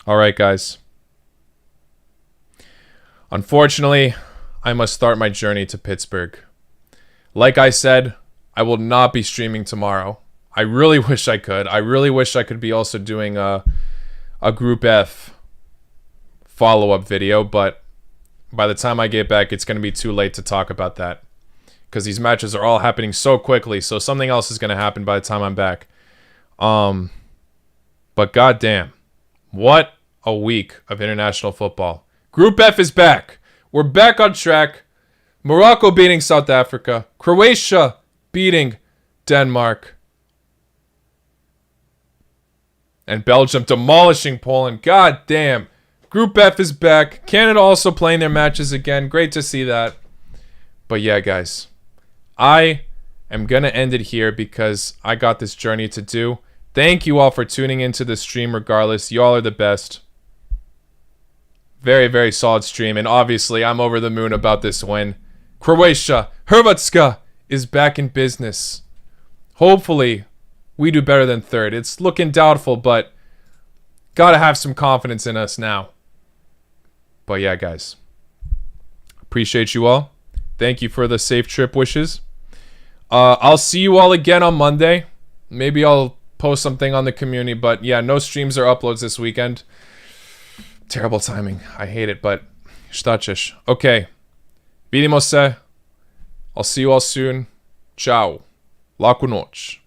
All right, guys. Unfortunately, I must start my journey to Pittsburgh. Like I said, I will not be streaming tomorrow. I really wish I could. I really wish I could be also doing a Group F follow-up video, but by the time I get back, it's going to be too late to talk about that, because these matches are all happening so quickly, so something else is going to happen by the time I'm back. But goddamn, what a week of international football. Group F is back. We're back on track. Morocco beating South Africa. Croatia beating Denmark. And Belgium demolishing Poland. God damn. Group F is back. Canada also playing their matches again. Great to see that. But yeah, guys. I am going to end it here because I got this journey to do. Thank you all for tuning into the stream regardless. Y'all are the best. Very, very solid stream. And obviously, I'm over the moon about this win. Croatia, Hrvatska is back in business. Hopefully, we do better than third. It's looking doubtful, but gotta have some confidence in us now. But yeah, guys. Appreciate you all. Thank you for the safe trip wishes. I'll see you all again on Monday. Maybe I'll post something on the community, but yeah, no streams or uploads this weekend. Terrible timing. I hate it, but štačeš. Okay. Vidimo se. I'll see you all soon. Ciao. Laku noć.